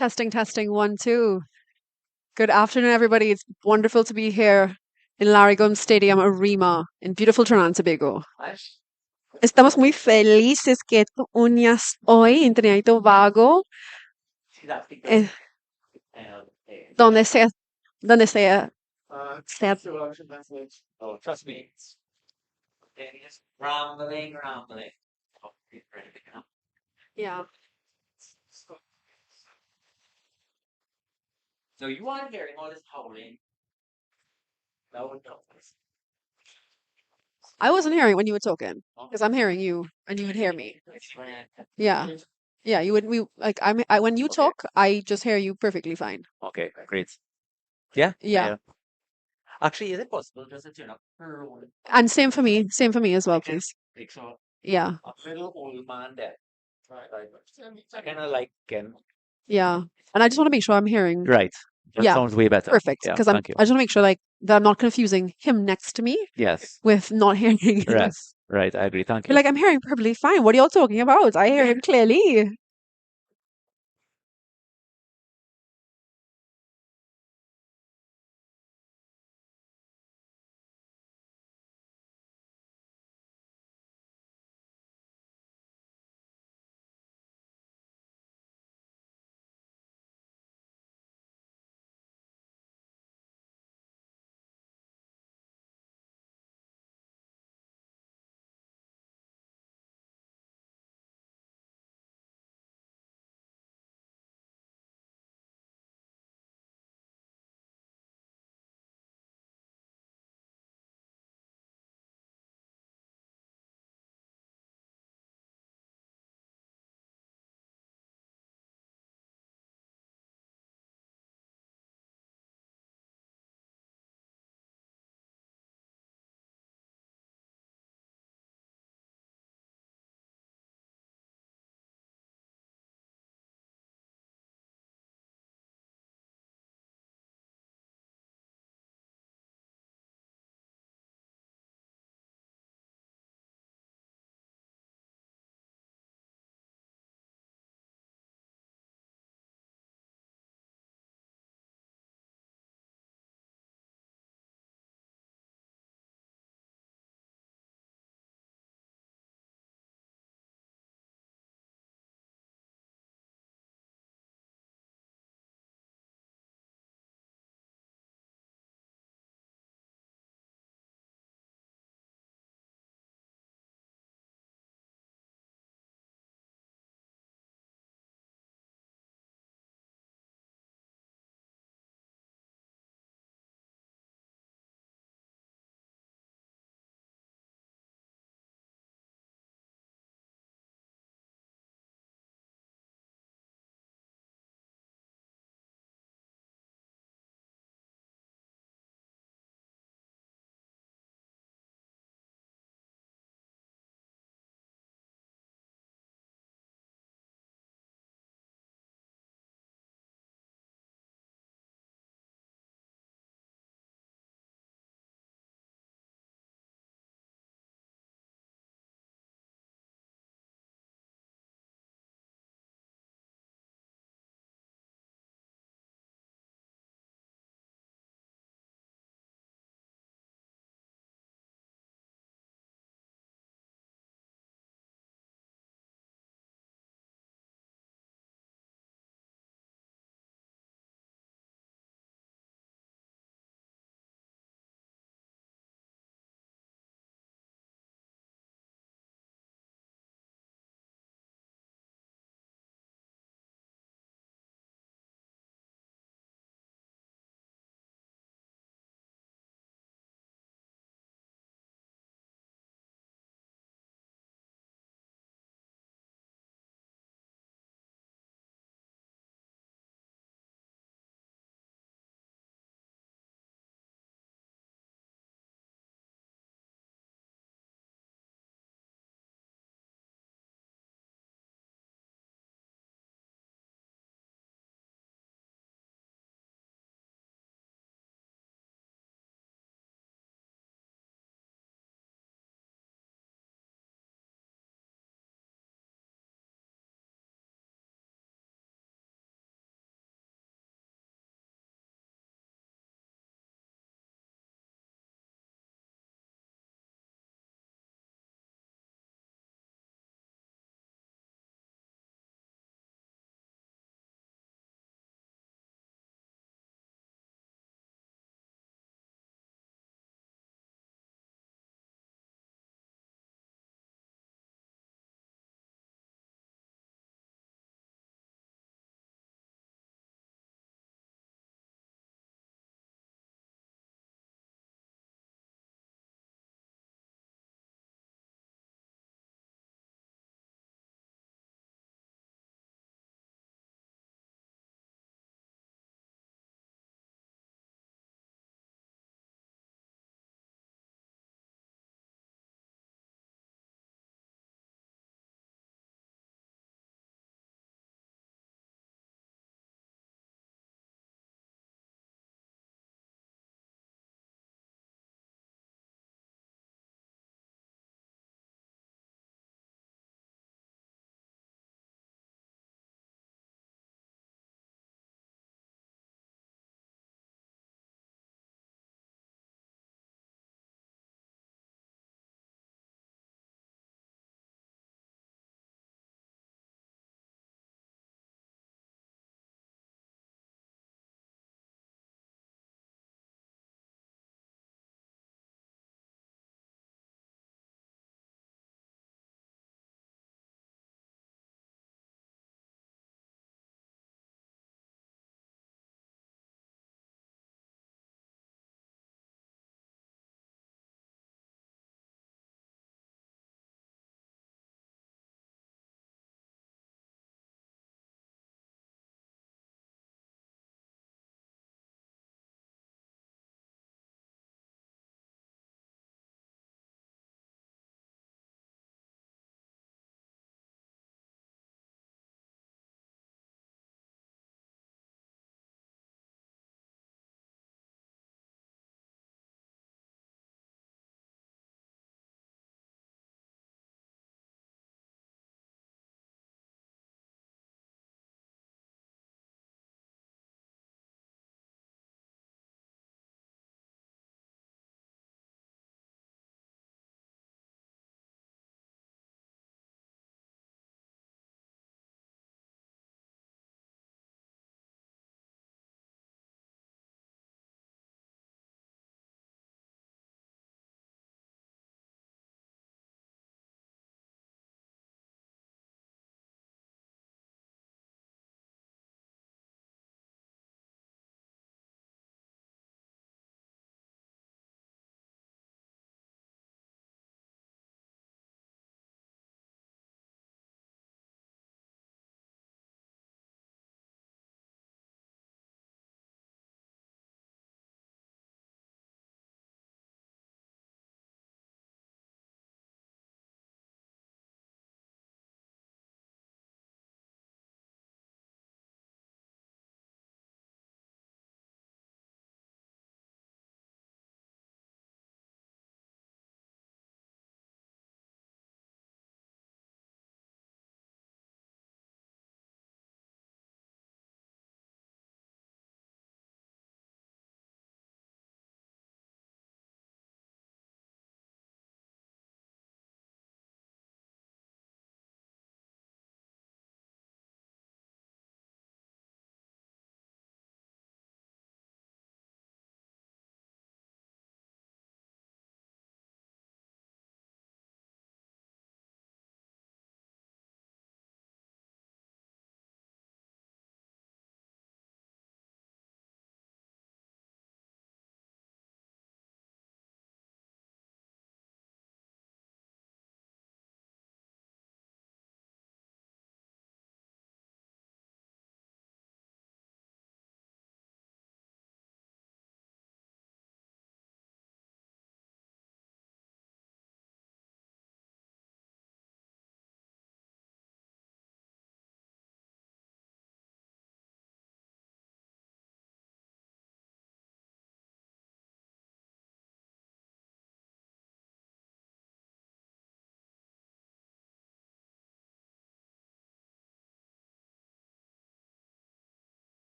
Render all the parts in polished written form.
Testing, testing, one, two. Good afternoon, everybody. It's wonderful to be here in Larrigum Stadium Arima in beautiful Trinidad and Tobago. Estamos muy felices que tú unías hoy en Trinidad y Tobago, eh, donde sea, donde sea, sea. Oh, trust me. It's rambling. Oh, ready to pick it up. Yeah. So you are hearing all this howling. No. I wasn't hearing when you were talking because I'm hearing you and you would hear me. Yeah. Yeah, you would. When you Okay. talk, I just hear you perfectly fine. Okay, great. Yeah. Yeah. Actually, is it possible just to turn up her And same for me. Same for me as well, please. like so Yeah. a little old man that I kind of like him. Yeah. And I just want to make sure I'm hearing. Right. That Yeah. sounds way better. Perfect. Yeah, Because thank you. I just want to make sure that I'm not confusing him next to me Yes. with not hearing him. Yes. Right. I agree. Thank You're you. like, I'm hearing perfectly fine. What are y'all talking about? I hear him clearly.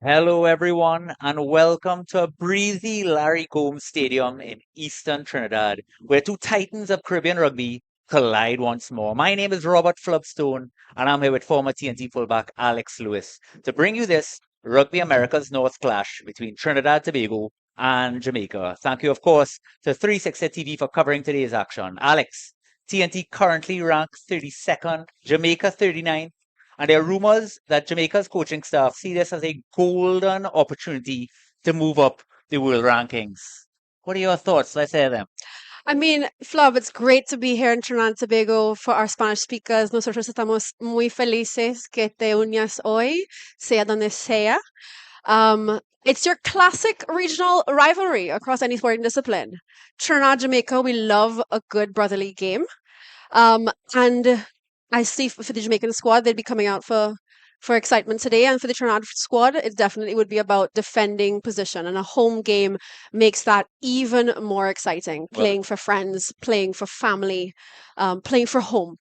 Hello, everyone, and welcome to a breezy Larry Gomes Stadium in eastern Trinidad, where two titans of Caribbean rugby collide once more. My name is Robert Flubstone, and I'm here with former TNT fullback Alex Lewis to bring you this Rugby America's North clash between Trinidad Tobago and Jamaica. Thank you, of course, to 360 TV for covering today's action. Alex, TNT currently ranked 32nd, Jamaica 39th. And there are rumors that Jamaica's coaching staff see this as a golden opportunity to move up the world rankings. What are your thoughts? Let's hear them. I mean, Flav, it's great to be here in Trinidad and Tobago for our Spanish speakers. Nosotros estamos muy felices que te unas hoy, sea donde sea. It's your classic regional rivalry across any sporting discipline. Trinidad, Jamaica, we love a good brotherly game. And I see for the Jamaican squad, they'd be coming out for excitement today. And for the Trinidad squad, it definitely would be about defending position. And a home game makes that even more exciting. Well, Playing for friends, playing for family, playing for home.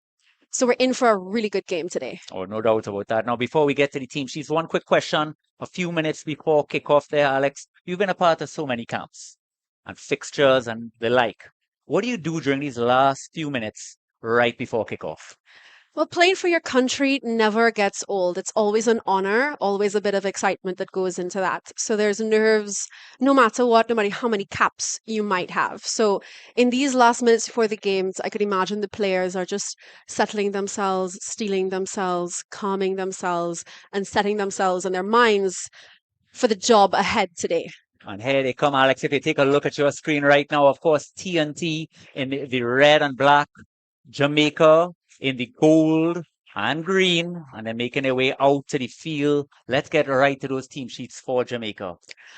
So we're in for a really good game today. oh, no doubt about that. Now, before we get to the team sheets, one quick question. A few minutes before kickoff there, Alex, you've been a part of so many camps and fixtures and the like. What do you do during these last few minutes right before kickoff? Well, playing for your country never gets old. It's always an honor, always a bit of excitement that goes into that. So there's nerves no matter what, no matter how many caps you might have. So in these last minutes before the games, I could imagine the players are just settling themselves, steeling themselves, calming themselves, and setting themselves in their minds for the job ahead today. And here they come, Alex. If you take a look at your screen right now, of course, TNT in the red and black, Jamaica in the gold and green, and they're making their way out to the field. Let's get right to those team sheets for Jamaica.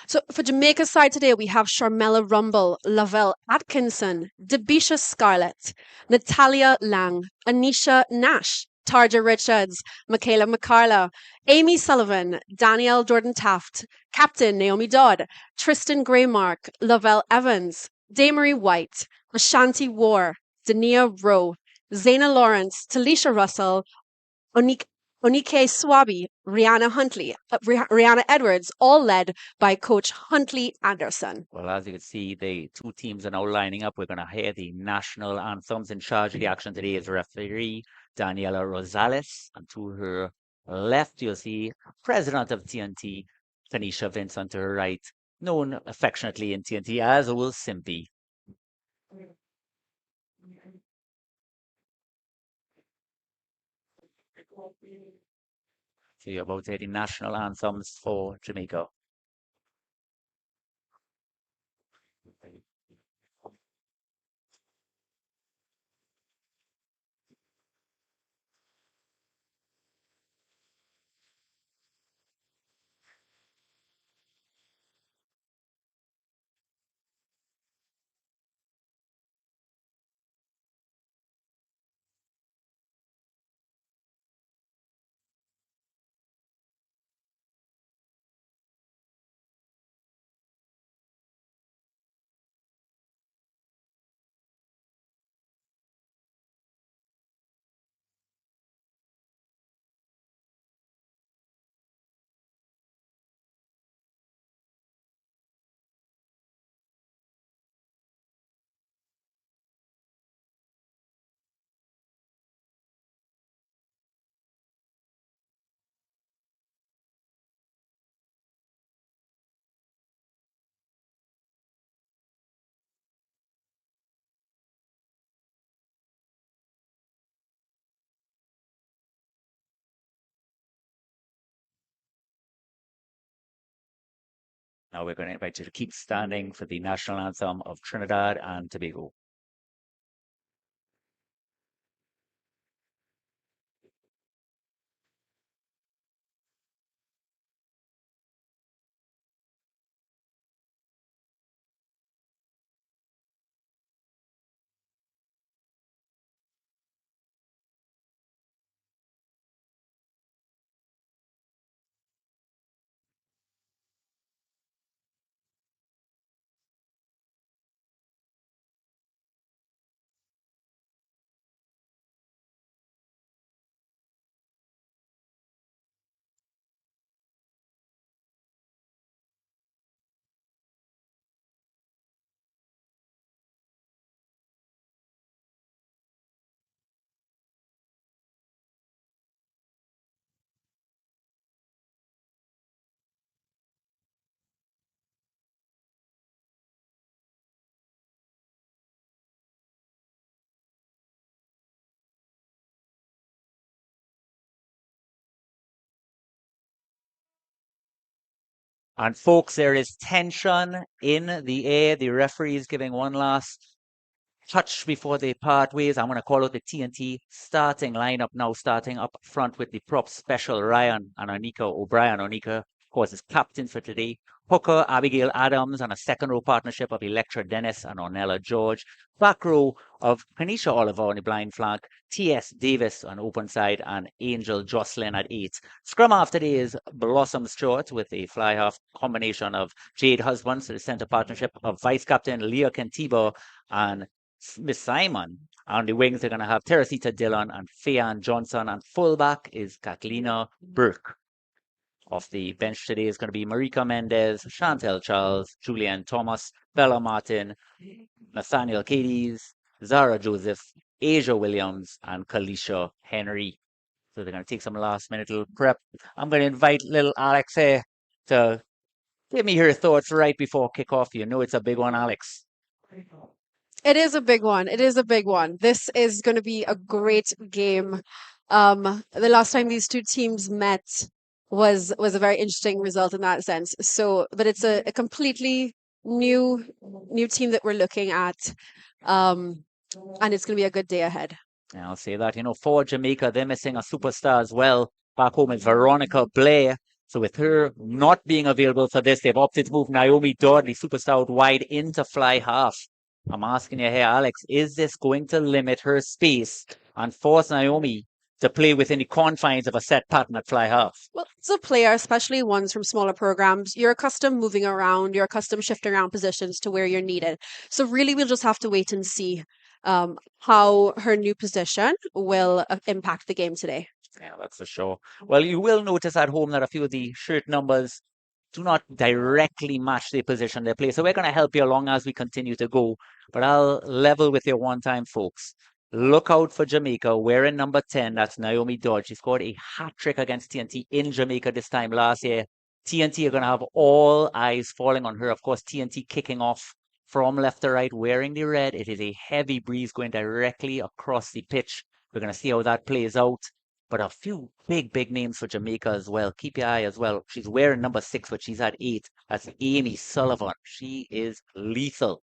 So for Jamaica's side today, we have Sharmella Rumble, Lavelle Atkinson, Debisha Scarlett, Natalia Lang, Anisha Nash, Tarja Richards, Michaela McCarla, Amy Sullivan, Danielle Jordan Taft, Captain Naomi Dodd, Tristan Graymark, Lavelle Evans, Damarie White, Ashanti War, Dania Rowe, Zaina Lawrence, Talisha Russell, Onik- Onike Swaby, Rihanna Edwards, all led by Coach Huntley Anderson. Well, as you can see, the two teams are now lining up. We're going to hear the national anthems. In charge of the action today is referee Daniela Rosales. And to her left, you'll see president of TNT, Tanisha Vincent, to her right, known affectionately in TNT as Old Simpy. So you're about to hear the national anthems for Jamaica. Now we're going to invite you to keep standing for the national anthem of Trinidad and Tobago. And folks, there is tension in the air. The referee is giving one last touch before they part ways. I'm going to call out the TNT starting lineup now, starting up front with the prop special Ryan and Onika O'Brien. Onika, of course, is captain for today. Hooker, Abigail Adams, and a second row partnership of Electra Dennis and Ornella George. Back row of Kanisha Oliver on the blind flank, T.S. Davis on open side, and Angel Jocelyn at 8. Scrum half today is Blossom Stewart with a fly half combination of Jade Husbands, the centre partnership of vice captain Leah Kentiba and Miss Simon. On the wings, they're going to have Teresita Dillon and Fayan Johnson. And fullback is Katlina Burke. Off the bench today is going to be Marika Mendez, Chantel Charles, Julianne Thomas, Bella Martin, Nathaniel Cadies, Zara Joseph, Asia Williams, and Kalisha Henry. So they're going to take some last minute little prep. I'm going to invite little Alex here to give me her thoughts right before kickoff. You know it's a big one, Alex. It is a big one. It is a big one. This is going to be a great game. The last time these two teams met was a very interesting result in that sense. So, but it's a completely new team that we're looking at, um, and it's going to be a good day ahead. Yeah, I'll say that. For Jamaica, they're missing a superstar as well. Back home is Veronica Blair. So with her not being available for this, they've opted to move Naomi Dodd, the superstar, out wide into fly half. I'm asking you here, Alex, is this going to limit her space and force Naomi to play within the confines of a set pattern at fly half? Well, as a player, especially ones from smaller programs, you're accustomed moving around, you're accustomed shifting around positions to where you're needed. So really, we'll just have to wait and see how her new position will impact the game today. Yeah, that's for sure. Well, you will notice at home that a few of the shirt numbers do not directly match the position they play. So we're going to help you along as we continue to go. But I'll level with you one time, folks. Look out for Jamaica. Wearing number 10, that's Naomi Dodd. She scored a hat trick against TNT in Jamaica this time last year. TNT are going to have all eyes falling on her. Of course, TNT kicking off from left to right, wearing the red. It is a heavy breeze going directly across the pitch. We're going to see how that plays out. But a few big names for Jamaica as well. Keep your eye as well. She's wearing number 6, but she's at 8. That's Amy Sullivan. She is lethal.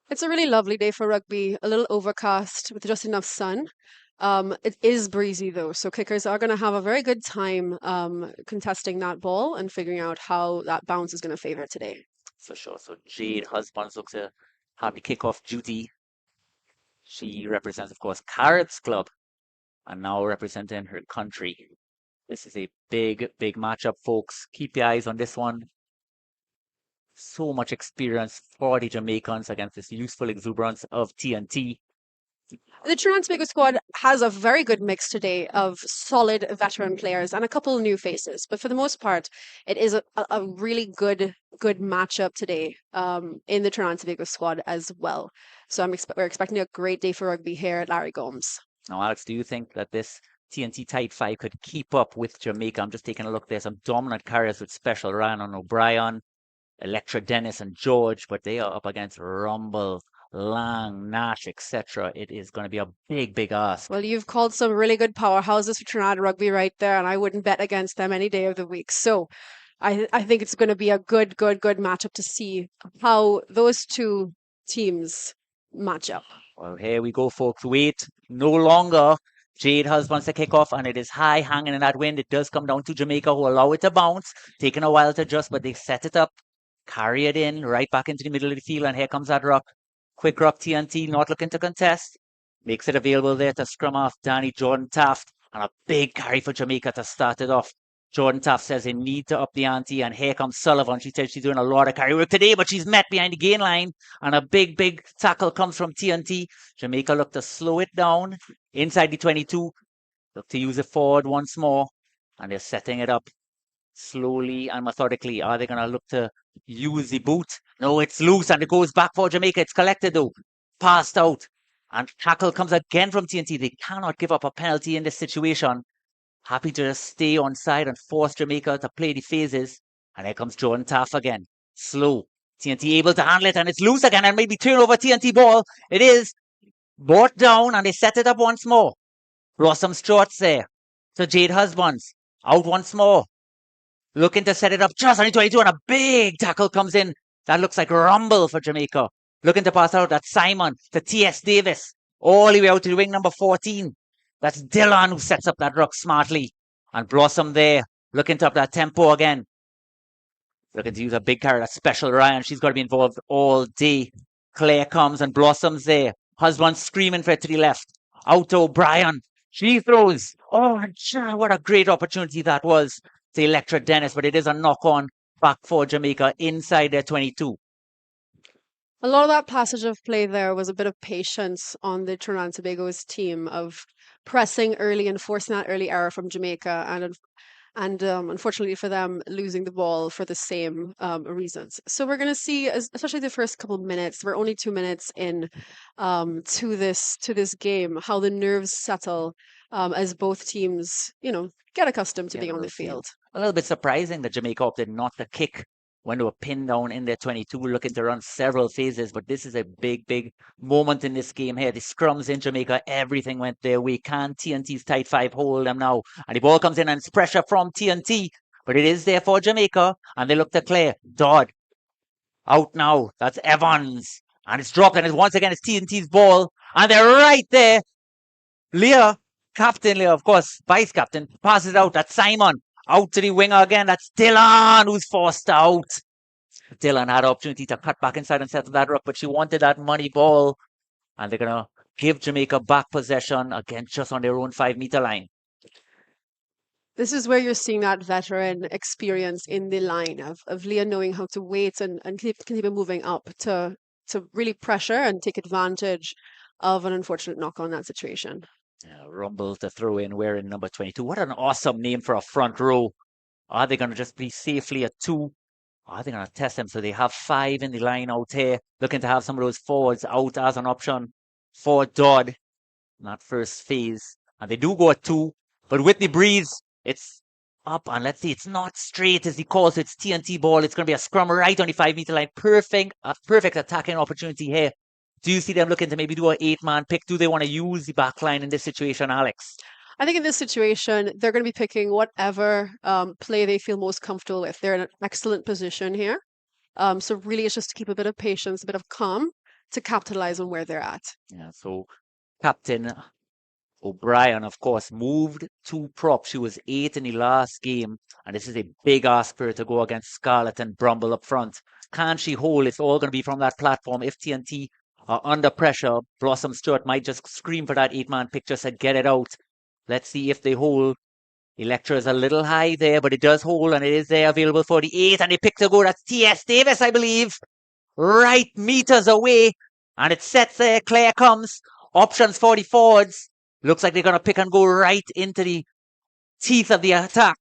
It's a really lovely day for rugby, a little overcast with just enough sun. It is breezy though, so kickers are going to have a very good time contesting that ball and figuring out how that bounce is going to favor today. For sure. So Jade Husbands looks to have the kickoff duty. She represents, of course, Caribs Club and now representing her country. This is a big matchup, folks. Keep your eyes on this one. So much experience for the Jamaicans against this youthful exuberance of TNT. The Trinidad Tobago squad has a very good mix today of solid veteran players and a couple new faces, but for the most part, it is a really good matchup today in the Trinidad Tobago squad as well. So we're expecting a great day for rugby here at Larry Gomes. Now, Alex, do you think that this TNT tight five could keep up with Jamaica? I'm just taking a look. There's some dominant carriers with Special Ryan and O'Brien, Electra Dennis and George, but they are up against Rumble, Lang, Nash, etc. It is going to be a big ask. Well, you've called some really good powerhouses for Trinidad rugby right there, and I wouldn't bet against them any day of the week. So I think it's going to be a good matchup to see how those two teams match up. Well, here we go, folks. Wait no longer. Jade Husbands to kick off, and it is high hanging in that wind. It does come down to Jamaica, who allow it to bounce, taking a while to adjust, but they set it up, carry it in right back into the middle of the field, and here comes that ruck. Quick ruck TNT, not looking to contest. Makes it available there to scrum off Danny Jordan Taft, and a big carry for Jamaica to start it off. Jordan Taft says they need to up the ante, and here comes Sullivan. She says she's doing a lot of carry work today, but she's met behind the gain line, and a big tackle comes from TNT. Jamaica look to slow it down inside the 22, look to use it forward once more, and they're setting it up slowly and methodically. Are they going to look to use the boot? No, it's loose, and it goes back for Jamaica. It's collected, though. Passed out, and tackle comes again from TNT. They cannot give up a penalty in this situation. Happy to just stay on side and force Jamaica to play the phases. And here comes Jordan Taft again. Slow. TNT able to handle it, and it's loose again, and maybe turn over TNT ball. It is brought down, and they set it up once more. Blossom Shorts there. So Jade Husbands out once more. looking to set it up just on the 22, and a big tackle comes in. That looks like rumble for Jamaica. Looking to pass out at Simon to T.S. Davis, all the way out to the wing number 14. That's Dillon who sets up that ruck smartly. And Blossom there, looking to up that tempo again. Looking to use a big carry, that special Ryan. She's got to be involved all day. Claire comes and Blossom's there. Husband screaming for it to the left. Out to O'Brien. She throws. Oh, what a great opportunity that was to Electra Dennis, but it is a knock on back for Jamaica inside their 22. A lot of that passage of play there was a bit of patience on the Trinidad and Tobago's team of pressing early and forcing that early error from Jamaica, and unfortunately for them, losing the ball for the same reasons. So we're going to see, especially the first couple of minutes. We're only 2 minutes in to this game, how the nerves settle as both teams, get accustomed to being on the field. A little bit surprising that Jamaica opted not to kick when they were pinned down in their 22, looking to run several phases. But this is a big, big moment in this game here. The scrums in Jamaica, everything went their way. Can TNT's tight five hold them now? And the ball comes in and it's pressure from TNT. But it is there for Jamaica. And they look to Claire. Dodd. Out now. That's Evans. And it's dropped. And once again, it's TNT's ball. And they're right there. Leah, Captain Leah, of course, vice captain, passes out. That's Simon. Out to the winger again. That's Dillon who's forced out. Dillon had an opportunity to cut back inside and settle that ruck, but she wanted that money ball. And they're going to give Jamaica back possession again just on their own 5-meter line. This is where you're seeing that veteran experience in the line of Leah knowing how to wait and keep it moving up to really pressure and take advantage of an unfortunate knock on that situation. Yeah, Rumble to throw in wearing number 22. What an awesome name for a front row. Are they going to just be safely at 2? Are they going to test them? So they have 5 in the line out here, looking to have some of those forwards out as an option for Dodd in that first phase. And they do go at 2, but with the breeze, it's up. And let's see, it's not straight as he calls it. It's TNT ball. It's going to be a scrum right on the 5-meter line. Perfect attacking opportunity here. Do you see them looking to maybe do an 8-man pick? Do they want to use the back line in this situation, Alex? I think in this situation, they're going to be picking whatever play they feel most comfortable with. They're in an excellent position here. So really, it's just to keep a bit of patience, a bit of calm to capitalize on where they're at. Yeah, so Captain O'Brien, of course, moved to prop. She was 8 in the last game, and this is a big ask for her to go against Scarlett and Brumble up front. Can she hold? It's all going to be from that platform. If TNT are under pressure, Blossom Stewart might just scream for that 8-man pick just to get it out. Let's see if they hold. Electra is a little high there, but it does hold, and it is there available for the 8, and they pick to go. That's T.S. Davis, I believe. Right meters away, and it sets there. Claire comes. Options for the forwards. Looks like they're going to pick and go right into the teeth of the attack.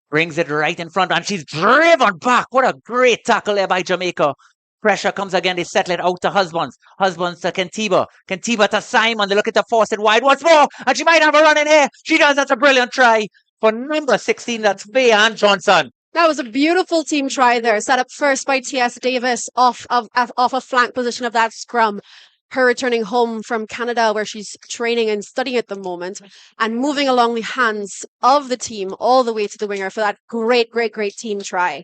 Brings it right in front, and she's driven back. What a great tackle there by Jamaica. Pressure comes again. They settle it out to Husbands. Husbands to Kentiba. Kentiba to Simon. They look at the force it wide once more, and she might have a run in here. She does. That's a brilliant try for number 16. That's Faye Ann Johnson. That was a beautiful team try there, set up first by T.S. Davis off a flank position of that scrum. Her returning home from Canada, where she's training and studying at the moment, and moving along the hands of the team all the way to the winger for that great team try.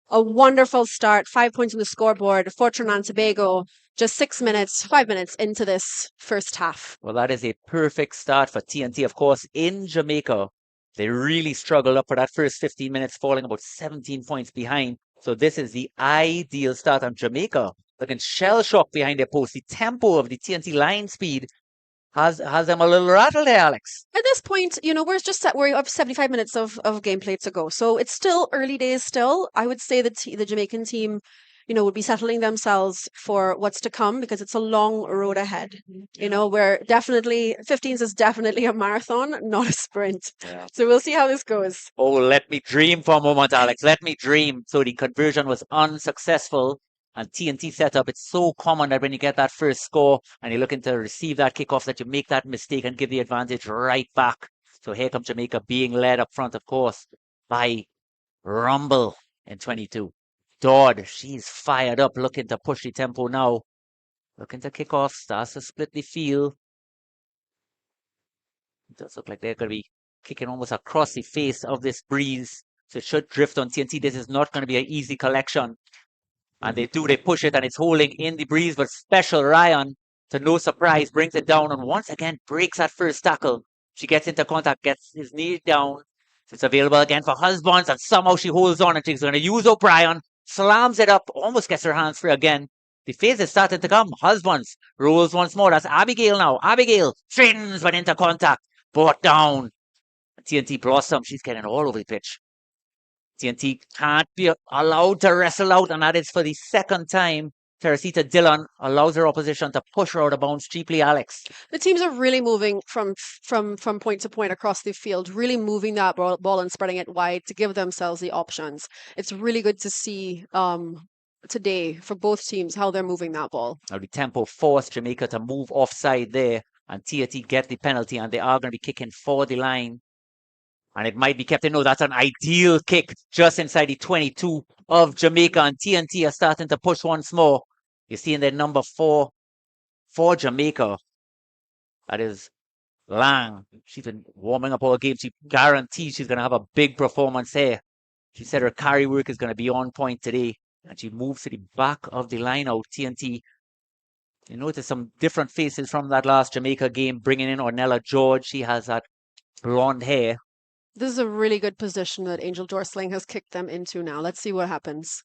A wonderful start, 5 points on the scoreboard for Trinidad and Tobago, just 5 minutes into this first half. Well, that is a perfect start for TNT. Of course, in Jamaica, they really struggled up for that first 15 minutes, falling about 17 points behind. So this is the ideal start on Jamaica. Looking shell-shocked behind their post. The tempo of the TNT line speed has them a little rattled there, Alex. At this point, we're up 75 minutes of gameplay to go. So it's still early days still. I would say that the Jamaican team, would be settling themselves for what's to come because it's a long road ahead. We're definitely, 15s is definitely a marathon, not a sprint. Yeah. So we'll see how this goes. Oh, let me dream for a moment, Alex. Let me dream. So the conversion was unsuccessful. And TNT setup, it's so common that when you get that first score and you're looking to receive that kickoff, that you make that mistake and give the advantage right back. So here comes Jamaica being led up front, of course, by Rumble in 22. Dodd, she's fired up, looking to push the tempo now. Looking to kick off, starts to split the field. It does look like they're going to be kicking almost across the face of this breeze. So it should drift on TNT. This is not going to be an easy collection. And they push it, and it's holding in the breeze. But Special Ryan, to no surprise, brings it down and once again breaks that first tackle. She gets into contact, gets his knee down. It's available again for Husbands, and somehow she holds on, and she's going to use O'Brien, slams it up, almost gets her hands free again. The phase is starting to come. Husbands rolls once more. That's Abigail now. Abigail straightens, but into contact. Brought down. TNT Blossom, she's getting all over the pitch. TNT can't be allowed to wrestle out, and that is for the second time. Teresita Dillon allows her opposition to push her out of bounds cheaply, Alex. The teams are really moving from point to point across the field, really moving that ball and spreading it wide to give themselves the options. It's really good to see today for both teams how they're moving that ball. Now the tempo forced Jamaica to move offside there, and TNT get the penalty, and they are going to be kicking for the line. And it might be kept in. No, that's an ideal kick just inside the 22 of Jamaica. And TNT are starting to push once more. You see in their number 4 for Jamaica. That is Lang. She's been warming up all game. She guarantees she's going to have a big performance here. She said her carry work is going to be on point today. And she moves to the back of the line out. TNT. You notice some different faces from that last Jamaica game. Bringing in Ornella George. She has that blonde hair. This is a really good position that Angel Dorsling has kicked them into now. Let's see what happens.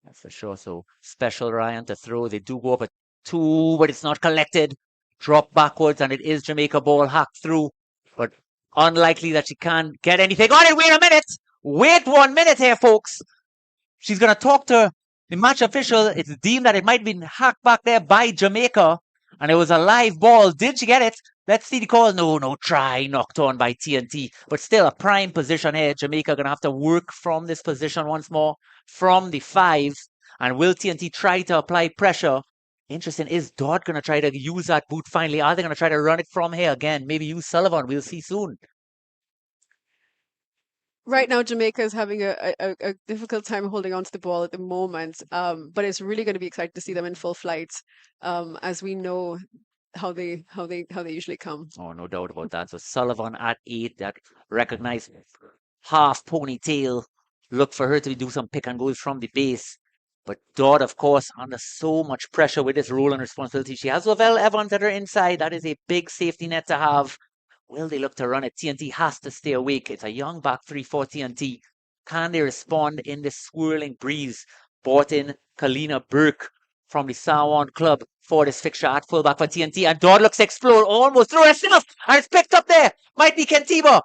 That's for sure. So Special Ryan to throw. They do go up at 2, but it's not collected. Drop backwards, and it is Jamaica ball hacked through. But unlikely that she can get anything on it. Wait a minute. Wait 1 minute here, folks. She's going to talk to the match official. It's deemed that it might have been hacked back there by Jamaica, and it was a live ball. Did she get it? Let's see the call. No try. Knocked on by TNT. But still a prime position here. Jamaica going to have to work from this position once more. From the 5. And will TNT try to apply pressure? Interesting. Is Dodd going to try to use that boot finally? Are they going to try to run it from here again? Maybe use Sullivan. We'll see soon. Right now, Jamaica is having a difficult time holding on to the ball at the moment, but it's really going to be exciting to see them in full flight, as we know how they usually come. Oh, no doubt about that. So Sullivan at 8, that recognized half ponytail. Look for her to do some pick and goes from the base. But Dodd, of course, under so much pressure with this role and responsibility. She has Lavelle Evans at her inside. That is a big safety net to have. Will they look to run it? TNT has to stay awake. It's a young back 3 for TNT. Can they respond in this swirling breeze? Brought in Kalina Burke from the Sawan club for this fixture at fullback for TNT. And Dodd looks to explode almost through herself. And it's picked up there. Might be Kentiba.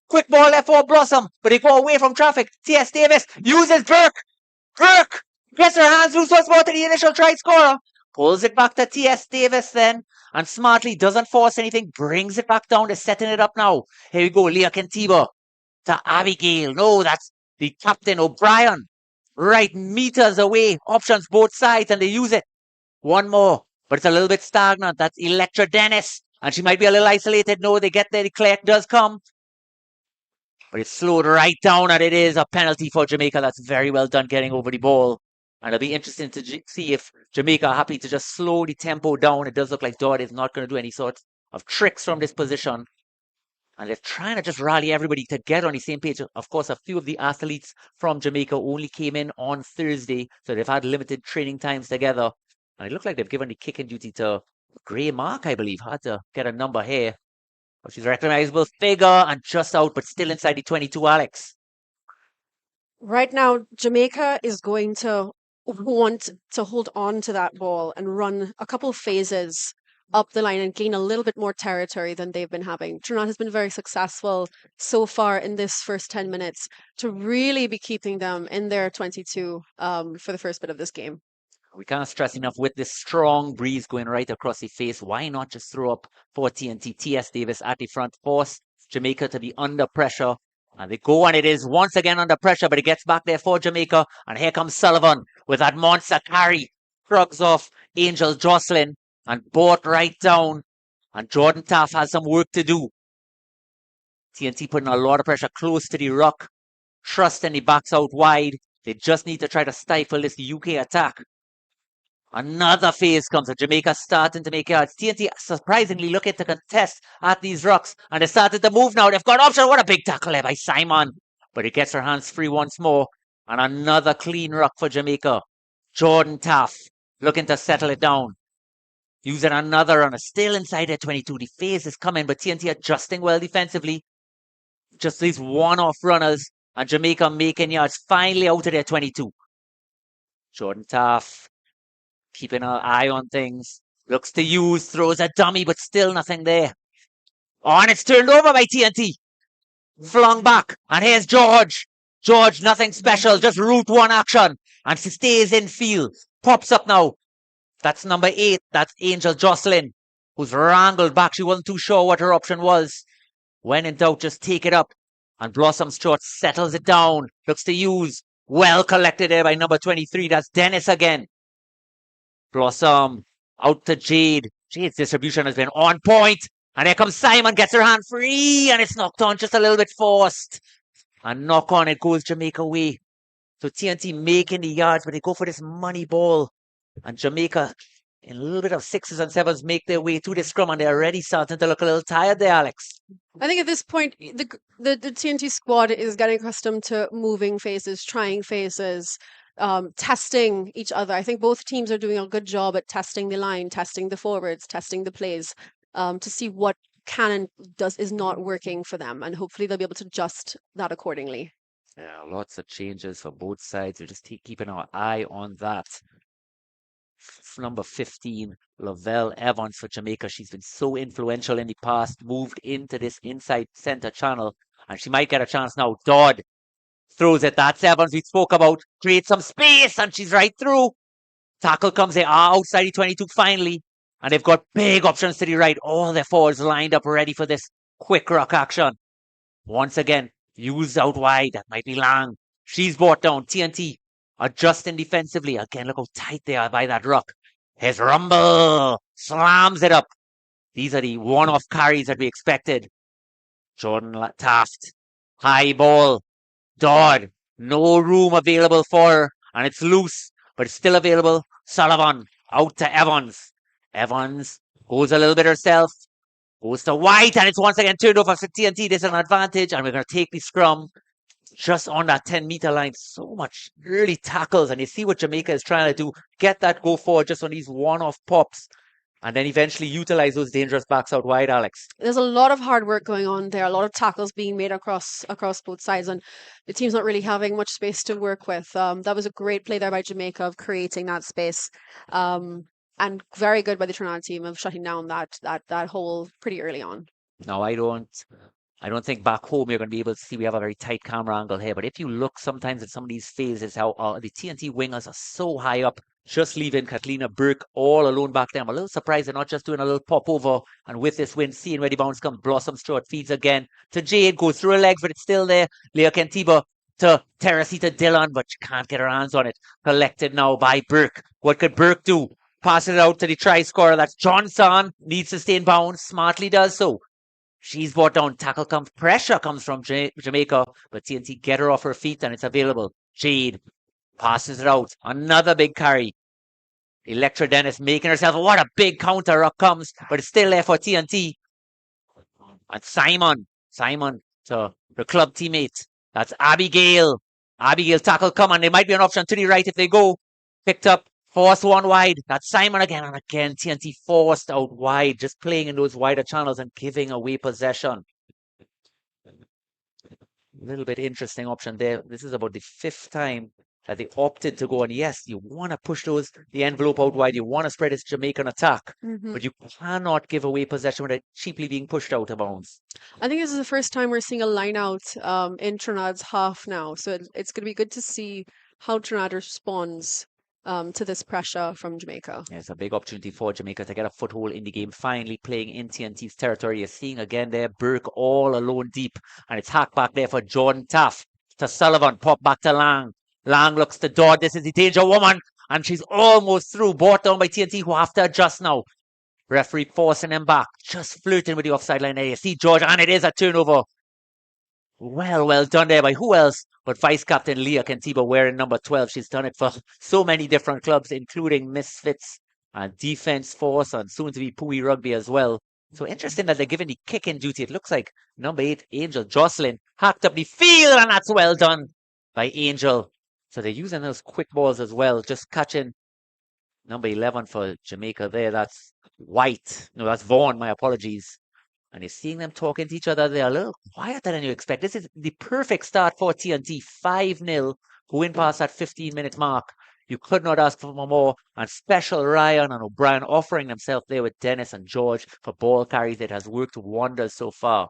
Quick ball left for Blossom. But they go away from traffic. T.S. Davis uses Burke. Burke gets her hands loose once more to the initial try scorer. Pulls it back to T.S. Davis then. And smartly doesn't force anything. Brings it back down to setting it up now. Here we go. Leah Kentiba to Abigail. No, that's the captain O'Brien. Right meters away. Options both sides, and they use it. One more. But it's a little bit stagnant. That's Electra Dennis. And she might be a little isolated. No, they get there. The Clark does come. But it's slowed right down, and it is a penalty for Jamaica. That's very well done getting over the ball. And it'll be interesting to see if Jamaica are happy to just slow the tempo down. It does look like Dodd is not going to do any sort of tricks from this position. And they're trying to just rally everybody to get on the same page. Of course, a few of the athletes from Jamaica only came in on Thursday, so they've had limited training times together. And it looked like they've given the kicking duty to Gray Mark, I believe. Had to get a number here. But she's a recognizable figure and just out, but still inside the 22, Alex. Right now, Jamaica is going to want to hold on to that ball and run a couple phases up the line and gain a little bit more territory than they've been having. Trinidad has been very successful so far in this first 10 minutes to really be keeping them in their 22 for the first bit of this game. We can't stress enough with this strong breeze going right across the face. Why not just throw up for TNT? T.S. Davis at the front, force Jamaica to be under pressure. And they go, and it is once again under pressure, but it gets back there for Jamaica. And here comes Sullivan with that monster carry. Shrugs off Angel Jocelyn and brought right down. And Jordan Taff has some work to do. TNT putting a lot of pressure close to the ruck. Trusting the backs out wide. They just need to try to stifle this UK attack. Another phase comes, and Jamaica starting to make yards. TNT surprisingly looking to contest at these rucks, and they started to move now. They've got option. What a big tackle there by Simon. but it gets her hands free once more. And another clean ruck for Jamaica. Jordan Taff looking to settle it down. Using another runner, still inside their 22. The phase is coming, but TNT adjusting well defensively. Just these one-off runners, and Jamaica making yards finally out of their 22. Jordan Taff keeping an eye on things. Looks to use, throws a dummy, but still nothing there. Oh, and it's turned over by TNT. Flung back, and here's George. George, nothing special, just route one action. And she stays in field. Pops up now. That's number 8. That's Angel Jocelyn, who's wrangled back. She wasn't too sure what her option was. When in doubt, just take it up. And Blossom Stewart settles it down. Looks to use. Well collected there by number 23. That's Dennis again. Blossom out to Jade. Jade's distribution has been on point. And here comes Simon, gets her hand free. And it's knocked on just a little bit forced. And knock on, it goes Jamaica way. So TNT making the yards, but they go for this money ball. And Jamaica, in a little bit of 6s and 7s, make their way to the scrum, and they're already starting to look a little tired there, Alex. I think at this point, the TNT squad is getting accustomed to moving phases, trying phases, testing each other. I think both teams are doing a good job at testing the line, testing the forwards, testing the plays, to see what can and is not working for them, and hopefully they'll be able to adjust that accordingly. Yeah, lots of changes for both sides. We're just keeping our eye on that. Number 15, Lavelle Evans for Jamaica. She's been so influential in the past, moved into this inside center channel, and she might get a chance now. Dodd throws it. That's Evans we spoke about. Creates some space, and she's right through. Tackle comes in outside the 22 finally, and they've got big options to the right. All their forwards lined up ready for this quick ruck action. Once again, used out wide. That might be Lang. She's brought down. TNT adjusting defensively. Again, look how tight they are by that ruck. Here's Rumble. Slams it up. These are the one-off carries that we expected. Jordan Taft. High ball. Dodd. No room available for her. And it's loose, but it's still available. Sullivan. Out to Evans. Evans goes a little bit herself. Goes to White, and it's once again turned over for TNT. This is an advantage, and we're going to take the scrum just on that 10-meter line. So much early tackles, and you see what Jamaica is trying to do. Get that go forward just on these one-off pops, and then eventually utilize those dangerous backs out wide, Alex. There's a lot of hard work going on there, a lot of tackles being made across both sides, and the team's not really having much space to work with. That was a great play there by Jamaica of creating that space. And very good by the Trinidad team of shutting down that hole pretty early on. No, I don't think back home you're going to be able to see we have a very tight camera angle here. But if you look sometimes at some of these phases, how the TNT wingers are so high up, just leaving Katlina Burke all alone back there. I'm a little surprised they're not just doing a little pop over. And with this wind, seeing where the bounce comes, Blossom Stewart feeds again to Jade, goes through her legs, but it's still there. Leah Kentiba to Teresita Dillon, but she can't get her hands on it. Collected now by Burke. What could Burke do? Pass it out to the try scorer. That's Johnson. Needs to stay in bounds. Smartly does so. She's brought down. Tackle comes. Pressure comes from Jamaica. But TNT get her off her feet and it's available. Jade passes it out. Another big carry. Electra Dennis making herself. What a big counter ruck comes. But it's still there for TNT. And Simon to her club teammate. That's Abigail. Abigail tackle come and there might be an option to the right if they go. Picked up. Forced one wide. That's Simon again and again. TNT forced out wide, just playing in those wider channels and giving away possession. A little bit interesting option there. This is about the 5th time that they opted to go. And yes, you want to push the envelope out wide. You want to spread this Jamaican attack, but you cannot give away possession without cheaply being pushed out of bounds. I think this is the first time we're seeing a line out in Trinidad's half now. So it's going to be good to see how Trinidad responds to this pressure from Jamaica. Yeah, it's a big opportunity for Jamaica to get a foothold in the game, finally playing in TNT's territory. You're seeing again there, Burke all alone deep, and it's hacked back there for Jordan Taff to Sullivan, pop back to Lang. Lang looks to Dodd. This is the danger woman, and she's almost through, brought down by TNT, who have to adjust now. Referee forcing them back, just flirting with the offside line there. You see George, and it is a turnover. Well done there by who else but Vice Captain Leah Kentiba wearing number 12. She's done it for so many different clubs, including Misfits and Defence Force and soon to be Pui Rugby as well. So interesting that they're giving the kicking duty. It looks like number 8, Angel Jocelyn, hacked up the field, and that's well done by Angel. So they're using those quick balls as well, just catching number 11 for Jamaica there. That's White. No, that's Vaughan. My apologies. And you're seeing them talking to each other. They're a little quieter than you expect. This is the perfect start for TNT. 5-0, going past that 15-minute mark. You could not ask for more. And special Ryan and O'Brien offering themselves there with Dennis and George for ball carries. It has worked wonders so far.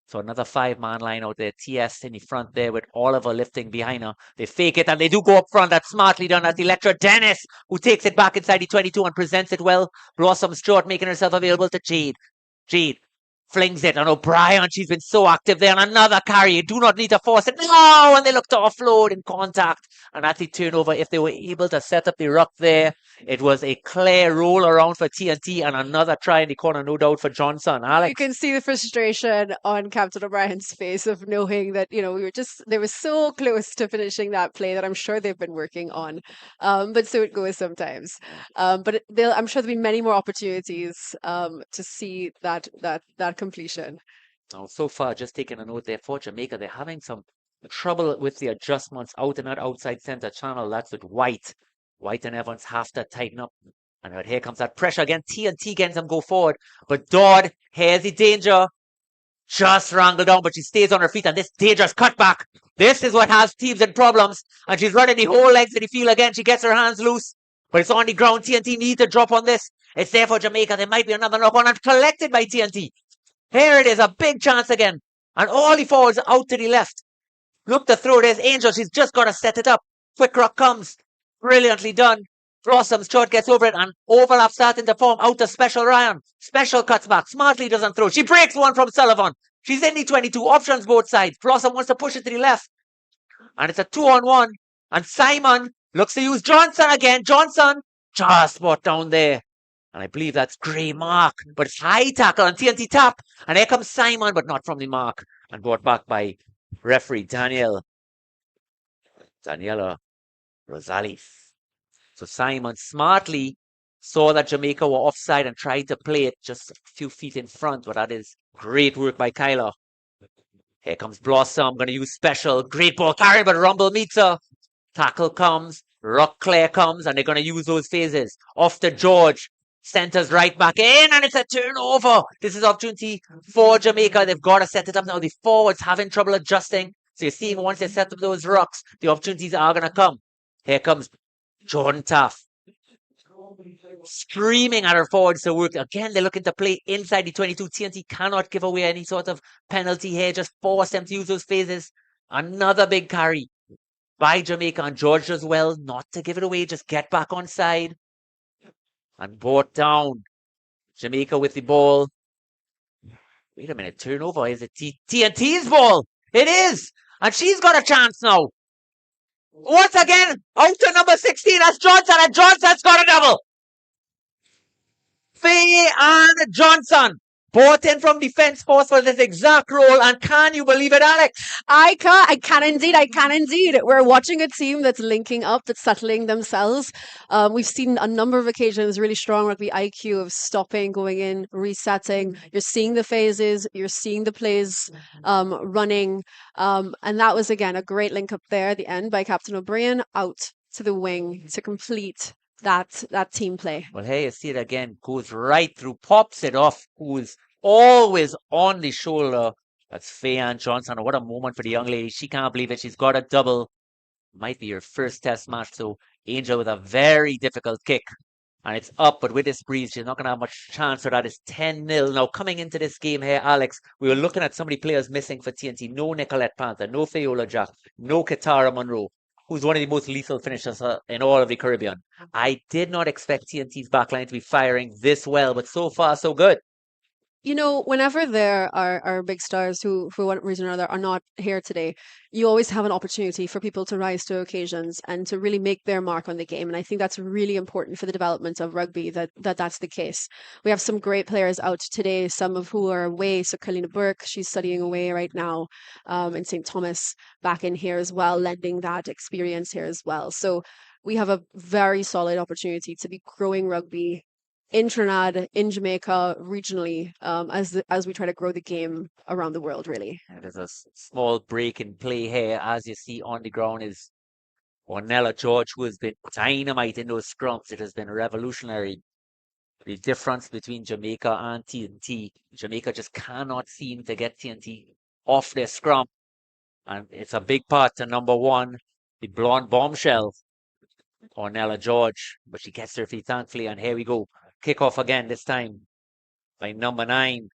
So another 5-man line out there. TS in the front there with Oliver lifting behind her. They fake it and they do go up front. That's smartly done. That's Electra Dennis who takes it back inside the 22 and presents it well. Blossom Stewart making herself available to Jade. Jade flings it, and O'Brien, she's been so active there, and another carry. You do not need to force it. No! And they look to offload in contact, and that's the turnover. If they were able to set up the ruck there, it was a clear roll around for TNT, and another try in the corner, no doubt, for Johnson. You Alex? can see the frustration on Captain O'Brien's face of knowing that, they were so close to finishing that play that I'm sure they've been working on. But so it goes sometimes. But I'm sure there'll be many more opportunities to see that completion. Now, so far, just taking a note there for Jamaica, they're having some trouble with the adjustments out and that outside centre channel. That's with White. White and Evans have to tighten up. And here comes that pressure again. TNT getting them go forward. But Dodd, here's the danger. Just wrangled down, but she stays on her feet. And this dangerous cutback. This is what has teams in problems. And she's running the whole length of the field again. She gets her hands loose. But it's on the ground. TNT need to drop on this. It's there for Jamaica. There might be another knock on and collected by TNT. Here it is, a big chance again. And all the forwards out to the left. Look to throw. There's Angel. She's just got to set it up. Quick rock comes. Brilliantly done. Blossom's shot gets over it and overlap starting to form out to Special Ryan. Special cuts back. Smartly doesn't throw. She breaks one from Sullivan. She's in the 22. Options both sides. Blossom wants to push it to the left. And it's a 2-on-1. And Simon looks to use Johnson again. Johnson just brought down there. And I believe that's Gray mark. But it's high tackle on TNT tap. And here comes Simon, but not from the mark. And brought back by referee Daniela Rosales. So Simon smartly saw that Jamaica were offside and tried to play it just a few feet in front. But that is great work by Kyla. Here comes Blossom. Going to use special. Great ball carry, but Rumble meets her. Tackle comes. Ruck clear comes. And they're going to use those phases. Off to George. Centers right back in, and it's a turnover. This is opportunity for Jamaica. They've got to set it up now. The forwards having trouble adjusting. So you're seeing once they set up those rucks, the opportunities are going to come. Here comes Jordan Taff. Screaming at her forwards to work. Again, they're looking to play inside the 22. TNT cannot give away any sort of penalty here. Just force them to use those phases. Another big carry by Jamaica, and George as well. Not to give it away. Just get back on side. And brought down. Jamaica with the ball. Wait a minute, turnover. Is it TNT's ball? It is. And she's got a chance now. Once again, out to number 16. That's Johnson. And Johnson's got a double. Faye and Johnson. Brought in from defense force for this exact role. And can you believe it, Alex? I can indeed. We're watching a team that's linking up, that's settling themselves. We've seen a number of occasions really strong rugby IQ of stopping, going in, resetting. You're seeing the phases, you're seeing the plays running. And that was, again, a great link up there at the end by Captain O'Brien out to the wing to complete that team play. Well, here you see it again. Goes right through, pops it off. Who's always on the shoulder. That's Faye Johnson. What a moment for the young lady. She can't believe it. She's got a double. Might be her first test match. So Angel with a very difficult kick. And it's up, but with this breeze, she's not going to have much chance for that. It's 10-0. Now, coming into this game here, Alex, we were looking at some of the players missing for TNT. No Nicolette Panther, no Fayola Jack, no Katara Monroe, who's one of the most lethal finishers in all of the Caribbean. I did not expect TNT's backline to be firing this well, but so far, so good. Whenever there are big stars who, for one reason or another, are not here today, you always have an opportunity for people to rise to occasions and to really make their mark on the game. And I think that's really important for the development of rugby, that's the case. We have some great players out today, some of who are away. So Carolina Burke, she's studying away right now in St. Thomas, back in here as well, lending that experience here as well. So we have a very solid opportunity to be growing rugby in Trinidad, in Jamaica, regionally, as we try to grow the game around the world, really. There's a small break in play here. As you see on the ground is Ornella George, who has been dynamite in those scrums. It has been revolutionary. The difference between Jamaica and TNT. Jamaica just cannot seem to get TNT off their scrum. And it's a big part to number one, the blonde bombshell, Ornella George. But she gets her feet, thankfully. And here we go. Kick off again, this time by number 9.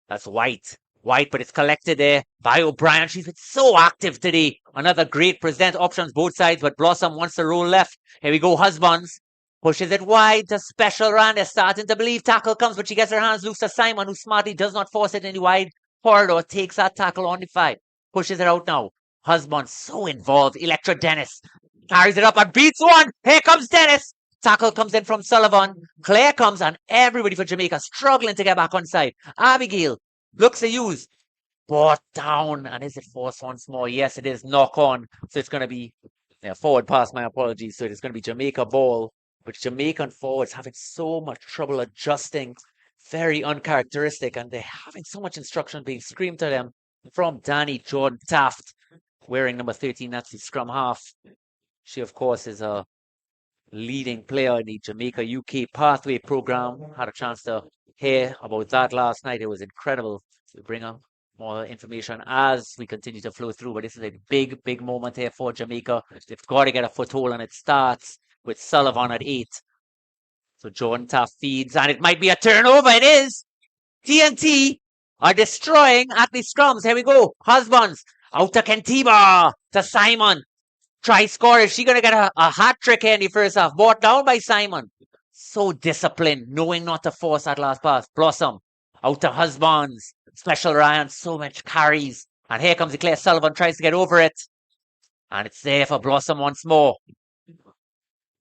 That's White. White, but it's collected there by O'Brien. She's been so active today. Another great present options both sides, but Blossom wants to roll left. Here we go, Husbands. Pushes it wide to Special Rand. They're starting to believe tackle comes, but she gets her hands loose to Simon, who smartly does not force it in the wide corridor. Takes that tackle on the 5. Pushes it out now. Husbands so involved. Electra Dennis carries it up and beats one. Here comes Dennis. Tackle comes in from Sullivan. Claire comes, and everybody for Jamaica struggling to get back on side. Abigail looks to use. Brought down. And is it forced once more? Yes, it is. Knock on. So it's going to be forward pass. My apologies. So it's going to be Jamaica ball. But Jamaican forwards having so much trouble adjusting. Very uncharacteristic. And they're having so much instruction being screamed to them from Danny Jordan Taft, wearing number 13. That's the scrum half. She, of course, is a leading player in the Jamaica UK Pathway program. Had a chance to hear about that last night. It was incredible. We bring up more information as we continue to flow through. But this is a big, big moment here for Jamaica. They've got to get a foothold, and it starts with Sullivan at 8. So Jordan Taft feeds, and it might be a turnover. It is. TNT are destroying at the scrums. Here we go. Husbands out to Kentiba, to Simon. Try score. Is she going to get a hat trick here in the first half? Brought down by Simon. So disciplined, knowing not to force that last pass. Blossom out to Husbands. Special Ryan, so much carries. And here comes the Claire Sullivan, tries to get over it. And it's there for Blossom once more.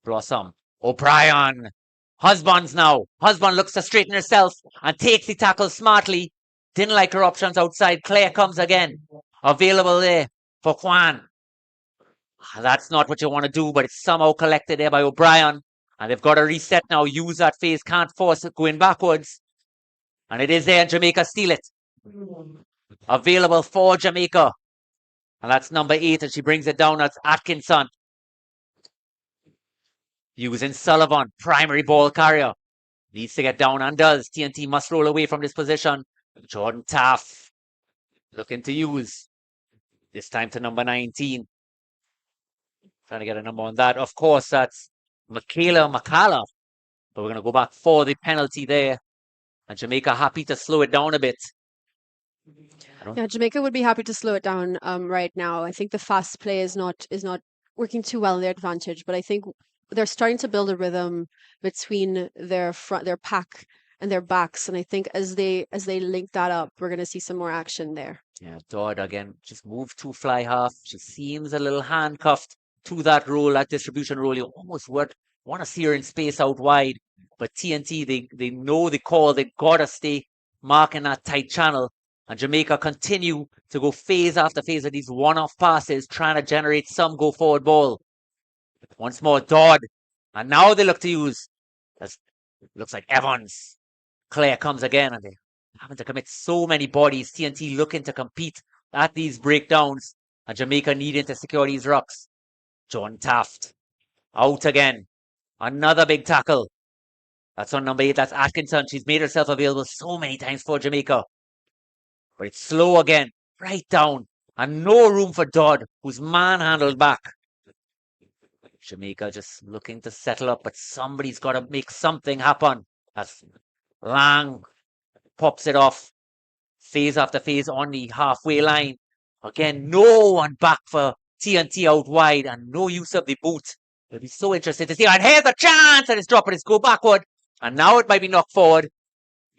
Blossom. O'Brien. Husbands now. Husband looks to straighten herself and takes the tackle smartly. Didn't like her options outside. Claire comes again. Available there for Juan. That's not what you want to do, but it's somehow collected there by O'Brien. And they've got to reset now. Use that phase. Can't force it going backwards. And it is there, and Jamaica steal it. Available for Jamaica. And that's number 8, and she brings it down. That's Atkinson. Using Sullivan, primary ball carrier. Needs to get down and does. TNT must roll away from this position. Jordan Taft looking to use. This time to number 19. Trying to get a number on that. Of course, that's Michaela McCalla. But we're going to go back for the penalty there. And Jamaica happy to slow it down a bit. Yeah, Jamaica would be happy to slow it down right now. I think the fast play is not working too well in their advantage, but I think they're starting to build a rhythm between their pack and their backs, and I think as they link that up, we're going to see some more action there. Yeah, Dodd again just moved to fly half. She seems a little handcuffed to that role, that distribution role. You almost want to see her in space out wide, but TNT they know the call. They gotta stay marking that tight channel. And Jamaica continue to go phase after phase of these one-off passes, trying to generate some go-forward ball. Once more, Dodd. And now they look to use, looks like Evans. Claire comes again, and they having to commit so many bodies. TNT looking to compete at these breakdowns, and Jamaica needing to secure these rucks. John Taft out again. Another big tackle. That's on number 8. That's Atkinson. She's made herself available so many times for Jamaica. But it's slow again, right down, and no room for Dodd, who's manhandled back. Jamaica just looking to settle up, but somebody's got to make something happen. As Lang pops it off, phase after phase on the halfway line. Again, no one back for TNT out wide, and no use of the boot. It'll be so interesting to see. And here's a chance, and it's dropped, but it's go backward. And now it might be knocked forward.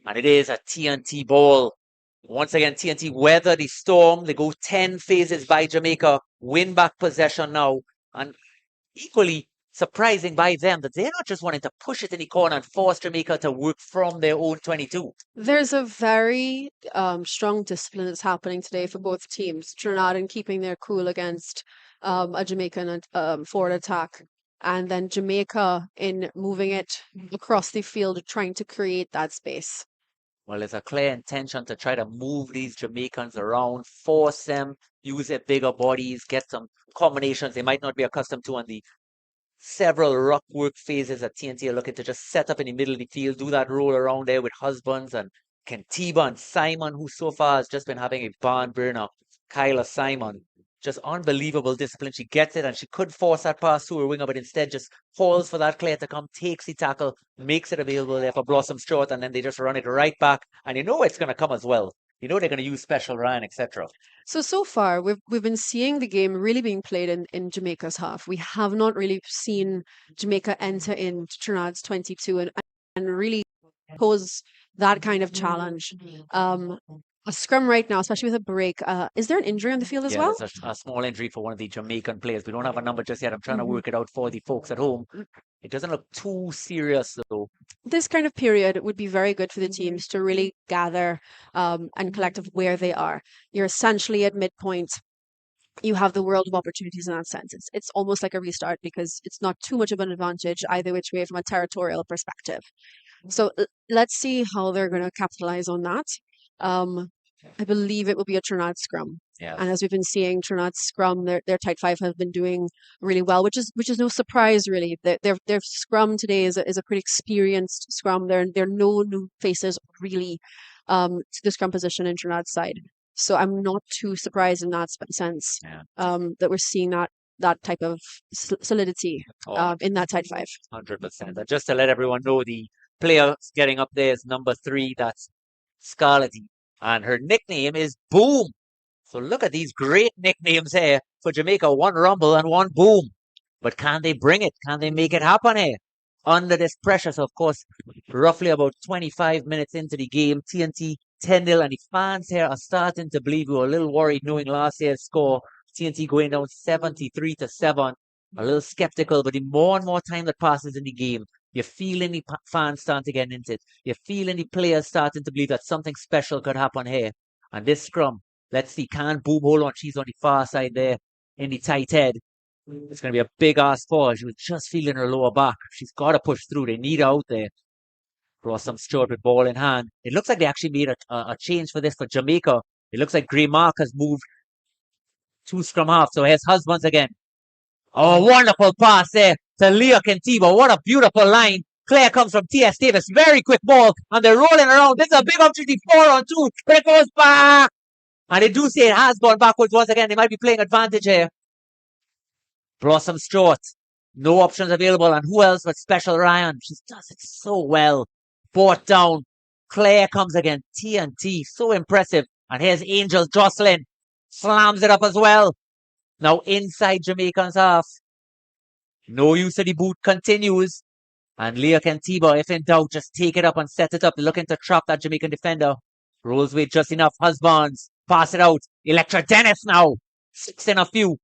And it is a TNT ball. Once again, TNT weather the storm. They go 10 phases by Jamaica, win back possession now. And equally surprising by them that they're not just wanting to push it in the corner and force Jamaica to work from their own 22. There's a very strong discipline that's happening today for both teams. Trinidad in keeping their cool against a Jamaican forward attack. and then Jamaica in moving it across the field, trying to create that space. Well, there's a clear intention to try to move these Jamaicans around, force them, use their bigger bodies, get some combinations they might not be accustomed to on the several ruck work phases that TNT are looking to just set up in the middle of the field, do that roll around there with Husbands and Kentiba and Simon, who so far has just been having a barn burner. Kyla Simon, just unbelievable discipline. She gets it and she could force that pass to her winger, but instead just falls for that Claire to come, takes the tackle, makes it available there for Blossom Short, and then they just run it right back. And you know it's going to come as well. You know they're going to use Special Ryan, etc. So far we've been seeing the game really being played in Jamaica's half. We have not really seen Jamaica enter into Trinidad's 22 and really pose that kind of challenge. A scrum right now, especially with a break. Is there an injury on the field as Yeah, well? there's a small injury for one of the Jamaican players. We don't have a number just yet. I'm trying to work it out for the folks at home. It doesn't look too serious though. This kind of period would be very good for the teams to really gather and collect of where they are. You're essentially at midpoint. You have the world of opportunities in that sense. It's almost like a restart because it's not too much of an advantage either which way from a territorial perspective. So let's see how they're going to capitalize on that. I believe it will be a Trinidad scrum. Yeah. And as we've been seeing, Trinidad scrum, their tight five have been doing really well, which is no surprise really. Their scrum today is a pretty experienced scrum. There are no new faces really to the scrum position in Trinidad's side. So I'm not too surprised in that sense that we're seeing that type of solidity in that tight five. 100%. And just to let everyone know, the player getting up there is number 3. That's Scarlety. And her nickname is Boom. So look at these great nicknames here for Jamaica. One Rumble and one Boom. But can they bring it? Can they make it happen here? Under this pressure. So, of course, roughly about 25 minutes into the game, TNT 10-0. And the fans here are starting to believe. We were a little worried knowing last year's score. TNT going down 73-7. A little skeptical, but the more and more time that passes in the game, you're feeling the fans starting to get into it. You're feeling the players starting to believe that something special could happen here. And this scrum, let's see, can Boom hold on? She's on the far side there in the tight head. It's going to be a big ask for her. She was just feeling her lower back. She's got to push through. They need her out there. Blossom Stewart with ball in hand. It looks like they actually made a change for this for Jamaica. It looks like Gray Mark has moved to scrum half. So here's Husbands again. Oh, wonderful pass there to Leah Kentiba. What a beautiful line. Claire comes from T.S. Davis. Very quick ball. And they're rolling around. This is a big opportunity. 4-on-2. But it goes back. And they do say it has gone backwards once again. They might be playing advantage here. Blossom Stewart. No options available. And who else but Special Ryan? She does it so well. Brought down. Claire comes again. TNT. So impressive. And here's Angel Jocelyn. Slams it up as well. Now inside Jamaican's half. No use of the boot continues. And Leah Kentiba, if in doubt, just take it up and set it up. They're looking to trap that Jamaican defender. Rolls with just enough. Husbands. Pass it out. Electra Dennis now. 6 in a few.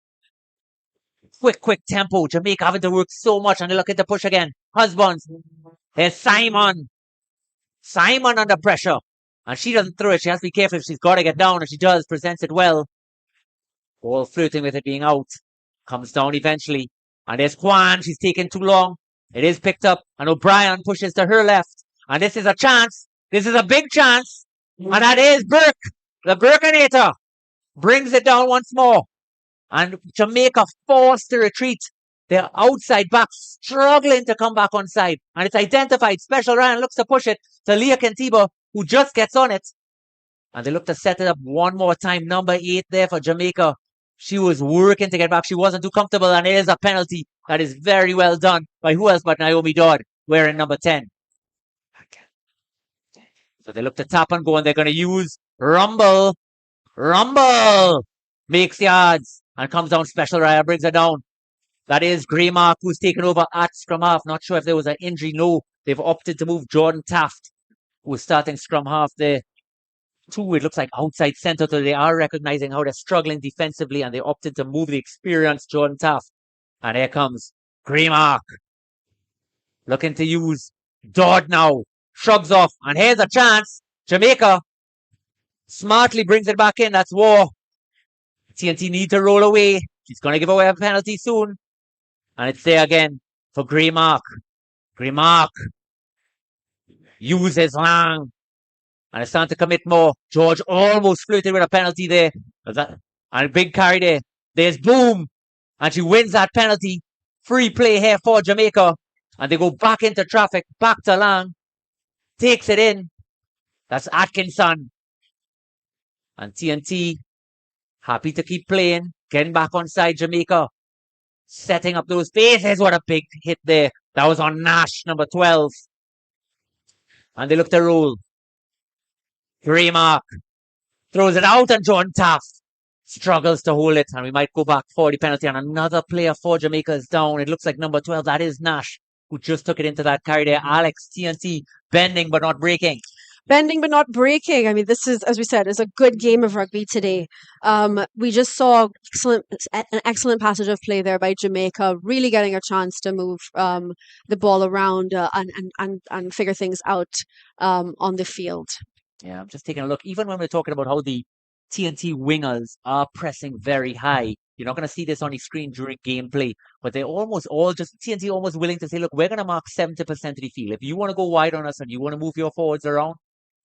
Quick tempo. Jamaica having to work so much and they're looking to push again. Husbands. Here's Simon. Simon under pressure. And she doesn't throw it. She has to be careful if she's got to get down. And she does. Presents it well. Ball flirting with it being out. Comes down eventually. And there's Juan. She's taking too long. It is picked up. And O'Brien pushes to her left. And this is a chance. This is a big chance. And that is Burke. The Burkinator brings it down once more. And Jamaica forced to retreat. Their outside backs struggling to come back on side. And it's identified. Special Ryan looks to push it to Leah Kentiba, who just gets on it. And they look to set it up one more time. Number 8 there for Jamaica. She was working to get back. She wasn't too comfortable. And it is a penalty that is very well done by who else but Naomi Dodd, wearing number 10. So they look to tap and go, and they're going to use Rumble. Rumble makes yards and comes down. Special Raya brings her down. That is Gray Mark, who's taken over at scrum half. Not sure if there was an injury. No, they've opted to move Jordan Taft, who was starting scrum half there. 2, it looks like outside centre. So they are recognizing how they're struggling defensively, and they opted to move the experienced Jordan Taft. And here comes Gray Mark. Looking to use Dodd now. Shrugs off. And here's a chance. Jamaica smartly brings it back in. That's War. TNT need to roll away. She's going to give away a penalty soon. And it's there again. for Greymark. Greymark uses long. And it's time to commit more. George almost flirted with a penalty there. And a big carry there. There's Boom. And she wins that penalty. Free play here for Jamaica. And they go back into traffic. Back to Lang. Takes it in. That's Atkinson. And TNT happy to keep playing. Getting back on side Jamaica. Setting up those bases. What a big hit there. That was on Nash, number 12. And they look to roll. Greymark throws it out, and John Taft struggles to hold it. And we might go back for the penalty. And another player for Jamaica is down. It looks like number 12. That is Nash, who just took it into that carry there. Alex, TNT, bending but not breaking. Bending but not breaking. I mean, this is, as we said, is a good game of rugby today. We just saw an excellent passage of play there by Jamaica, really getting a chance to move the ball around and figure things out on the field. Yeah, I'm just taking a look. Even when we're talking about how the TNT wingers are pressing very high, you're not going to see this on the screen during gameplay, but they're almost all just TNT almost willing to say, look, we're going to mark 70% of the field. If you want to go wide on us and you want to move your forwards around,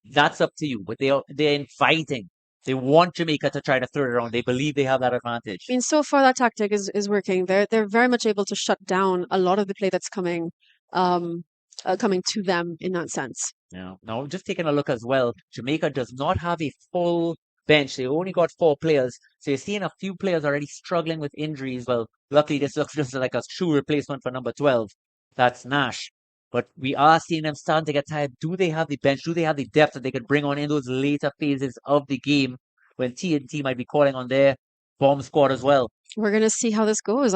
that's up to you. But they're inviting. They want Jamaica to try to throw it around. They believe they have that advantage. I mean, so far that tactic is working. They're very much able to shut down a lot of the play that's coming to them in that sense. Yeah. Now, just taking a look as well, Jamaica does not have a full bench. They only got 4 players. So you're seeing a few players already struggling with injuries. Well, luckily, this looks just like a true replacement for number 12. That's Nash. But we are seeing them starting to get tired. Do they have the bench? Do they have the depth that they could bring on in those later phases of the game when TNT might be calling on their bomb squad as well? We're going to see how this goes.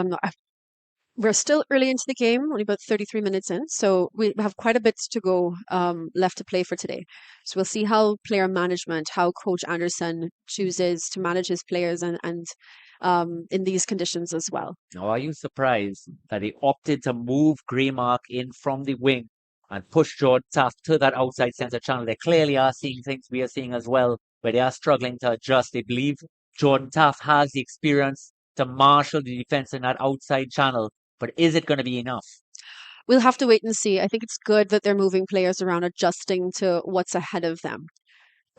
We're still early into the game, only about 33 minutes in, so we have quite a bit to go left to play for today. So we'll see how player management, how Coach Anderson chooses to manage his players and in these conditions as well. Now, are you surprised that he opted to move Greymark in from the wing and push Jordan Taft to that outside centre channel? They clearly are seeing things we are seeing as well, where they are struggling to adjust. They believe Jordan Taft has the experience to marshal the defence in that outside channel. But is it going to be enough? We'll have to wait and see. I think it's good that they're moving players around, adjusting to what's ahead of them.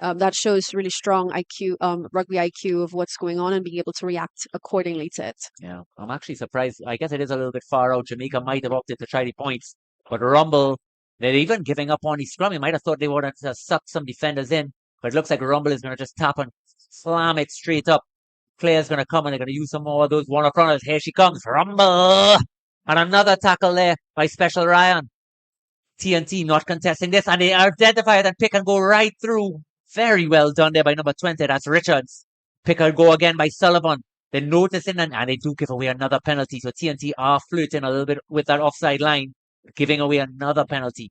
That shows really strong IQ, rugby IQ of what's going on and being able to react accordingly to it. Yeah, I'm actually surprised. I guess it is a little bit far out. Jamaica might have opted to try the points, but Rumble, they're even giving up on the scrum. You might have thought they wanted to suck some defenders in, but it looks like Rumble is going to just tap and slam it straight up. Claire's going to come and they're going to use some more of those one-up runners. Here she comes, Rumble! And another tackle there by Special Ryan. TNT not contesting this, and they identify it and pick and go right through. Very well done there by number 20. That's Richards. Pick and go again by Sullivan. They're noticing and they do give away another penalty. So TNT are flirting a little bit with that offside line, giving away another penalty.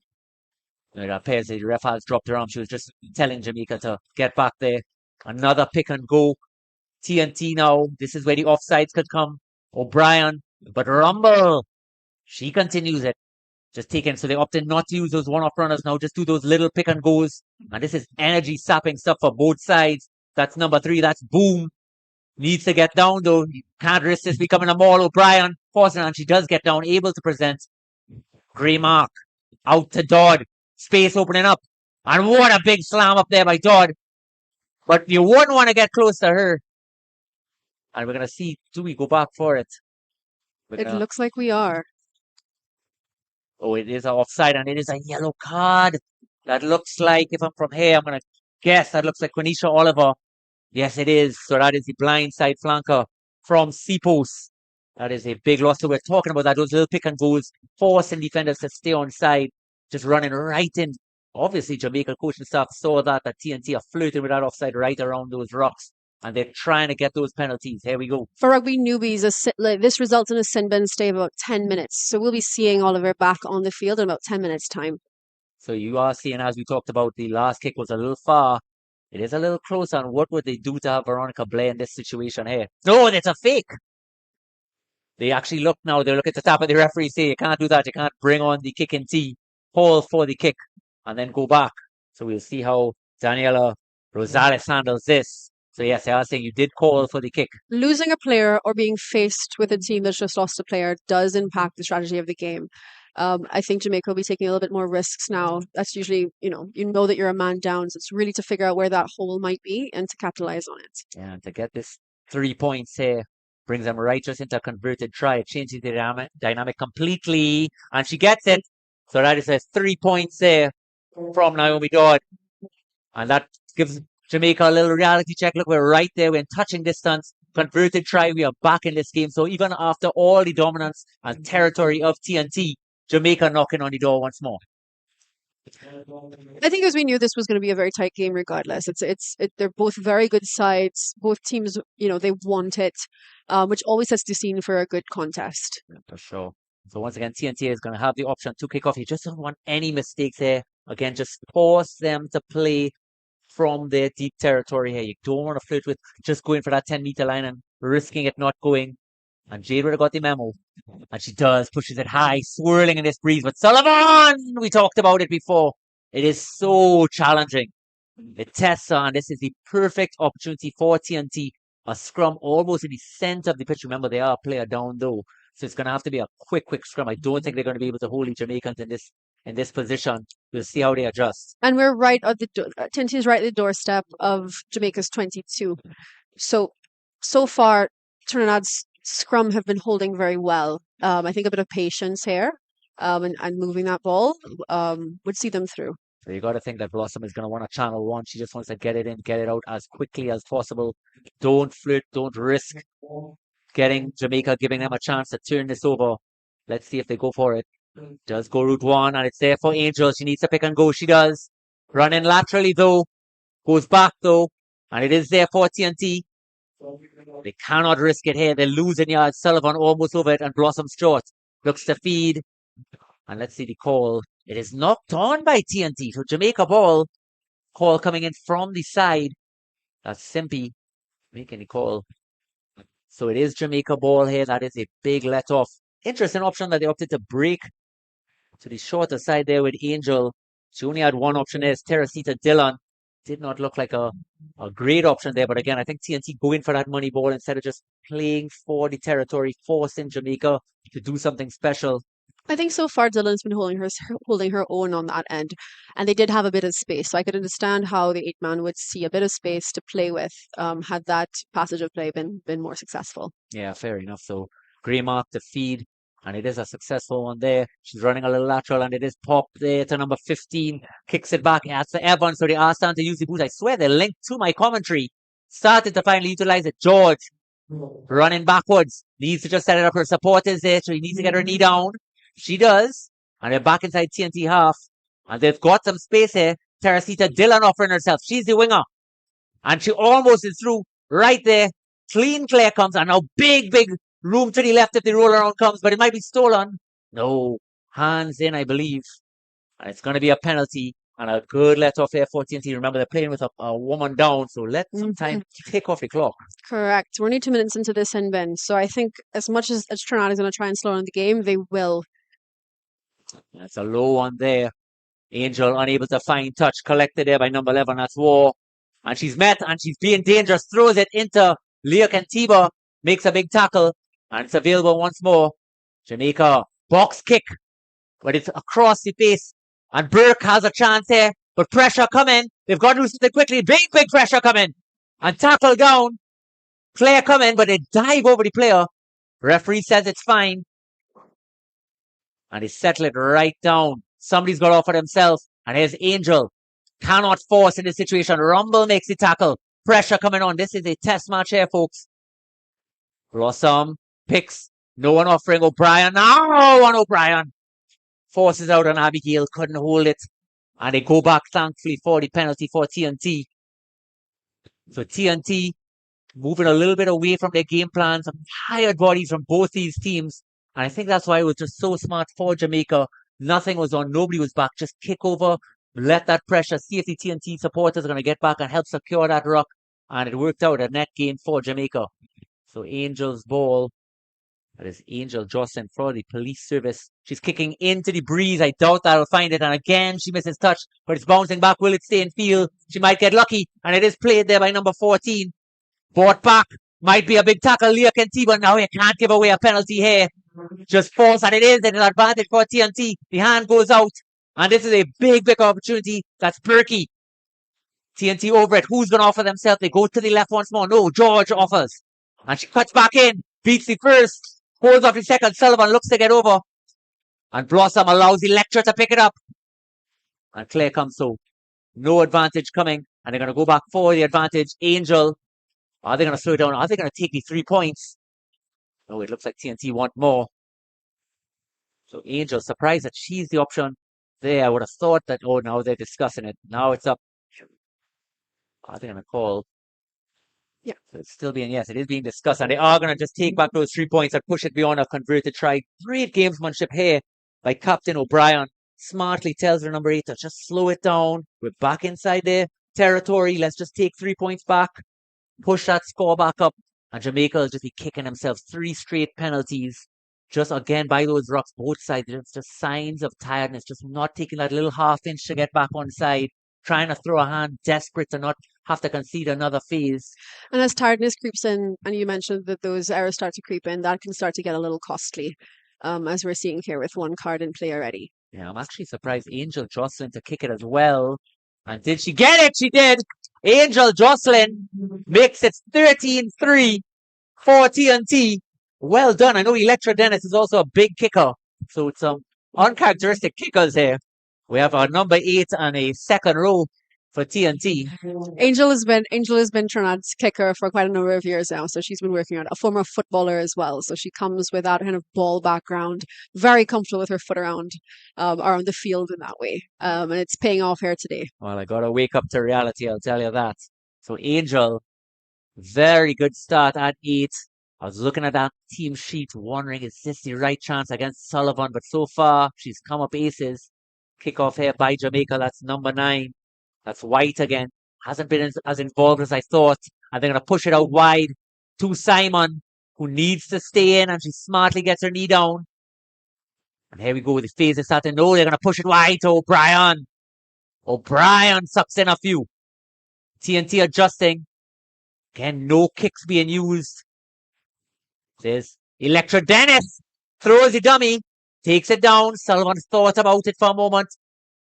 It appears the ref has dropped her arm. She was just telling Jamaica to get back there. Another pick and go. TNT now. This is where the offsides could come. O'Brien. But Rumble, she continues it. Just taking, so they opted not to use those one-off runners now, just do those little pick and goes. And this is energy sapping stuff for both sides. That's number 3. That's Boom. Needs to get down though. You can't risk this becoming a Maul. O'Brien forcing, and she does get down, able to present. Greymark out to Dodd. Space opening up. And what a big slam up there by Dodd. But you wouldn't want to get close to her. And we're going to see, do we go back for it? It looks like we are. Oh, it is an offside and it is a yellow card. That looks like, if I'm from here, I'm going to guess that looks like Quenisha Oliver. Yes, it is. So that is the blind side flanker from Seapost. That is a big loss. So we're talking about that, those little pick and goes, forcing defenders to stay on side, just running right in. Obviously, Jamaica coaching staff saw that TNT are flirting with that offside right around those rocks. And they're trying to get those penalties. Here we go. For rugby newbies, this results in a sin bin stay of about 10 minutes. So we'll be seeing Oliver back on the field in about 10 minutes' time. So you are seeing, as we talked about, the last kick was a little far. It is a little close on what would they do to have Veronica Blair in this situation here. No, it's a fake. They actually look now. They look at the top of the referee, say you can't do that. You can't bring on the kick and tee, call for the kick, and then go back. So we'll see how Daniela Rosales handles this. So yes, I was saying you did call for the kick. Losing a player or being faced with a team that's just lost a player does impact the strategy of the game. I think Jamaica will be taking a little bit more risks now. That's usually, you know that you're a man down, so it's really to figure out where that hole might be and to capitalize on it. And to get this 3 points here brings them right just into a converted try. It changes the dynamic completely, and she gets it. So that is a 3 points there from Naomi Dodd. And that gives Jamaica a little reality check. Look, we're right there. We're in touching distance. Converted try. We are back in this game. So even after all the dominance and territory of TNT, Jamaica knocking on the door once more. I think as we knew this was going to be a very tight game regardless. They're both very good sides. Both teams, they want it, which always sets the scene for a good contest. Yeah, for sure. So once again, TNT is going to have the option to kick off. You just don't want any mistakes here. Again, just force them to play from their deep territory here. You don't want to flirt with just going for that 10-meter line and risking it not going. And Jade would have got the memo. And she does, pushes it high, swirling in this breeze. But Sullivan, we talked about it before. It is so challenging. The Tessa, and this is the perfect opportunity for TNT. A scrum almost in the center of the pitch. Remember, they are a player down though. So it's going to have to be a quick scrum. I don't think they're going to be able to hold the Jamaicans in this position. We'll see how they adjust. And we're right at TNT is right at the doorstep of Jamaica's 22. So far, Trinidad's scrum have been holding very well. I think a bit of patience here and moving that ball would see them through. So you got to think that Blossom is going to want to channel one. She just wants to get it in, get it out as quickly as possible. Don't flirt, don't risk getting Jamaica, giving them a chance to turn this over. Let's see if they go for it. Does go route one, and it's there for Angel. She needs to pick and go. She does. Running laterally, though. Goes back, though. And it is there for TNT. They cannot risk it here. They're losing yards. Sullivan almost over it, and Blossom short. Looks to feed. And let's see the call. It is knocked on by TNT. So Jamaica ball. Call coming in from the side. That's Simpy making the call. So it is Jamaica ball here. That is a big let off. Interesting option that they opted to break to the shorter side there with Angel. She only had one option there. It's Teresita Dillon. Did not look like a great option there. But again, I think TNT going for that money ball instead of just playing for the territory, forcing Jamaica to do something special. I think so far Dylan's been holding her own on that end, and they did have a bit of space. So I could understand how the 8-man would see a bit of space to play with had that passage of play been more successful. Yeah, fair enough. So Grey mark to feed, and it is a successful one there. She's running a little lateral, and it is pop there to number 15. Kicks it back. That's for Evans, so they are starting to use the boost. I swear they're linked to my commentary. Started to finally utilize it. George running backwards. Needs to just set it up. Her support is there, so he needs to get her knee down. She does. And they're back inside TNT half. And they've got some space here. Teresita Dillon offering herself. She's the winger. And she almost is through right there. Clean clear comes. And now big room to the left if the roll around comes. But it might be stolen. No. Hands in, I believe. And it's going to be a penalty. And a good let off here for TNT. Remember, they're playing with a woman down. So let some time tick off the clock. Correct. We're only 2 minutes into this end, Ben. So I think as much as Trinidad is going to try and slow down the game, they will. That's a low one there. Angel unable to find touch. Collected there by number 11. That's War. And she's met and she's being dangerous. Throws it into Leah Kantiba. Makes a big tackle. And it's available once more. Jamaica box kick. But it's across the face. And Burke has a chance here. But pressure coming. They've got to do something quickly. Big pressure coming. And tackle down. Player coming, but they dive over the player. Referee says it's fine. And they settle it right down. Somebody's got off for themselves. And here's Angel. Cannot force in this situation. Rumble makes the tackle. Pressure coming on. This is a test match here, folks. Blossom picks. No one offering O'Brien. No one O'Brien. Forces out on Abigail. Couldn't hold it. And they go back, thankfully, for the penalty for TNT. So TNT moving a little bit away from their game plan. Some tired bodies from both these teams. And I think that's why it was just so smart for Jamaica. Nothing was on. Nobody was back. Just kick over. Let that pressure. See if the TNT supporters are going to get back and help secure that ruck. And it worked out. A net gain for Jamaica. So Angel's ball. That is Angel Jocelyn for the police service. She's kicking into the breeze. I doubt that'll find it. And again, she misses touch. But it's bouncing back. Will it stay in field? She might get lucky. And it is played there by number 14. Brought back. Might be a big tackle. Leah Kentiba. Now you can't give away a penalty here. Just force, and it is an advantage for TNT. The hand goes out. And this is a big opportunity. That's Berkey. TNT over it. Who's going to offer themselves? They go to the left once more. No, George offers. And she cuts back in. Beats the first. Holds off the second. Sullivan looks to get over. And Blossom allows Electra to pick it up. And Claire comes through. No advantage coming. And they're going to go back for the advantage. Angel. Are they going to slow it down? Are they going to take the 3 points? No, it looks like TNT want more. So Angel, surprised that she's the option there. I would have thought that, oh, now they're discussing it. Now it's up. Are they going to call? Yeah. So it's still being, yes, it is being discussed. And they are going to just take back those 3 points and push it beyond a converted try. Great gamesmanship here by Captain O'Brien. Smartly tells her number 8 to just slow it down. We're back inside their territory. Let's just take 3 points back. Push that score back up. And Jamaica will just be kicking themselves 3 straight penalties. Just again by those rocks, both sides. It's just signs of tiredness. Just not taking that little half inch to get back on side. Trying to throw a hand, desperate to not have to concede another phase. And as tiredness creeps in, and you mentioned that those errors start to creep in, that can start to get a little costly, as we're seeing here with 1 card in play already. Yeah, I'm actually surprised Angel Jocelyn to kick it as well. And did she get it? She did. Angel Jocelyn makes it 13-3 for TNT. Well done. I know Electra Dennis is also a big kicker. So it's some uncharacteristic kickers here. We have our number 8 on a second row for TNT. Angel has been Trinidad's kicker for quite a number of years now, so she's been working on it. A former footballer as well, so she comes with that kind of ball background, very comfortable with her foot around the field in that way, and it's paying off here today. Well, I gotta wake up to reality, I'll tell you that. So Angel, very good start at 8. I was looking at that team sheet, wondering is this the right chance against Sullivan, but so far she's come up aces. Kickoff here by Jamaica. That's number 9. That's White again. Hasn't been as involved as I thought. And they're going to push it out wide to Simon, who needs to stay in, and she smartly gets her knee down. And here we go with the phases starting. No, they're going to push it wide to O'Brien. O'Brien sucks in a few. TNT adjusting. Again, no kicks being used. There's Electra Dennis. Throws the dummy. Takes it down. Sullivan thought about it for a moment.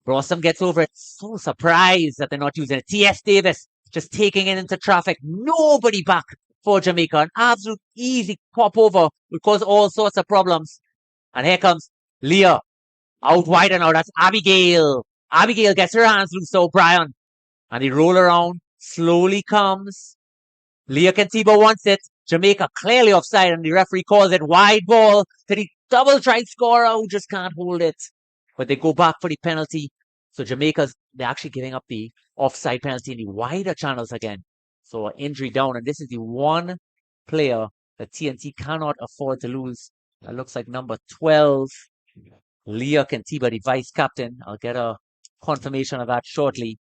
Blossom gets over it. So surprised that they're not using it. T.S. Davis just taking it into traffic. Nobody back for Jamaica. An absolute easy pop over would cause all sorts of problems. And here comes Leah. Out wider now. That's Abigail. Abigail gets her hands loose to O'Brien. And they roll around. Slowly comes. Leah Kentiba wants it. Jamaica clearly offside, and the referee calls it wide ball to the double try scorer who just can't hold it. But they go back for the penalty. So they're actually giving up the offside penalty in the wider channels again. So injury down, and this is the one player that TNT cannot afford to lose. That looks like number 12, Leah Kentiba, the vice captain. I'll get a confirmation of that shortly.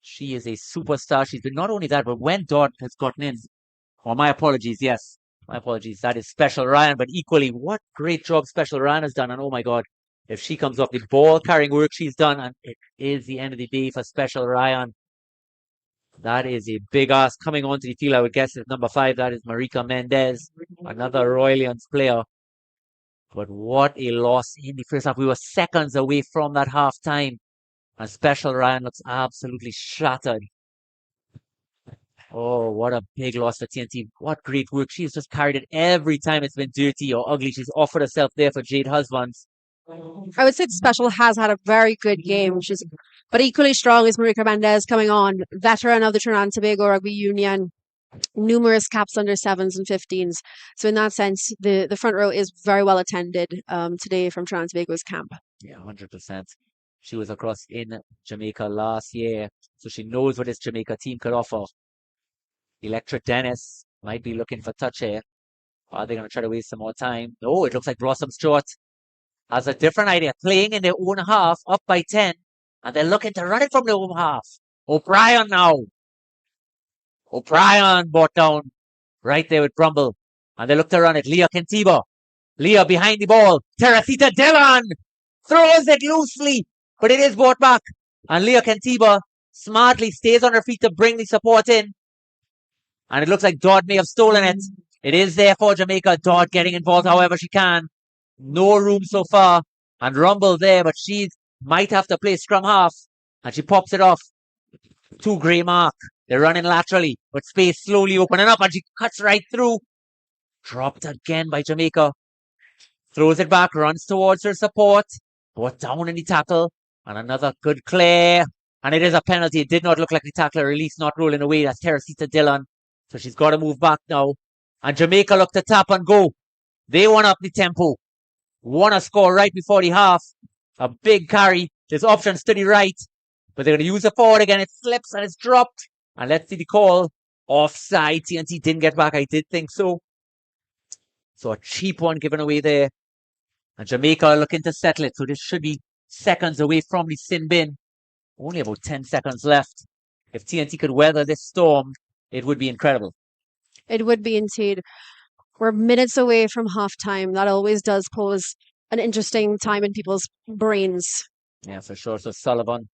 She is a superstar. She's been not only that, but when Dot has gotten in, my apologies, yes. My apologies. That is Special Ryan, but equally, what great job Special Ryan has done. And oh my God, if she comes off the ball carrying work she's done, and it is the end of the day for Special Ryan. That is a big ask coming onto the field. I would guess is number 5. That is Marika Mendez, another Royalians player. But what a loss in the first half. We were seconds away from that half time. And Special Ryan looks absolutely shattered. Oh, what a big loss for TNT. What great work. She's just carried it every time it's been dirty or ugly. She's offered herself there for Jade Husbands. I would say Special has had a very good game. But equally strong is Marika Mendez coming on. Veteran of the Trinidad and Tobago Rugby Union. Numerous caps under 7s and 15s. So in that sense, the front row is very well attended today from Trinidad and Tobago's camp. Yeah, 100%. She was across in Jamaica last year, so she knows what this Jamaica team could offer. Electra Dennis might be looking for touch here. Are they going to try to waste some more time? No, it looks like Blossom Stewart has a different idea. Playing in their own half, up by 10, and they're looking to run it from their own half. O'Brien now. O'Brien brought down right there with Brumble, and they look to run it. Leah Kentiba. Leah behind the ball. Teresita Dillon throws it loosely, but it is brought back. And Leah Kentiba smartly stays on her feet to bring the support in. And it looks like Dodd may have stolen it. It is there for Jamaica. Dodd getting involved however she can. No room so far. And Rumble there, but she might have to play scrum half. And she pops it off to Grey Mark. They're running laterally, but space slowly opening up, and she cuts right through. Dropped again by Jamaica. Throws it back, runs towards her support. Brought down in the tackle. And another good clear. And it is a penalty. It did not look like the tackler release not rolling away. That's Teresita Dillon. So she's got to move back now. And Jamaica look to tap and go. They want up the tempo. Want to score right before the half. A big carry. There's options to the right. But they're going to use it forward again. It slips and it's dropped. And let's see the call. Offside. TNT didn't get back. I did think so. So a cheap one given away there. And Jamaica are looking to settle it. So this should be seconds away from the sin bin. Only about 10 seconds left. If TNT could weather this storm, it would be incredible. It would be indeed. We're minutes away from halftime. That always does pose an interesting time in people's brains. Yeah, for sure. So Sullivan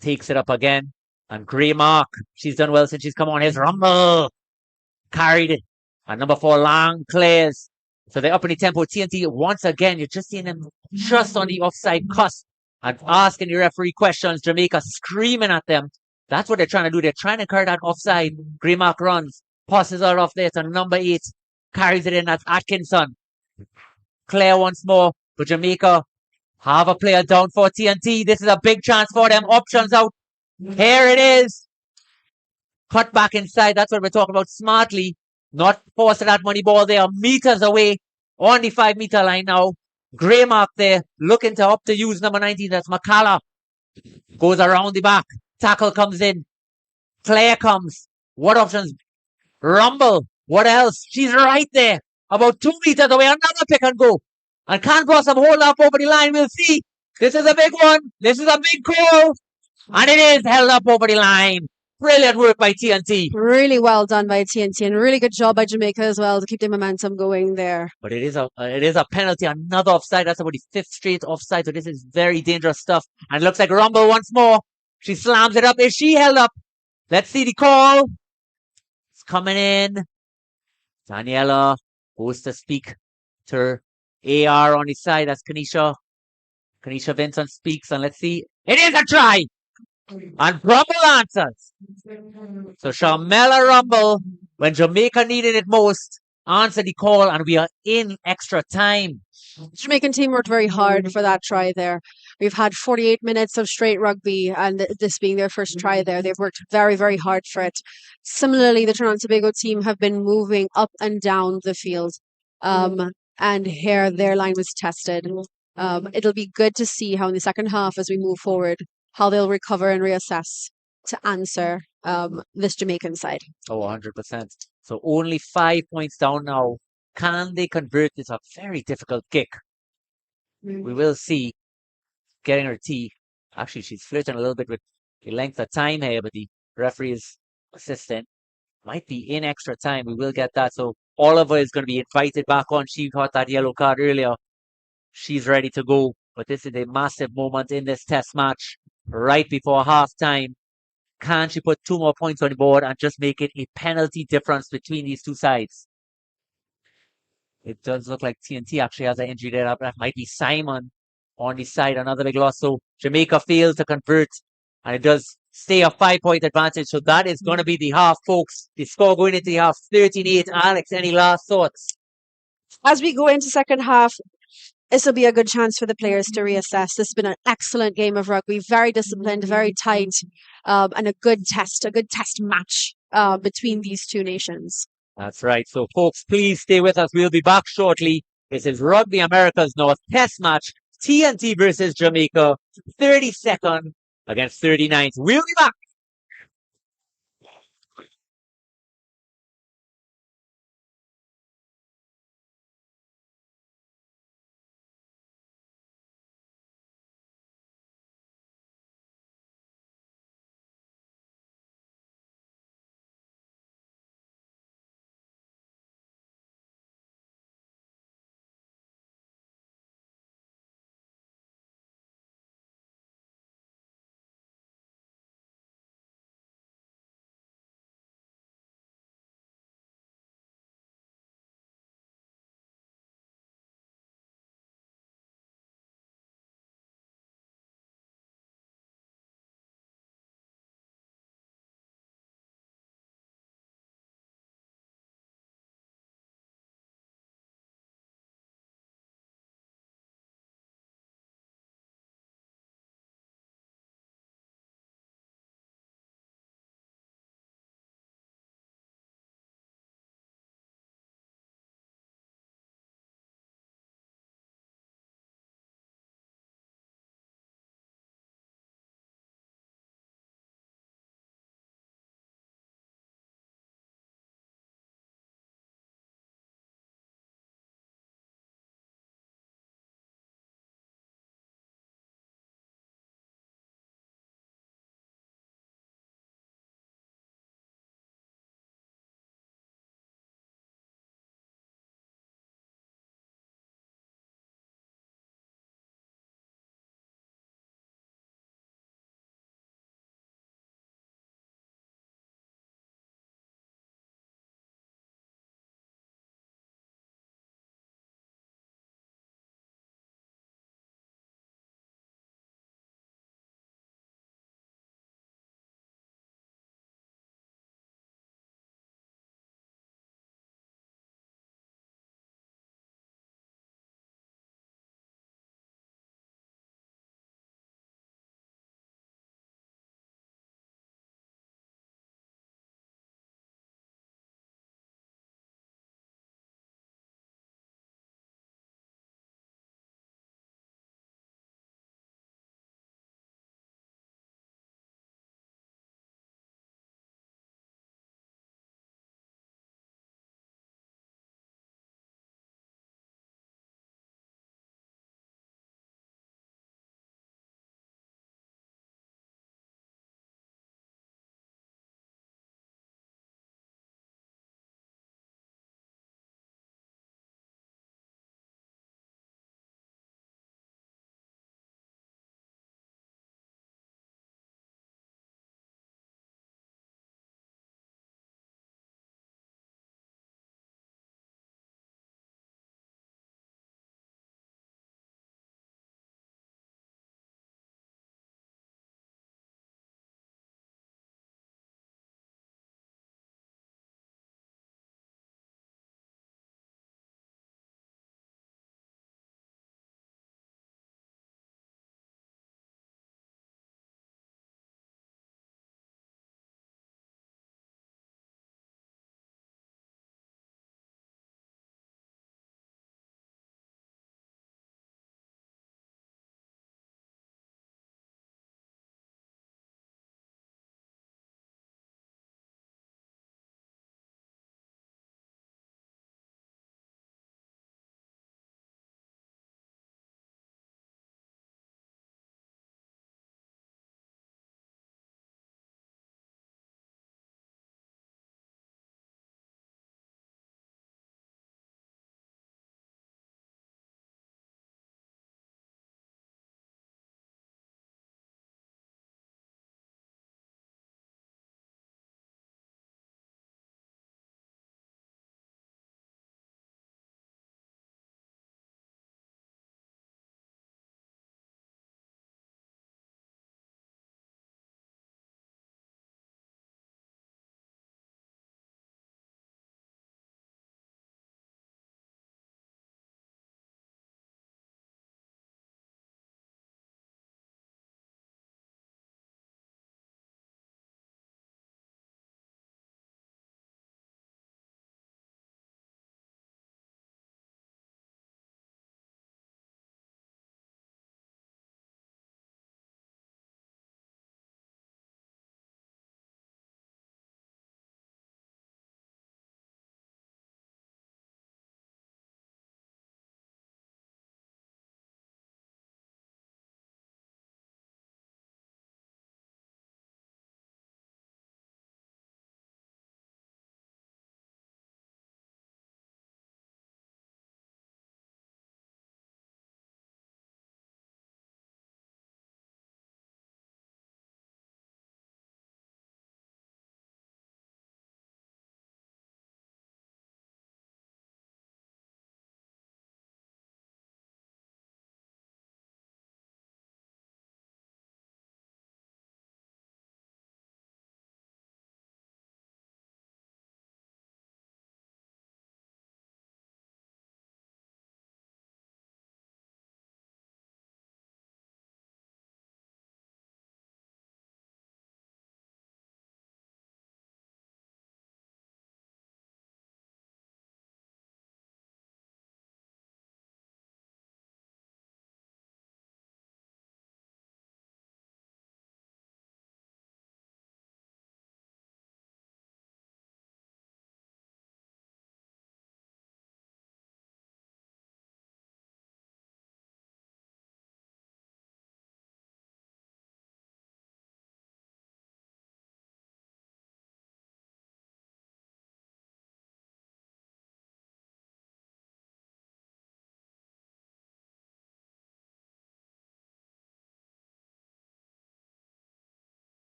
takes it up again. And Grey Mark, she's done well since she's come on. Here's Rumble. Carried it. And number 4, Long clears. So they're up in the tempo. TNT, once again, you're just seeing them just on the offside cusp and asking the referee questions. Jamaica screaming at them. That's what they're trying to do. They're trying to carry that offside. Grey Mark runs. Passes her off there to number 8. Carries it in. That's Atkinson. Claire once more. But Jamaica have a player down for TNT. This is a big chance for them. Options out. Here it is. Cut back inside. That's what we're talking about. Smartly. Not forcing that money ball. They are meters away on the 5-meter line now. Grey Mark there. Looking to up to use number 19. That's McCalla. Goes around the back. Tackle comes in. Claire comes. What options? Rumble. What else? She's right there. About 2 meters away. Another pick and go. And Can Blossom hold up over the line. We'll see. This is a big one. This is a big call. And it is held up over the line. Brilliant work by TNT. Really well done by TNT and really good job by Jamaica as well to keep the momentum going there. But it is a penalty. Another offside. That's about the 5th straight offside. So this is very dangerous stuff. And it looks like Rumble once more. She slams it up. Is she held up? Let's see the call. It's coming in. Daniela goes to speak to her AR on his side. That's Kanisha. Kanisha Vincent speaks, and let's see. It is a try! And Rumble answers. So Sharmella Rumble, when Jamaica needed it most, answered the call, and we are in extra time. The Jamaican team worked very hard for that try there. We've had 48 minutes of straight rugby, and this being their first try there. They've worked very, very hard for it. Similarly, the Trinidad Tobago team have been moving up and down the field. And here their line was tested. It'll be good to see how in the second half, as we move forward, how they'll recover and reassess to answer this Jamaican side. Oh, 100%. So only 5 points down now. Can they convert this? A very difficult kick. We will see. Getting her tee. Actually, she's flirting a little bit with the length of time here, but the referee's assistant might be in extra time. We will get that. So Oliver is going to be invited back on. She got that yellow card earlier. She's ready to go. But this is a massive moment in this test match right before half time. Can she put 2 more points on the board and just make it a penalty difference between these two sides? It does look like TNT actually has an injury there. That might be Simon on the side. Another big loss. So Jamaica fails to convert. And it does stay a 5-point advantage. So that is going to be the half, folks. The score going into the half, 13-8. Alex, any last thoughts? As we go into second half, this will be a good chance for the players to reassess. This has been an excellent game of rugby, very disciplined, very tight, and a good test match between these two nations. That's right. So, folks, please stay with us. We'll be back shortly. This is Rugby America's North Test match, TNT versus Jamaica, 32nd against 39th. We'll be back.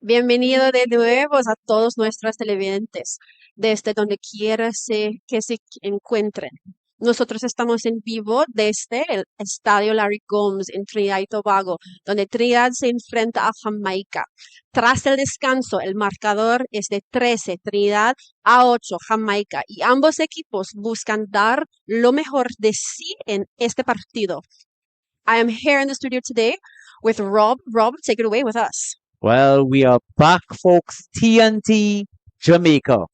Bienvenido de nuevo a todos nuestros televidentes, desde donde quiera que se encuentren. Nosotros estamos en vivo desde el Estadio Larry Gomes en Trinidad y Tobago, donde Trinidad se enfrenta a Jamaica. Tras el descanso, el marcador es de 13 Trinidad a 8 Jamaica, y ambos equipos buscan dar lo mejor de sí en este partido. I am here in the studio today with Rob. Rob, take it away with us. Well, we are back, folks. TNT Jamaica.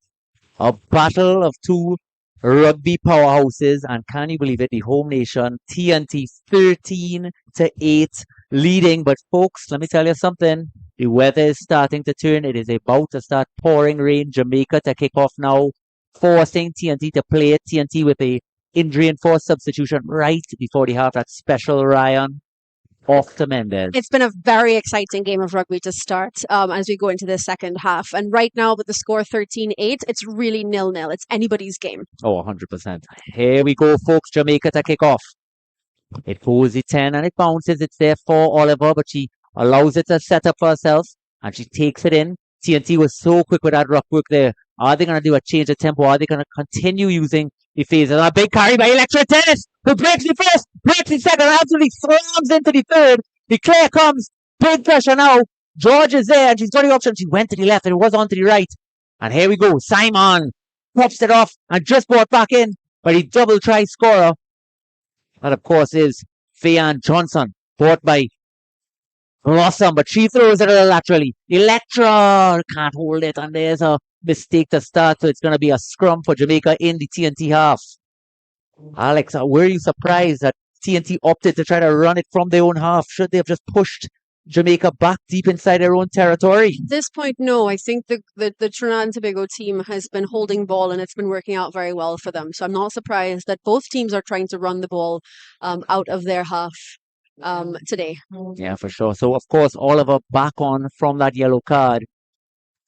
A battle of two rugby powerhouses, and can you believe it? The home nation, TNT 13-8 leading. But folks, let me tell you something. The weather is starting to turn. It is about to start pouring rain. Jamaica to kick off now, forcing TNT to play it. TNT with a injury enforced substitution right before the half. That special Ryan off to Mendes. It's been a very exciting game of rugby to start as we go into the second half. And right now, with the score 13-8, it's really 0-0. It's anybody's game. Oh, 100%. Here we go, folks. Jamaica to kick off. It goes the 10 and it bounces. It's there for Oliver, but she allows it to set up for herself and she takes it in. TNT was so quick with that ruck work there. Are they going to do a change of tempo? Are they going to continue using the phases? A big carry by Electra Tennis, who breaks the first, breaks the second, absolutely slams into the third. The clear comes, big pressure now. George is there and she's got the option. She went to the left and it was on to the right. And here we go. Simon pops it off and just brought back in by the double try scorer. That, of course, is Fayan Johnson, bought by Blossom, but she throws it laterally. Electra can't hold it, and there's a mistake to start, so it's going to be a scrum for Jamaica in the TNT half. Alex, were you surprised that TNT opted to try to run it from their own half? Should they have just pushed Jamaica back deep inside their own territory? At this point, no. I think the Trinidad and Tobago team has been holding ball and it's been working out very well for them. So I'm not surprised that both teams are trying to run the ball out of their half today. Yeah, for sure. So, of course, Oliver back on from that yellow card.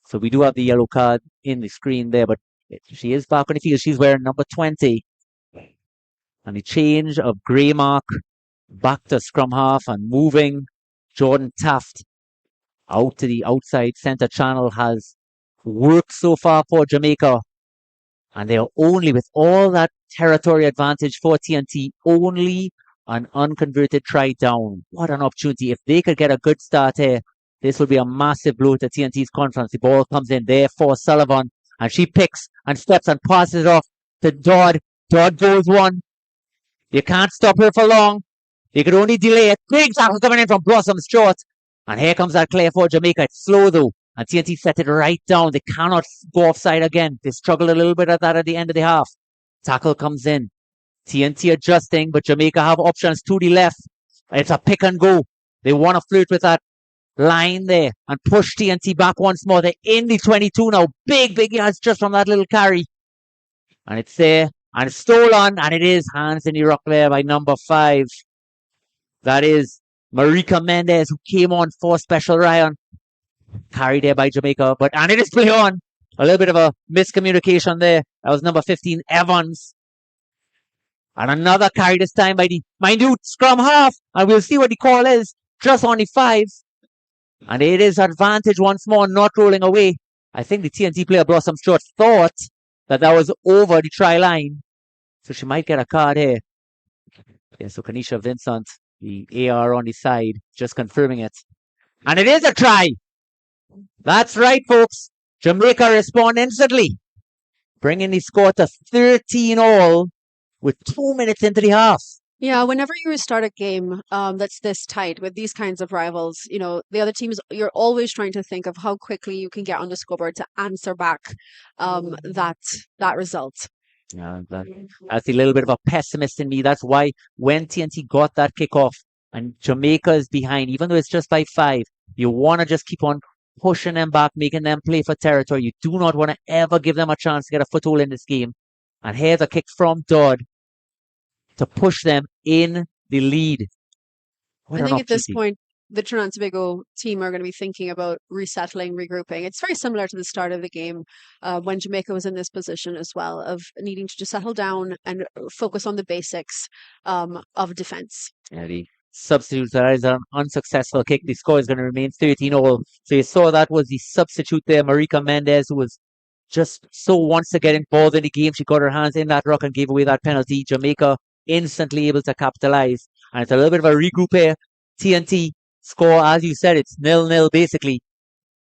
So we do have the yellow card in the screen there, but she is back on the field. She's wearing number 20. And the change of Greymark back to scrum half and moving Jordan Taft out to the outside center channel has worked so far for Jamaica. And they're only, with all that territory advantage for TNT, only an unconverted try down. What an opportunity. If they could get a good start here, this would be a massive blow to TNT's confidence. The ball comes in there for Sullivan, and she picks and steps and passes it off to Dodd. Dodd goes one. You can't stop her for long. You could only delay it. Big tackle coming in from Blossom's short. And here comes that clear for Jamaica. It's slow though. And TNT set it right down. They cannot go offside again. They struggled a little bit at that at the end of the half. Tackle comes in. TNT adjusting, but Jamaica have options to the left. It's a pick and go. They want to flirt with that line there and push TNT back once more. They're in the 22 now. Big yards just from that little carry. And it's there. And it's stolen. And it is hands in the ruck there by number 5. That is Marika Mendes, who came on for Special Ryan. Carried there by Jamaica. And it is play on. A little bit of a miscommunication there. That was number 15, Evans. And another carry this time by the minute scrum half. And we'll see what the call is. Just on the 5. And it is advantage once more, not rolling away. I think the TNT player Blossom Stewart thought that was over the try line. So she might get a card here. Yeah, so Kanisha Vincent, the AR on the side, just confirming it. And it is a try. That's right, folks. Jamaica respond instantly, bringing the score to 13-all with 2 minutes into the half. Yeah, whenever you start a game that's this tight with these kinds of rivals, the other teams, you're always trying to think of how quickly you can get on the scoreboard to answer back that result. Yeah, that's a little bit of a pessimist in me. That's why when TNT got that kickoff and Jamaica is behind, even though it's just by 5, you want to just keep on pushing them back, making them play for territory. You do not want to ever give them a chance to get a foothold in this game. And here's a kick from Dodd to push them in the lead. I think at this point, the Trinidad and Tobago team are going to be thinking about resettling, regrouping. It's very similar to the start of the game when Jamaica was in this position as well, of needing to just settle down and focus on the basics of defense. Yeah, Substitutes, that is an unsuccessful kick. The score is going to remain 13-all. So you saw that was the substitute there, Marika Mendez, who was just so wants to get involved in the game. She got her hands in that ruck and gave away that penalty. Jamaica instantly able to capitalize. And it's a little bit of a regroup here. TNT score, as you said, it's 0-0 basically.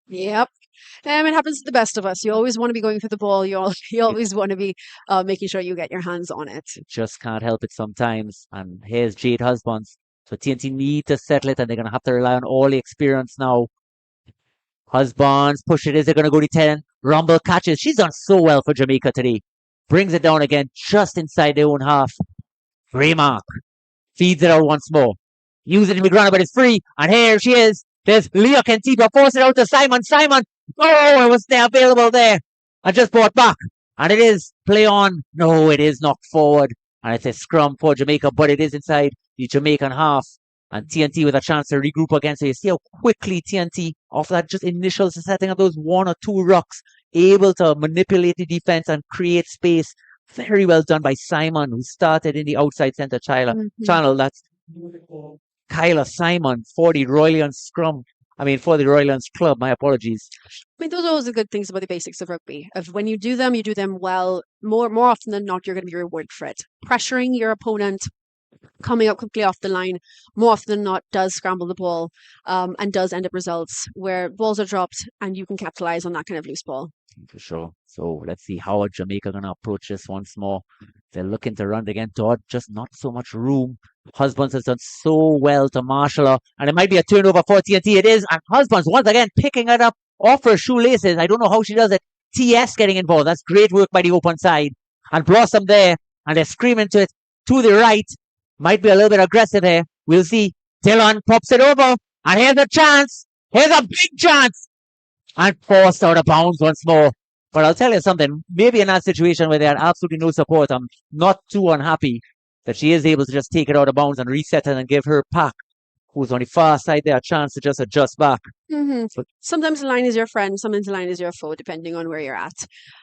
Yep. It happens to the best of us. You always want to be going for the ball. You always want to be making sure you get your hands on it. Just can't help it sometimes. And here's Jade Husbands. So TNT need to settle it, and they're going to have to rely on all the experience now. Husbands, push it. Is it going to go to 10? Rumble catches. She's done so well for Jamaica today. Brings it down again, just inside their own half. Remark. Feeds it out once more. Use it in the ground, but it's free. And here she is. There's Leah Kentiba. Force it out to Simon. Simon. Oh, it was there available there. I just brought back. And it is play on. No, it is knocked forward. And it's a scrum for Jamaica, but it is inside the Jamaican half. And TNT with a chance to regroup again. So you see how quickly TNT, off that just initial setting of those 1 or 2 rucks, able to manipulate the defense and create space. Very well done by Simon, who started in the outside centre channel. That's Kyla Simon for the Royal Scrum. For the Royal Club. My apologies. Those are always the good things about the basics of rugby. When you do them well. More often than not, you're going to be rewarded for it. Pressuring your opponent, coming up quickly off the line, more often than not, does scramble the ball and does end up results where balls are dropped and you can capitalize on that kind of loose ball. For sure. So let's see how Jamaica going to approach this once more. They're looking to run again. Dodd, just not so much room. Husbands has done so well to marshal her. And it might be a turnover for TNT. It is. And Husbands, once again, picking it up off her shoelaces. I don't know how she does it. TS getting involved. That's great work by the open side. And Blossom there. And they're screaming to it to the right. Might be a little bit aggressive here. We'll see. Dillon pops it over. And here's a chance. Here's a big chance. And forced out of bounds once more. But I'll tell you something, maybe in that situation where they had absolutely no support, I'm not too unhappy that she is able to just take it out of bounds and reset it and give her pack, who's on the far side there, a chance to just adjust back. Mm-hmm. So, sometimes the line is your friend, sometimes the line is your foe, depending on where you're at.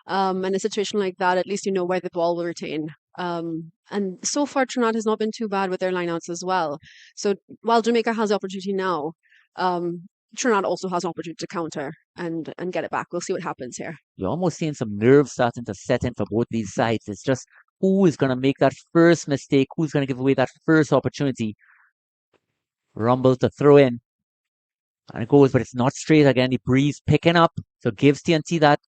In a situation like that, at least you know where the ball will retain. And so far, Trinidad has not been too bad with their lineouts as well. So while Jamaica has the opportunity now, Trinidad also has an opportunity to counter and get it back. We'll see what happens here. You're almost seeing some nerves starting to set in for both these sides. It's just who is going to make that first mistake, who's going to give away that first opportunity. Rumble to throw in. And it goes, but it's not straight again. The breeze picking up. So gives TNT that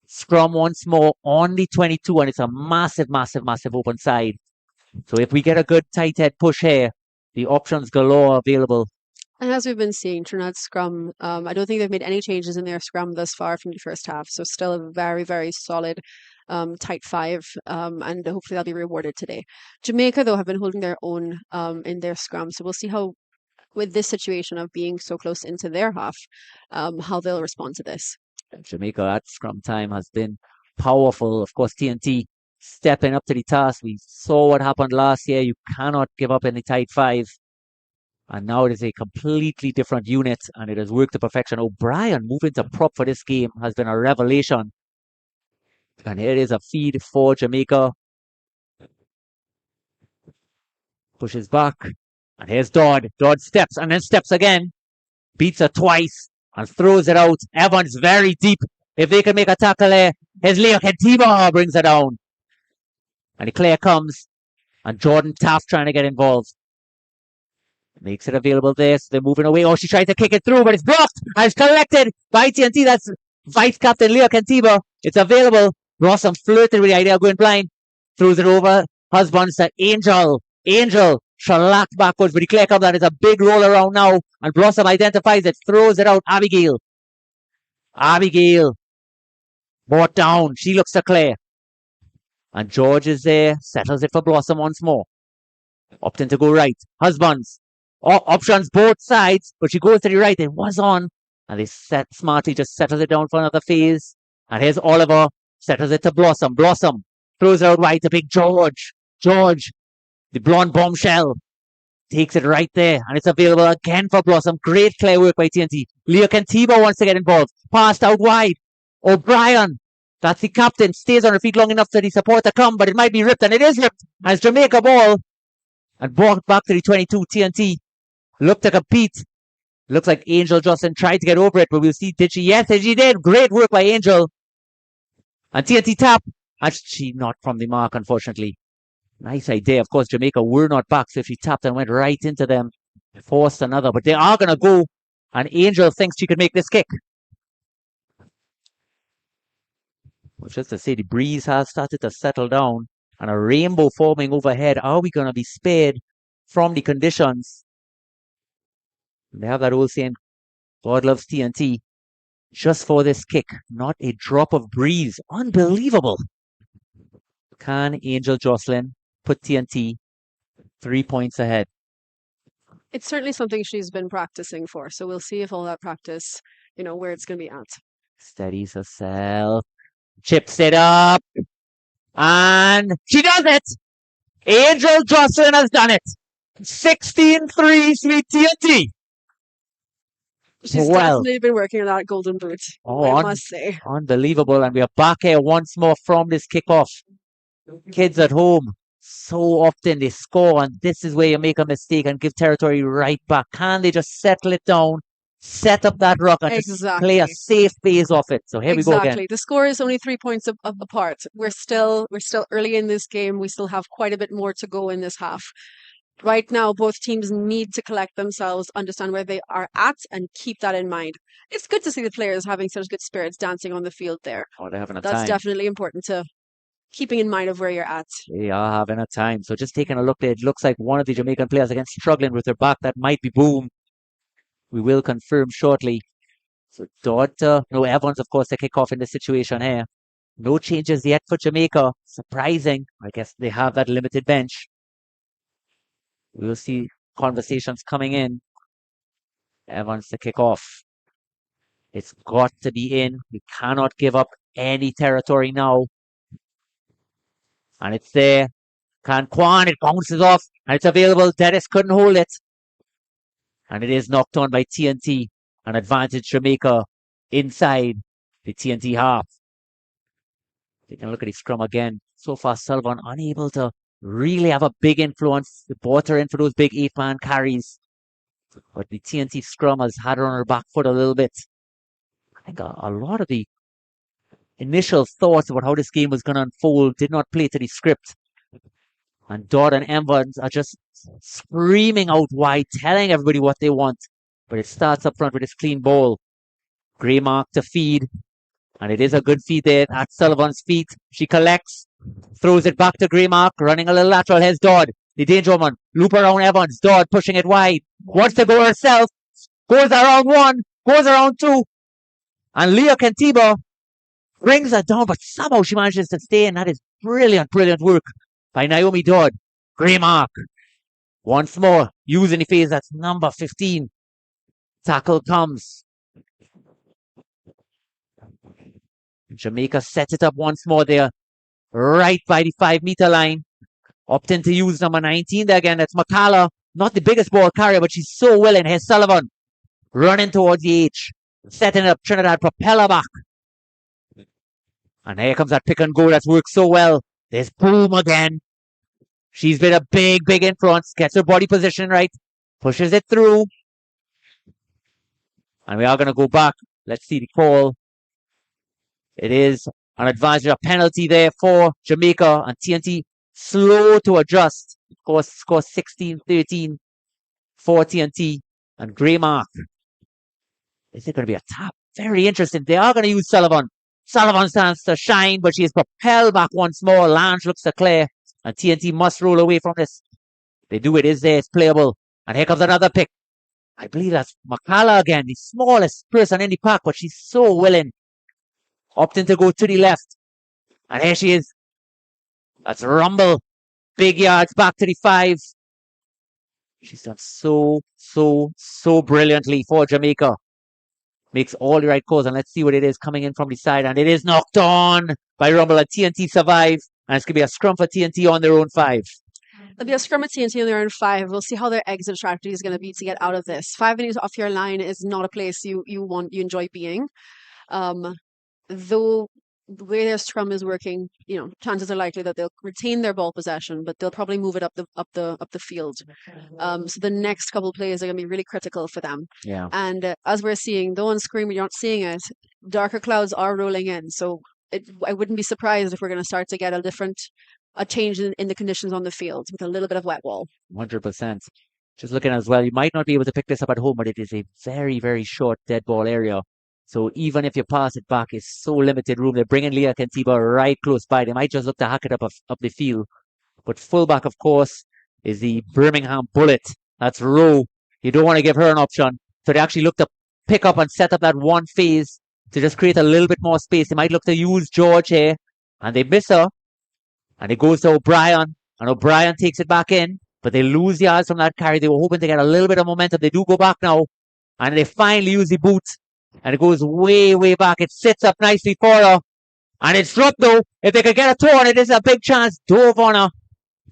scrum once more on the 22. And it's a massive, massive, massive open side. So if we get a good tight head push here, the options galore available. And as we've been seeing, Trinidad's scrum, I don't think they've made any changes in their scrum thus far from the first half. So still a very, very solid, tight 5. And hopefully they'll be rewarded today. Jamaica, though, have been holding their own in their scrum. So we'll see how, with this situation of being so close into their half, how they'll respond to this. Jamaica at scrum time has been powerful. Of course, TNT stepping up to the task. We saw what happened last year. You cannot give up in the tight 5. And now it is a completely different unit, and it has worked to perfection. O'Brien moving to prop for this game has been a revelation. And here is a feed for Jamaica. Pushes back. And here's Dodd. Dodd steps and then steps again. Beats her twice and throws it out. Evans very deep. If they can make a tackle there, here's Leo Kentiba brings it down. And the clear comes. And Jordan Taft trying to get involved. Makes it available there, so they're moving away. Oh, she tried to kick it through, but it's blocked and it's collected by TNT. That's Vice Captain Leo Kentiba. It's available. Blossom flirted with the idea of going blind. Throws it over. Husbands to Angel. Angel shellacked backwards, but the clear comes down. It's a big roll around now. And Blossom identifies it, throws it out. Abigail. Abigail. Brought down. She looks to Claire. And George is there. Settles it for Blossom once more. Upton to go right. Husbands. Options both sides, but she goes to the right. It was on. And they smartly just settles it down for another phase. And here's Oliver. Settles it to Blossom. Blossom throws it out wide to big George. George, the blonde bombshell, takes it right there. And it's available again for Blossom. Great clear work by TNT. Leo Kentiba wants to get involved. Passed out wide. O'Brien, that's the captain, stays on her feet long enough for the support to come, but it might be ripped, and it is ripped. And it's Jamaica ball. And brought back to the 22, TNT. look to compete. Looks like Angel Jocelyn tried to get over it, but we'll see. Did she? Yes, she did. Great work by Angel. And TNT tap. And she not from the mark, unfortunately. Nice idea. Of course, Jamaica were not back, so if she tapped and went right into them, forced another. But they are going to go. And Angel thinks she could make this kick. Well, just to say, the breeze has started to settle down and a rainbow forming overhead. Are we going to be spared from the conditions? They have that old saying, God loves TNT. Just for this kick, not a drop of breeze. Unbelievable. Can Angel Jocelyn put TNT 3 points ahead? It's certainly something she's been practicing for. So we'll see if all that practice, where it's going to be at. Steadies herself. Chips it up. And she does it. Angel Jocelyn has done it. 16-3 sweet TNT. She's definitely been working on that golden boot, I must say. Unbelievable. And we are back here once more from this kickoff. Kids at home, so often they score, and this is where you make a mistake and give territory right back. Can they just settle it down, set up that rock, and just play a safe phase off it? So here we go again. The score is only 3 points apart. We're still early in this game. We still have quite a bit more to go in this half. Right now, both teams need to collect themselves, understand where they are at, and keep that in mind. It's good to see the players having such good spirits dancing on the field there. Oh, they're having a time. That's definitely important to keeping in mind of where you're at. They are having a time. So just taking a look there, it looks like one of the Jamaican players again struggling with their back. That might be Boom. We will confirm shortly. So Evans, of course, the kickoff in this situation here. No changes yet for Jamaica. Surprising. I guess they have that limited bench. We will see conversations coming in. Evans to kick off. It's got to be in. We cannot give up any territory now. And it's there. Can Kwan, it bounces off, and it's available. Dennis couldn't hold it. And it is knocked on by TNT. An advantage Jamaica inside the TNT half. Taking a look at the scrum again. So far, Sullivan unable to really have a big influence. They brought her in for those big 8-man carries. But the TNT scrum has had her on her back foot a little bit. I think a lot of the initial thoughts about how this game was going to unfold did not play to the script. And Dodd and Evans are just screaming out wide, telling everybody what they want. But it starts up front with this clean ball. Greymark to feed. And it is a good feed there at Sullivan's feet. She collects, throws it back to Greymark, running a little lateral. Here's Dodd, the danger woman. Loop around Evans. Dodd pushing it wide. Wants to go herself. Goes around one. Goes around two. And Leah Kentiba brings her down, but somehow she manages to stay. And that is brilliant, brilliant work by Naomi Dodd. Greymark. Once more, using the phase. That's number 15. Tackle comes. Jamaica sets it up once more there. Right by the 5-meter line. Opting to use number 19 there again. That's McCalla. Not the biggest ball carrier, but she's so willing. Here's Sullivan. Running towards the H. Setting up Trinidad. Propeller back. And here comes that pick and go that's worked so well. There's Boom again. She's been a big, big influence. Gets her body position right. Pushes it through. And we are going to go back. Let's see the call. It is an advantage, a penalty there for Jamaica. And TNT slow to adjust. Of course, score 16-13 for TNT. And Greymark. Is it going to be a tap? Very interesting. They are going to use Sullivan. Sullivan stands to shine, but she is propelled back once more. Lange looks to clear. And TNT must roll away from this. They do it. Is there. It's playable. And here comes another pick. I believe that's McCalla again. The smallest person in the pack, but she's so willing. Opting to go to the left. And here she is. That's Rumble. Big yards back to the 5. She's done so brilliantly for Jamaica. Makes all the right calls. And let's see what it is coming in from the side. And it is knocked on by Rumble. And TNT survive. And it's going to be a scrum for TNT on their own 5. It'll be a scrum at TNT on their own 5. We'll see how their exit strategy is going to be to get out of this. 5 minutes off your line is not a place you enjoy being. Though the way their scrum is working, chances are likely that they'll retain their ball possession, but they'll probably move it up the field. So the next couple of plays are going to be really critical for them. Yeah. And as we're seeing, though on screen you're not seeing it, darker clouds are rolling in. So I wouldn't be surprised if we're going to start to get a change in the conditions on the field with a little bit of wet wall. 100%. Just looking as well, you might not be able to pick this up at home, but it is a very, very short dead ball area. So even if you pass it back, it's so limited room. They're bringing Leah Kentiba right close by. They might just look to hack it up the field. But fullback, of course, is the Birmingham Bullet. That's Rowe. You don't want to give her an option. So they actually look to pick up and set up that one phase to just create a little bit more space. They might look to use George here, and they miss her. And it goes to O'Brien, and O'Brien takes it back in, but they lose yards from that carry. They were hoping to get a little bit of momentum. They do go back now, and they finally use the boot, and it goes way, way back. It sits up nicely for her, and it's dropped though. If they could get a toe on it, this is a big chance. Dove on her,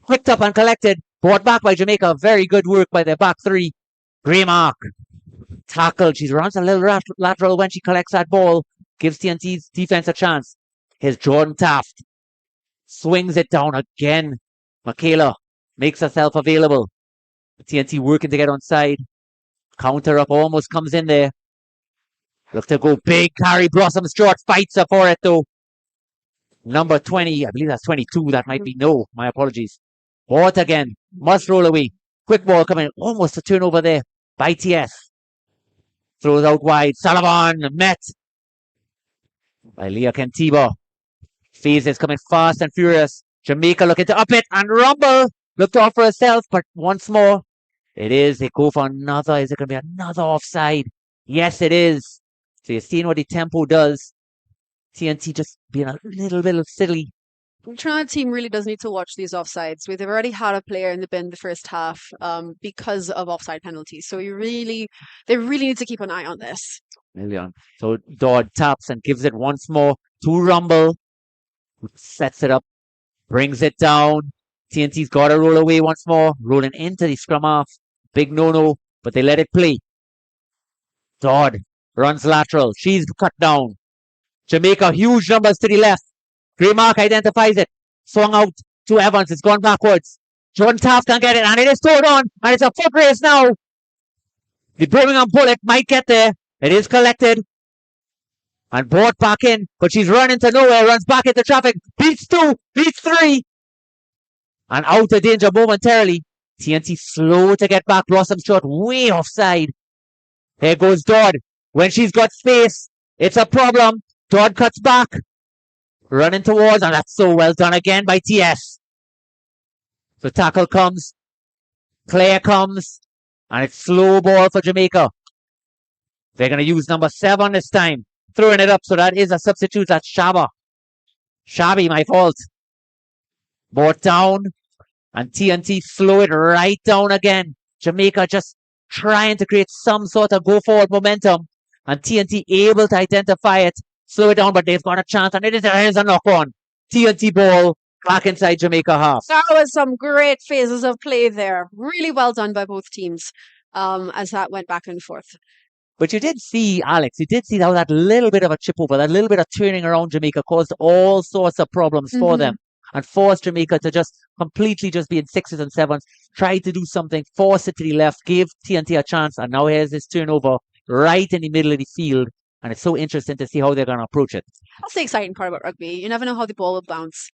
picked up and collected, brought back by Jamaica. Very good work by their back three. Greymark, tackled. She runs a little lateral when she collects that ball, gives TNT's defense a chance. Here's Jordan Taft. Swings it down again. Michaela makes herself available. TNT working to get onside. Counter up, almost comes in there. Look to go big. Carrie Blossoms short, fights her for it though. Number 20, I believe that's 22. That might be no. My apologies. Bought again. Must roll away. Quick ball coming. Almost a turnover there by TS. Throws out wide. Sullivan met by Leah Kentiba. Phases coming fast and furious. Jamaica looking to up it and rumble. Look to offer herself, but once more, it is. They go for another. Is it going to be another offside? Yes, it is. So you're seeing what the tempo does. TNT just being a little bit silly. The Trinidad team really does need to watch these offsides. They've already had a player in the bin the first half because of offside penalties. So they really need to keep an eye on this. Million. So Dodd taps and gives it once more to Rumble. Sets it up, brings it down. TNT's got to roll away once more, rolling into the scrum half. Big no-no, but they let it play. Dodd runs lateral. She's cut down. Jamaica, huge numbers to the left. Greymark identifies it. Swung out to Evans. It's gone backwards. Jordan Taft can get it, and it is towed on, and it's a foot race now. The Birmingham Bullet might get there. It is collected and brought back in, but she's running to nowhere, runs back into traffic, beats two, beats three, and out of danger momentarily. TNT slow to get back, Blossom shot, way offside. Here goes Dodd. When she's got space, it's a problem. Dodd cuts back, running towards, and that's so well done again by TS. So tackle comes, Claire comes, and it's slow ball for Jamaica. They're going to use number 7 this time. Throwing it up, so that is a substitute. That's Shaba. Shabby, my fault. Brought down, and TNT slow it right down again. Jamaica just trying to create some sort of go-forward momentum, and TNT able to identify it, slow it down, but they've got a chance, and it is a knock-on. TNT ball back inside Jamaica half. That was some great phases of play there. Really well done by both teams as that went back and forth. But you did see, Alex, how that little bit of a chip over, that little bit of turning around Jamaica caused all sorts of problems for them and forced Jamaica to just completely just be in 6s and 7s, try to do something, force it to the left, give TNT a chance, and now here's this turnover right in the middle of the field, and it's so interesting to see how they're going to approach it. That's the exciting part about rugby. You never know how the ball will bounce.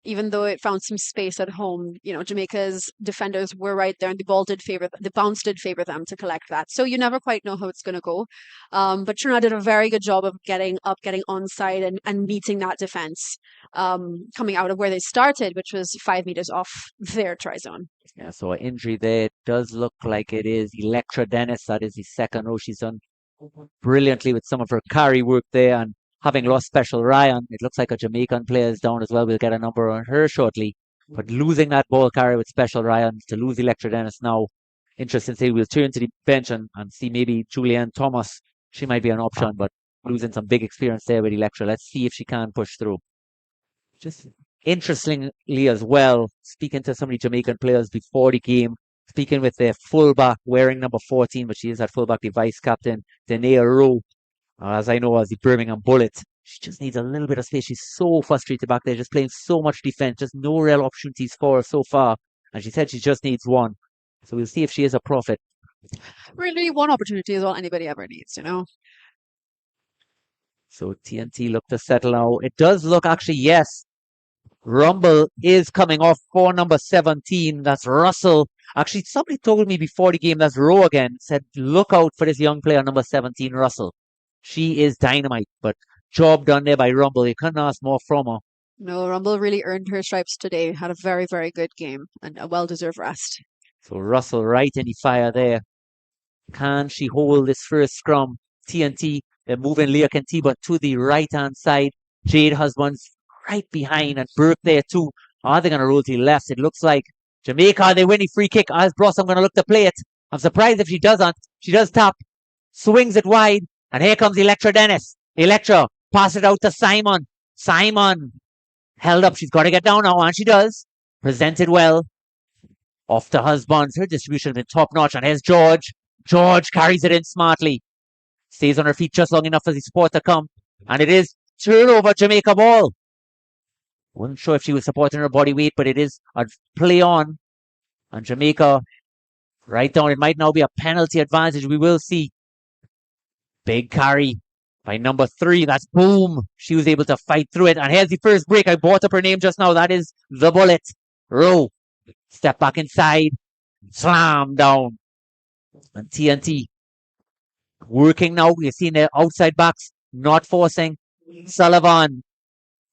Even though it found some space at home, Jamaica's defenders were right there, and the bounce did favor them to collect that. So you never quite know how it's going to go. But Trinidad did a very good job of getting onside and meeting that defense, coming out of where they started, which was 5 meters off their try zone. Yeah, so an injury there. It does look like it is Electra Dennis. That is the second row. She's done brilliantly with some of her carry work there, and having lost Special Ryan, it looks like a Jamaican player is down as well. We'll get a number on her shortly. But losing that ball carry with Special Ryan, to lose Electra Dennis now, interesting to see. We'll turn to the bench and see maybe Julianne Thomas. She might be an option, but losing some big experience there with Electra. Let's see if she can push through. Just interestingly as well, speaking to some of the Jamaican players before the game, speaking with their fullback wearing number 14, but she is at fullback, the vice captain, Danae Rowe. As I know, as the Birmingham Bullet. She just needs a little bit of space. She's so frustrated back there, just playing so much defense, just no real opportunities for her so far. And she said she just needs one. So we'll see if she is a prophet. Really, one opportunity is all anybody ever needs, you know? So TNT look to settle now. It does look actually, yes. Rumble is coming off for number 17. That's Russell. Actually, somebody told me before the game, that's Rowe again, said, look out for this young player, number 17, Russell. She is dynamite, but job done there by Rumble. You couldn't ask more from her. No, Rumble really earned her stripes today. Had a very, very good game and a well-deserved rest. So Russell right in the fire there. Can she hold this first scrum? TNT, they're moving Leah Kentiba to the right-hand side. Jade Husbands right behind and Burke there too. Are they going to roll to the left? It looks like Jamaica, they win the free kick. As Blossom's going to look to play it. I'm surprised if she doesn't. She does tap, swings it wide, and here comes Electra Dennis. Electra, pass it out to Simon. Simon, held up. She's got to get down now, and she does. Presented well. Off to Husbands. Her distribution has been top-notch, and here's George. George carries it in smartly. Stays on her feet just long enough for the support to come. And it is turnover Jamaica ball. Wasn't sure if she was supporting her body weight, but it is a play on. And Jamaica right down. It might now be a penalty advantage. We will see. Big carry by number 3. That's Boom. She was able to fight through it. And here's the first break. I brought up her name just now. That is the Bullet. Rowe. Step back inside. Slam down. And TNT working now. You're seeing the outside backs not forcing. Sullivan.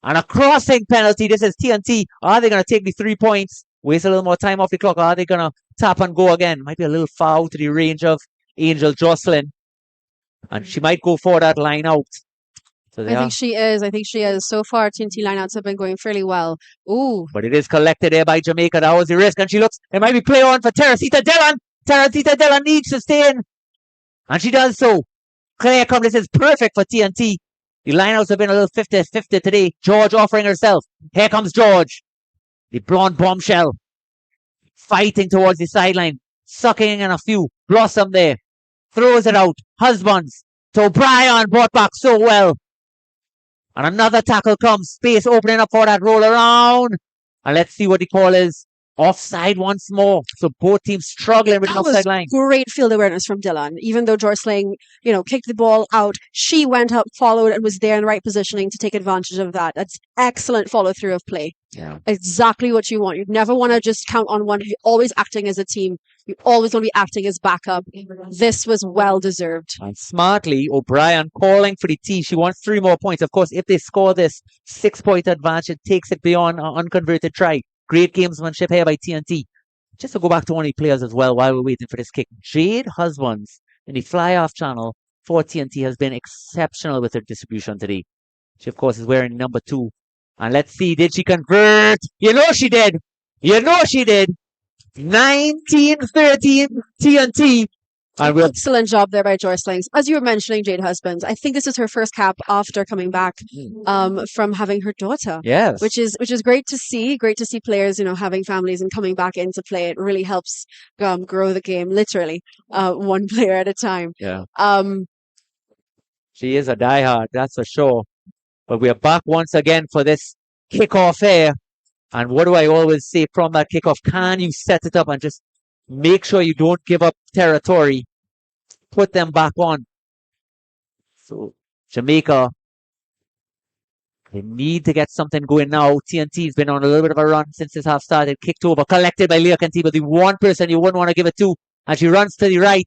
And a crossing penalty. This is TNT. Are they going to take the 3 points? Waste a little more time off the clock. Or are they going to tap and go again? Might be a little foul to the range of Angel Jocelyn. And she might go for that line out. So I think she is. I think she is. So far, TNT lineouts have been going fairly well. Ooh. But it is collected there by Jamaica. That was the risk. And she looks, it might be play on for Teresita Dillon. Teresita Dillon needs to stay in. And she does so. Claire come. This is perfect for TNT. The lineouts have been a little 50-50 today. George offering herself. Here comes George. The blonde bombshell. Fighting towards the sideline. Sucking in a few. Blossom there. Throws it out. Husbands. To O'Brien. Brought back so well. And another tackle comes. Space opening up for that roll around. And let's see what the call is. Offside once more. So both teams struggling with an offside line. Great field awareness from Dillon. Even though Jocelyn, kicked the ball out, she went up, followed, and was there in the right positioning to take advantage of that. That's excellent follow through of play. Yeah. Exactly what you want. You never want to just count on one. You're always acting as a team. You always want to be acting as backup. This was well deserved. And smartly, O'Brien calling for the tee. She wants 3 more points. Of course, if they score this 6-point advantage, it takes it beyond an unconverted try. Great gamesmanship here by TNT. Just to go back to one of the players as well while we're waiting for this kick. Jade Husbands in the fly-off channel for TNT has been exceptional with her distribution today. She, of course, is wearing number 2. And let's see, did she convert? You know she did. 19-13 TNT. And excellent job there by Jocelyn. As you were mentioning, Jade Husbands, I think this is her first cap after coming back from having her daughter. Yes. Which is great to see. Great to see players, having families and coming back into play. It really helps grow the game, literally, one player at a time. Yeah. She is a diehard, that's for sure. But we are back once again for this kickoff here. And what do I always say from that kickoff? Can you set it up and just make sure you don't give up territory? Put them back on. So Jamaica, they need to get something going now. TNT's been on a little bit of a run since this half started. Kicked over, collected by Leah Kentiba, the one person you wouldn't want to give it to. And she runs to the right,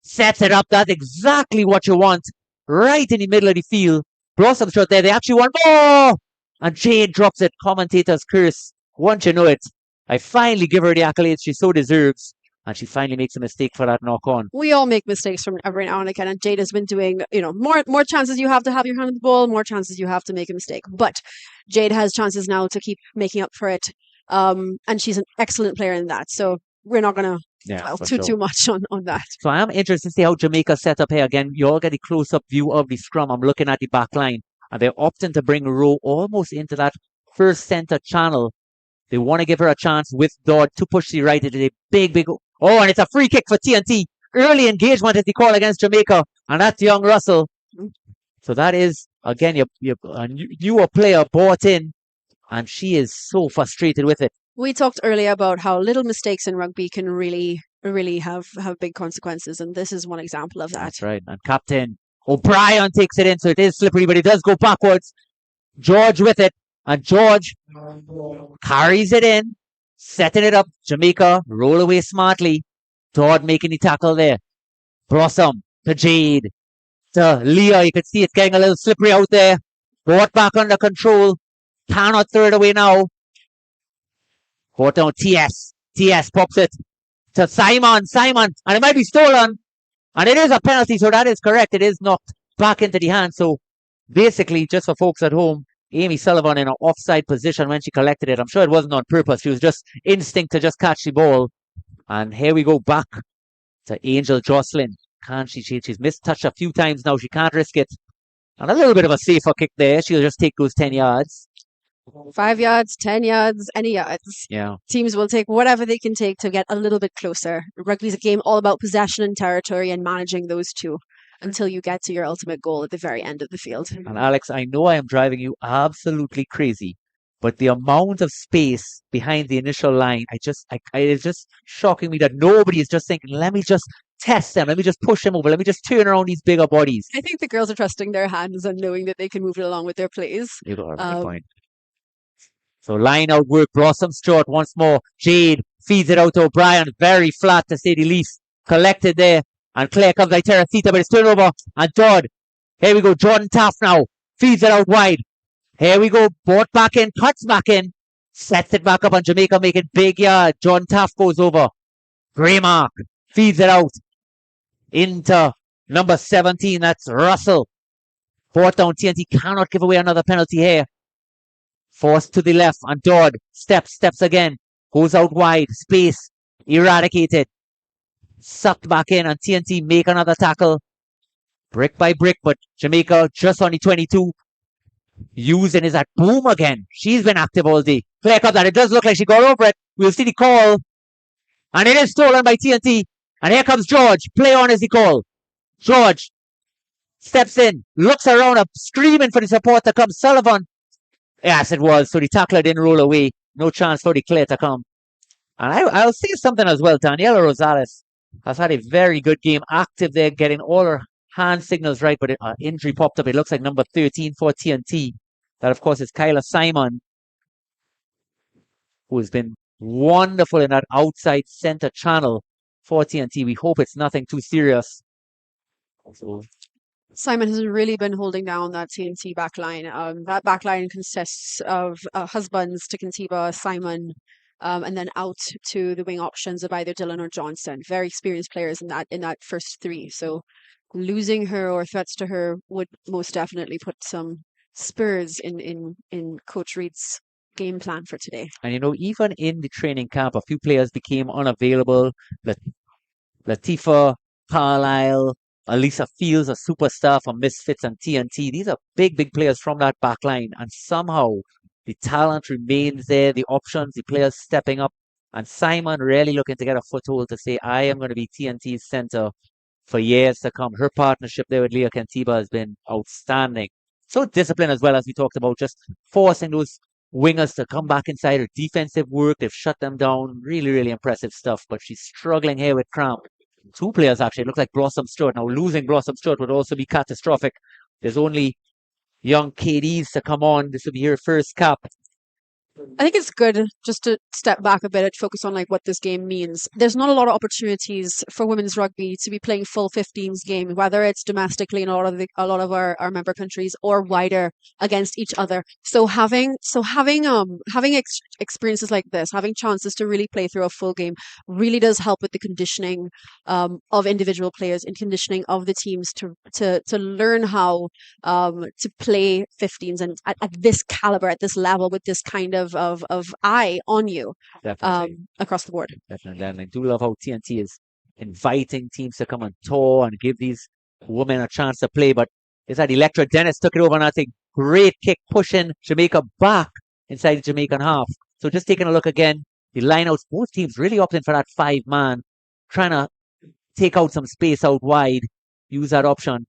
sets it up. That's exactly what you want. Right in the middle of the field. Blossom shot there. They actually want more. And Jade drops it. Commentator's curse. Once you know it, I finally give her the accolades she so deserves. And she finally makes a mistake for that knock on. We all make mistakes from every now and again. And Jade has been doing, more chances you have to have your hand on the ball, more chances you have to make a mistake. But Jade has chances now to keep making up for it. And she's an excellent player in that. So we're not going to dwell too much on that. So I am interested to see how Jamaica set up here. Again, you all get a close-up view of the scrum. I'm looking at the back line. And they're opting to bring Rowe almost into that first center channel. They want to give her a chance with Dodd to push the right. It is a big... Oh, and it's a free kick for TNT. Early engagement is the call against Jamaica. And that's young Russell. So that is, again, a newer player bought in, and she is so frustrated with it. We talked earlier about how little mistakes in rugby can really have big consequences, and this is one example of that. That's right. And Captain O'Brien takes it in, so it is slippery, but it does go backwards. George with it, and George carries it in, setting it up. Jamaica roll away smartly. Todd making the tackle there. Blossom to Jade to Leah. You can see it's getting a little slippery out there. Brought back under control. Cannot throw it away now. Brought down TS. TS pops it to Simon. Simon. And it might be stolen. And it is a penalty, so that is correct. It is knocked back into the hand. So basically, just for folks at home, Amy Sullivan in an offside position when she collected it. I'm sure it wasn't on purpose. She was just instinct to just catch the ball. And here we go back to Angel Jocelyn. Can she's missed touch a few times now. She can't risk it. And a little bit of a safer kick there. She'll just take those 10 yards. 5 yards, 10 yards, any yards. Yeah. Teams will take whatever they can take to get a little bit closer. Rugby is a game all about possession and territory and managing those two until you get to your ultimate goal at the very end of the field. And Alex, I know I am driving you absolutely crazy, but the amount of space behind the initial line, it's just shocking me that nobody is just thinking, let me just test them, let me just push them over, let me just turn around these bigger bodies. I think the girls are trusting their hands and knowing that they can move it along with their plays. You got a good point. So line out work, Blossom Stewart once more. Jade feeds it out to O'Brien, very flat to say the least. Collected there, and Claire comes like Teresita, but it's turned over, and Dodd. Here we go, Jordan Taft now. Feeds it out wide. Here we go, brought back in, cuts back in. Sets it back up on Jamaica, making big yard. Jordan Taft goes over. Greymark feeds it out into number 17, that's Russell. Fourth down, TNT cannot give away another penalty here. Forced to the left, and Dodd steps again. Goes out wide, space, eradicated. Sucked back in, and TNT make another tackle. Brick by brick, but Jamaica just on the 22. Using is that Boom again. She's been active all day. Claire comes out. It does look like she got over it. We'll see the call. And it is stolen by TNT. And here comes George. Play on is the call. George steps in, looks around, screaming for the support to come. Sullivan. Yes, it was. So the tackler didn't roll away. No chance for the Claire to come. And I'll say something as well. Daniela Rosales has had a very good game. Active there, getting all her hand signals right, but injury popped up. It looks like number 13 for TNT. That, of course, is Kyla Simon, who has been wonderful in that outside center channel for TNT. We hope it's nothing too serious. So, Simon has really been holding down that TNT backline. That backline consists of husbands to Kantiba, Simon, and then out to the wing options of either Dylan or Johnson. Very experienced players in that first three. So losing her or threats to her would most definitely put some spurs in Coach Reid's game plan for today. And even in the training camp, a few players became unavailable. Latifa, Carlisle, Alisa Fields, a superstar for Misfits and TNT. These are big players from that back line. And somehow the talent remains there, the options, the players stepping up. And Simon really looking to get a foothold to say, I am going to be TNT's center for years to come. Her partnership there with Leah Kantiba has been outstanding. So disciplined as well, as we talked about, just forcing those wingers to come back inside her defensive work. They've shut them down. Really impressive stuff. But she's struggling here with cramp. Two players actually. It looks like Blossom Stewart. Now losing Blossom Stewart would also be catastrophic. There's only young KDs to come on. This will be her first cap. I think it's good just to step back a bit and focus on what this game means. There's not a lot of opportunities for women's rugby to be playing full 15s game, whether it's domestically in a lot of our member countries or wider against each other. So having experiences like this, having chances to really play through a full game, really does help with the conditioning of individual players and conditioning of the teams to learn how to play 15s and at this caliber, at this level, with this kind of eye on you across the board. Definitely. And I do love how TNT is inviting teams to come on tour and give these women a chance to play. But it's that Electra Dennis took it over, and I think great kick pushing Jamaica back inside the Jamaican half. So just taking a look again, the lineouts, both teams really opting for that 5-man, trying to take out some space out wide, use that option.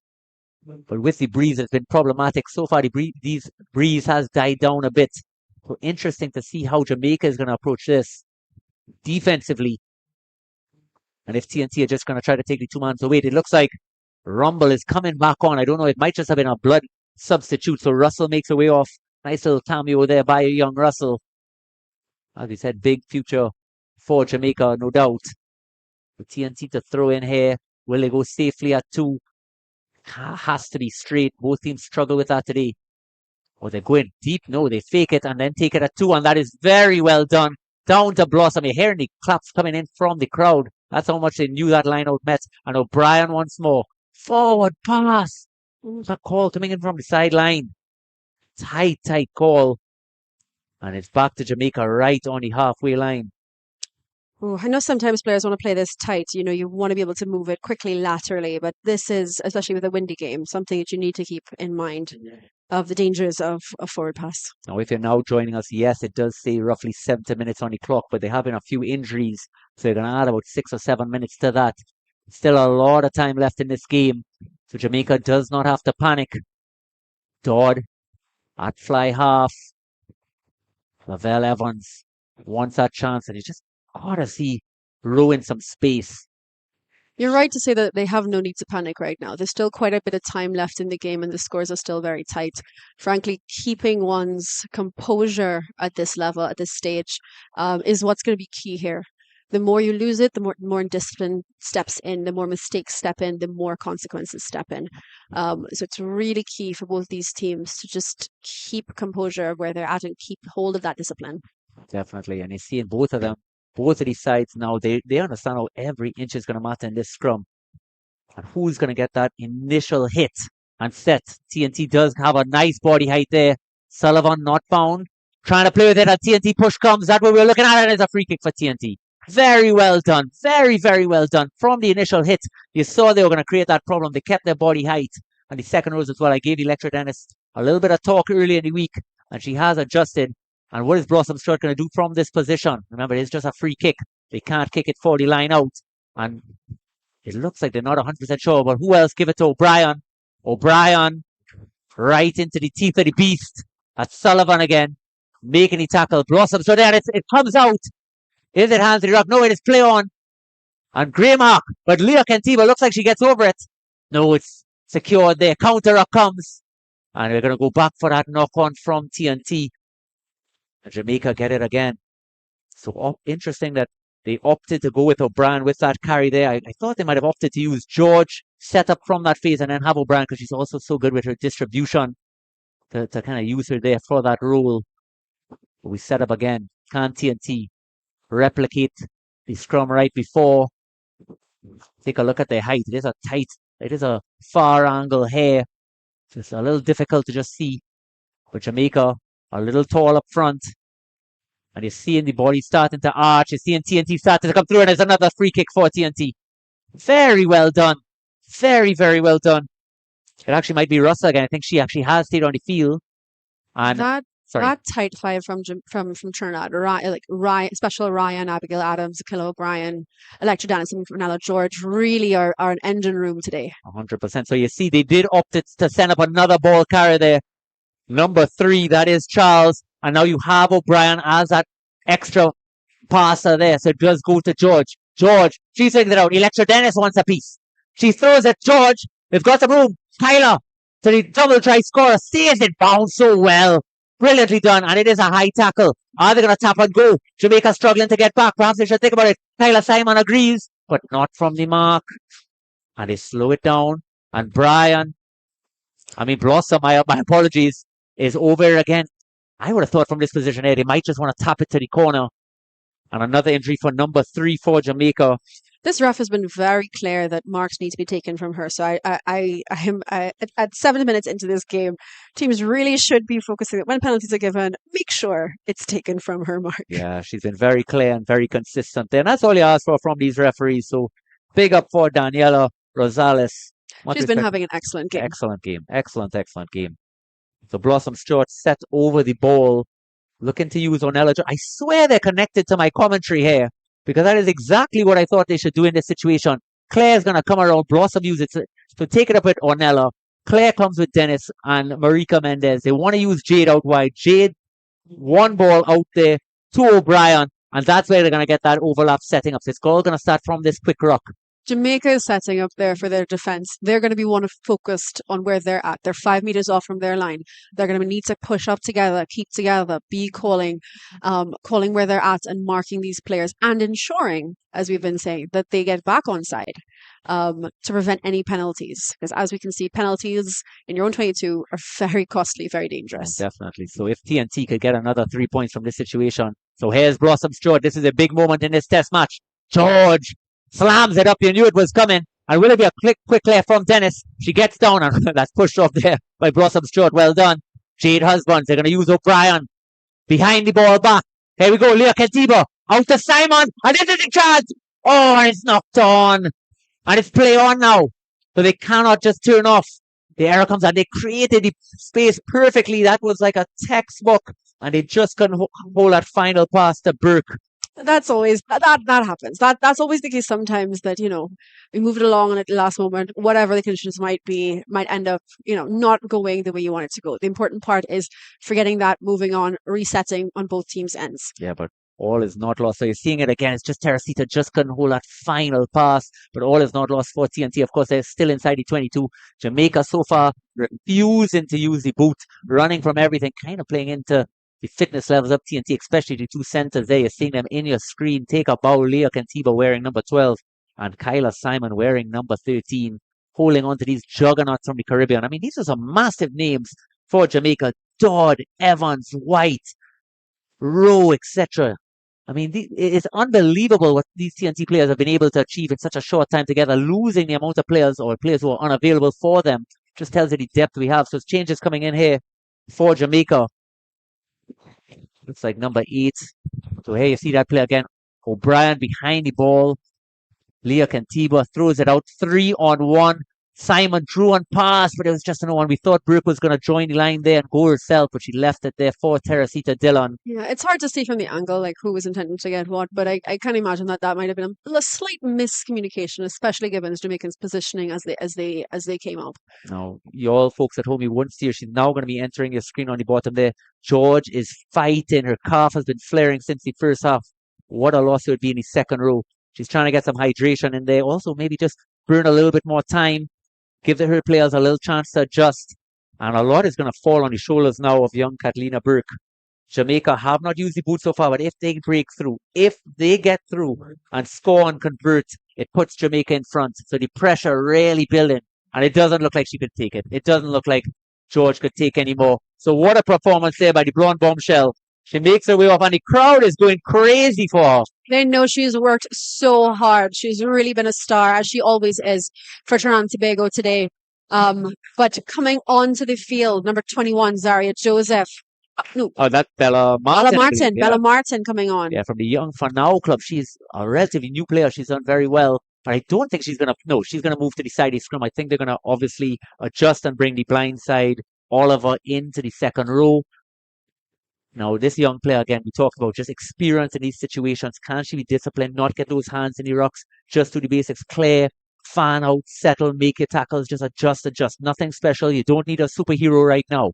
But with the breeze, it's been problematic. So far, these breeze has died down a bit. So interesting to see how Jamaica is going to approach this defensively. And if TNT are just going to try to take the 2 man away, it looks like Rumble is coming back on. I don't know. It might just have been a blood substitute. So Russell makes a way off. Nice little cameo there by young Russell. As we said, big future for Jamaica, no doubt. With TNT to throw in here. Will they go safely at 2? Has to be straight. Both teams struggle with that today. Oh, they're going deep. No, they fake it and then take it at 2. And that is very well done. Down to Blossom. You're hearing the claps coming in from the crowd. That's how much they knew that line out met. And O'Brien once more. Forward pass. Who's that call coming in from the sideline? Tight call. And it's back to Jamaica right on the halfway line. Oh, I know sometimes players want to play this tight. You know, you want to be able to move it quickly laterally, but this is, especially with a windy game, something that you need to keep in mind of the dangers of a forward pass. Now, if you're now joining us, yes, it does say roughly 70 minutes on the clock, but they have been a few injuries, so you're going to add about 6 or 7 minutes to that. Still a lot of time left in this game, so Jamaica does not have to panic. Dodd at fly half. Lavelle Evans wants that chance, and you just ought to see ruin some space. You're right to say that they have no need to panic right now. There's still quite a bit of time left in the game and the scores are still very tight. Frankly, keeping one's composure at this level, at this stage, is what's going to be key here. The more you lose it, the more indiscipline steps in, the more mistakes step in, the more consequences step in. So it's really key for both these teams to just keep composure where they're at and keep hold of that discipline. Definitely. And you see in both of them, both of these sides now, they understand how every inch is going to matter in this scrum. And who's going to get that initial hit and set? TNT does have a nice body height there. Sullivan not found. Trying to play with it, and TNT push comes. That's what we're looking at. It is a free kick for TNT. Very well done. Very, very well done. From the initial hit, you saw they were going to create that problem. They kept their body height. And the second rose as well. I gave Electra Dennis a little bit of talk early in the week, and she has adjusted. And what is Blossom Stewart going to do from this position? Remember, it's just a free kick. They can't kick it for the line out. And it looks like they're not 100% sure, but who else? Give it to O'Brien. O'Brien right into the teeth of the beast. That's Sullivan again. Making the tackle. Blossom Stewart there. It comes out. Is it hands to the rock? No, it is play on. And Greymark. But Leah Kentiba looks like she gets over it. No, it's secured there. Counter up comes. And we're going to go back for that knock on from TNT. And Jamaica get it again. So interesting that they opted to go with O'Brien with that carry there. I thought they might have opted to use George, set up from that phase, and then have O'Brien because she's also so good with her distribution to kind of use her there for that role. But we set up again. Can TNT replicate the scrum right before? Take a look at their height. It is a far angle here. It's a little difficult to just see. But Jamaica, a little tall up front. And you're seeing the body starting to arch. You're seeing TNT starting to come through. And there's another free kick for TNT. Very well done. Very, very well done. It actually might be Russa again. I think she actually has stayed on the field. And that tight five from Trinidad, special Ryan, Abigail Adams, Akilla O'Brien, Electra Dennis, and Fernella George really are an engine room today. 100%. So you see, they did opt to send up another ball carrier there. Number 3, that is Charles. And now you have O'Brien as that extra passer there. So it does go to George. George, she's taking it out. Electra Dennis wants a piece. She throws it. George, they've got some room. Tyler, to the double try scorer, saves it, bounce so well. Brilliantly done. And it is a high tackle. Are they going to tap and go? Jamaica struggling to get back. Perhaps they should think about it. Tyler Simon agrees, but not from the mark. And they slow it down. And Blossom, my apologies, is over again. I would have thought from this position here, they might just want to tap it to the corner. And another injury for number 3 for Jamaica. This ref has been very clear that marks need to be taken from her. So at 70 minutes into this game, teams really should be focusing that when penalties are given, make sure it's taken from her mark. Yeah, she's been very clear and very consistent there. And that's all you ask for from these referees. So big up for Daniela Rosales. She's been having an excellent game. Excellent game. Excellent game. So Blossom Stewart set over the ball, looking to use Ornella. I swear they're connected to my commentary here, because that is exactly what I thought they should do in this situation. Claire's going to come around, Blossom use it to take it up with Ornella. Claire comes with Dennis and Marika Mendez. They want to use Jade out wide. Jade, one ball out there to O'Brien, and that's where they're going to get that overlap setting up. So it's all going to start from this quick ruck. Jamaica is setting up there for their defense. They're going to be focused on where they're at. They're 5 meters off from their line. They're going to need to push up together, keep together, be calling where they're at and marking these players and ensuring, as we've been saying, that they get back on side to prevent any penalties. Because as we can see, penalties in your own 22 are very costly, very dangerous. Definitely. So if TNT could get another 3 points from this situation. So here's Blossom Stewart. This is a big moment in this test match. George slams it up. You knew it was coming. And will it be a quick left from Dennis? She gets down and that's pushed off there by Blossom Stewart. Well done. Jade Husbands. They're going to use O'Brien. Behind the ball back. Here we go. Leah Katiba. Out to Simon. And this is the chance. Oh, and it's knocked on. And it's play on now. So they cannot just turn off. The error comes and they created the space perfectly. That was like a textbook. And they just couldn't hold that final pass to Burke. That's always that happens. That's always the case sometimes that, we move it along and at the last moment, whatever the conditions might be, might end up, not going the way you want it to go. The important part is forgetting that, moving on, resetting on both teams' ends. Yeah, but all is not lost. So you're seeing it again. It's just Teresita just couldn't hold that final pass, but all is not lost for TNT. Of course, they're still inside the 22. Jamaica so far refusing to use the boot, running from everything, kind of playing into the fitness levels of TNT, especially the two centers there. You're seeing them in your screen. Take a bow. Leah Kantiba wearing number 12 and Kyla Simon wearing number 13, holding on to these juggernauts from the Caribbean. I mean, these are some massive names for Jamaica. Dodd, Evans, White, Rowe, etc. I mean, it's unbelievable what these TNT players have been able to achieve in such a short time together. Losing the amount of players or players who are unavailable for them just tells you the depth we have. So it's changes coming in here for Jamaica. Looks like number 8. So here you see that play again. O'Brien behind the ball. Leah Kantiba throws it out 3-on-1. Simon drew on pass, but it was just another one. We thought Brooke was going to join the line there and go herself, but she left it there for Teresita Dillon. Yeah, it's hard to see from the angle, like who was intending to get what, but I can imagine that might have been a slight miscommunication, especially given Jamaican's positioning as they came up. Now, you all folks at home, you won't see her. She's now going to be entering your screen on the bottom there. George is fighting. Her calf has been flaring since the first half. What a loss it would be in the second row. She's trying to get some hydration in there. Also, maybe just burn a little bit more time. Give her players a little chance to adjust. And a lot is going to fall on the shoulders now of young Catalina Burke. Jamaica have not used the boot so far, but if they break through, if they get through and score and convert, it puts Jamaica in front. So the pressure really building. And it doesn't look like she could take it. It doesn't look like George could take any more. So what a performance there by the blonde bombshell. She makes her way off and the crowd is going crazy for her. They know she's worked so hard. She's really been a star, as she always is, for Trinidad and Tobago today. But coming onto the field, number 21, Zaria Joseph. No. Oh, that's Bella Martin. Bella Martin coming on. Yeah, from the Young For Now club. She's a relatively new player. She's done very well. But I don't think she's going to move to the side of scrum. I think they're going to obviously adjust and bring the blind side Oliver into the second row. Now, this young player, again, we talked about just experience in these situations. Can she be disciplined, not get those hands in the rocks, just do the basics, clear, fan out, settle, make your tackles, just adjust. Nothing special. You don't need a superhero right now.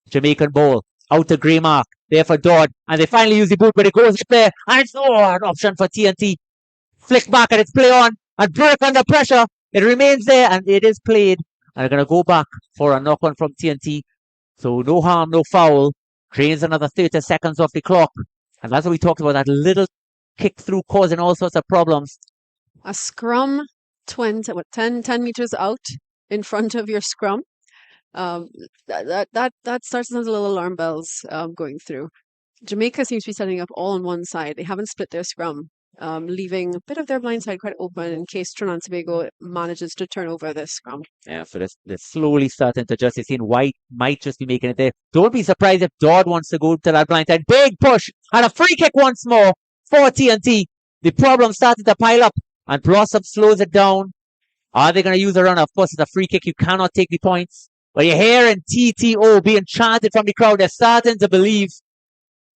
Jamaican ball, out to Grey Mark, there for Dodd, and they finally use the boot, but it goes there, and it's an option for TNT. Flick back, and it's play on, and Burke under pressure. It remains there, and it is played. And they're going to go back for a knock-on from TNT. So no harm, no foul. Drains another 30 seconds off the clock. And that's what we talked about, that little kick through causing all sorts of problems. A scrum 10 meters out in front of your scrum. That starts to sound a little alarm bells going through. Jamaica seems to be setting up all on one side. They haven't split their scrum, leaving a bit of their blind side quite open in case Trinidad and Tobago manages to turn over this scrum. Yeah, so they're slowly starting to adjust. You're seeing White might just be making it there. Don't be surprised if Dodd wants to go to that blind side. Big push and a free kick once more for TNT. The problem started to pile up and Blossom slows it down. Are they going to use a run? Of course, it's a free kick. You cannot take the points. But you're hearing TTO being chanted from the crowd. They're starting to believe.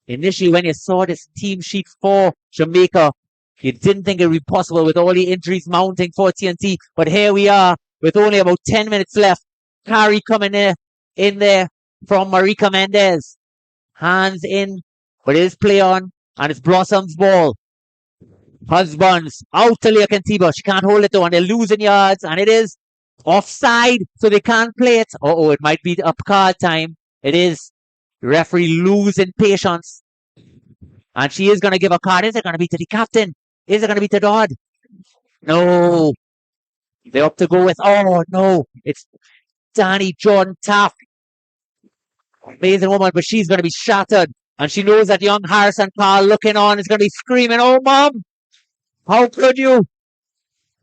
Initially, when you saw this team sheet for Jamaica, you didn't think it would be possible with all the injuries mounting for TNT. But here we are with only about 10 minutes left. carry coming in there from Marika Mendez. Hands in, but it is play on, and it's Blossom's ball. Husbands out to Leah Kentiba. She can't hold it though, and they're losing yards, and it is offside, so they can't play it. Oh, it might be up card time. It is. The referee losing patience. And she is going to give a card. Is it going to be to the captain? Is it going to be to Dodd? No. They're up to go with, oh no, it's Danny Jordan Taft. Amazing woman, but she's going to be shattered. And she knows that young Harrison Carl looking on is going to be screaming, oh mom, how could you?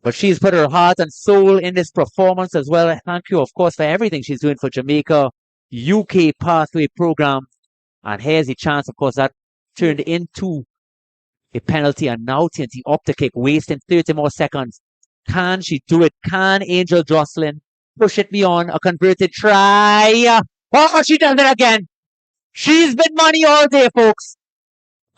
But she's put her heart and soul in this performance as well. Thank you, of course, for everything she's doing for Jamaica UK Pathway Program. And here's the chance, of course, that turned into a penalty. And now TNT up the kick, wasting 30 more seconds. Can she do it? Can Angel Jocelyn push it beyond a converted try? Oh, she does it again. She's been money all day, folks.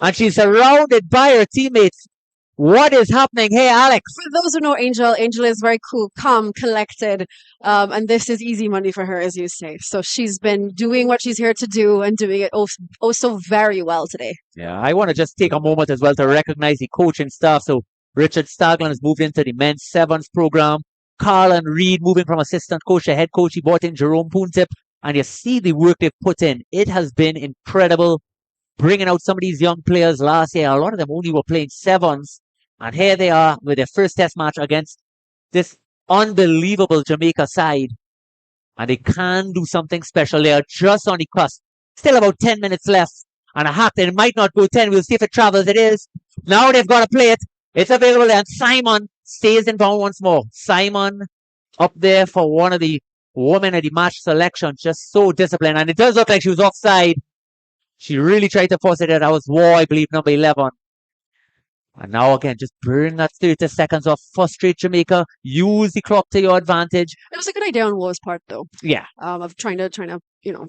And she's surrounded by her teammates. What is happening? Hey, Alex. For those who know Angel, Angel is very cool, calm, collected. And this is easy money for her, as you say. So she's been doing what she's here to do and doing it oh so very well today. Yeah, I want to just take a moment as well to recognize the coaching staff. So Richard Staglan has moved into the men's sevens program. Carlin Reed moving from assistant coach to head coach. He brought in Jerome Poontip. And you see the work they've put in. It has been incredible. Bringing out some of these young players last year. A lot of them only were playing sevens. And here they are with their first test match against this unbelievable Jamaica side. And they can do something special. They are just on the cusp. Still about 10 minutes left. And a hat, it might not go 10. We'll see if it travels. It is. Now they've got to play it. It's available. And Simon stays in bound once more. Simon up there for one of the women of the match selection. Just so disciplined. And it does look like she was offside. She really tried to force it. That was War, I believe, number 11. And now again, just burn that 30 seconds off. Frustrate Jamaica. Use the clock to your advantage. It was a good idea on War's part, though. Yeah. Of trying to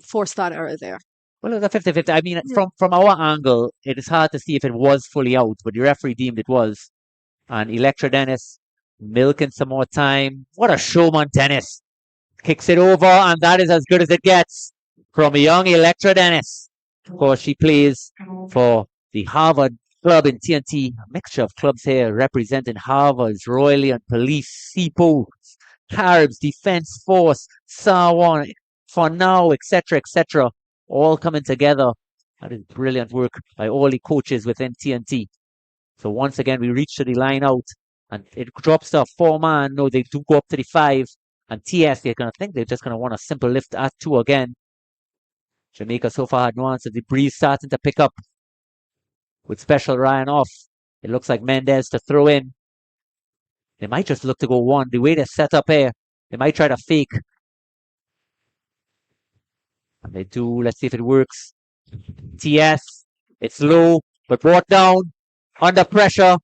force that error there. Well, it was a 50-50. I mean, from our angle, it is hard to see if it was fully out, but the referee deemed it was. And Electra Dennis milking some more time. What a showman, Dennis. Kicks it over, and that is as good as it gets from a young Electra Dennis. Of course, she plays for the Harvard club in TNT. A mixture of clubs here representing Harvard's, Royal Police, SEPO, Caribs, Defense Force, Sawan, For Now, etc., all coming together. That is brilliant work by all the coaches within TNT. So once again, we reach to the line out, and it drops to a 4-man. No, they do go up to the 5. And TS, they're going to think they're just going to want a simple lift at 2 again. Jamaica so far had no answer. The breeze starting to pick up with Special Ryan off. It looks like Mendez to throw in. They might just look to go 1. The way they're set up here, they might try to fake. And they do. Let's see if it works. TS, it's low, but brought down under pressure.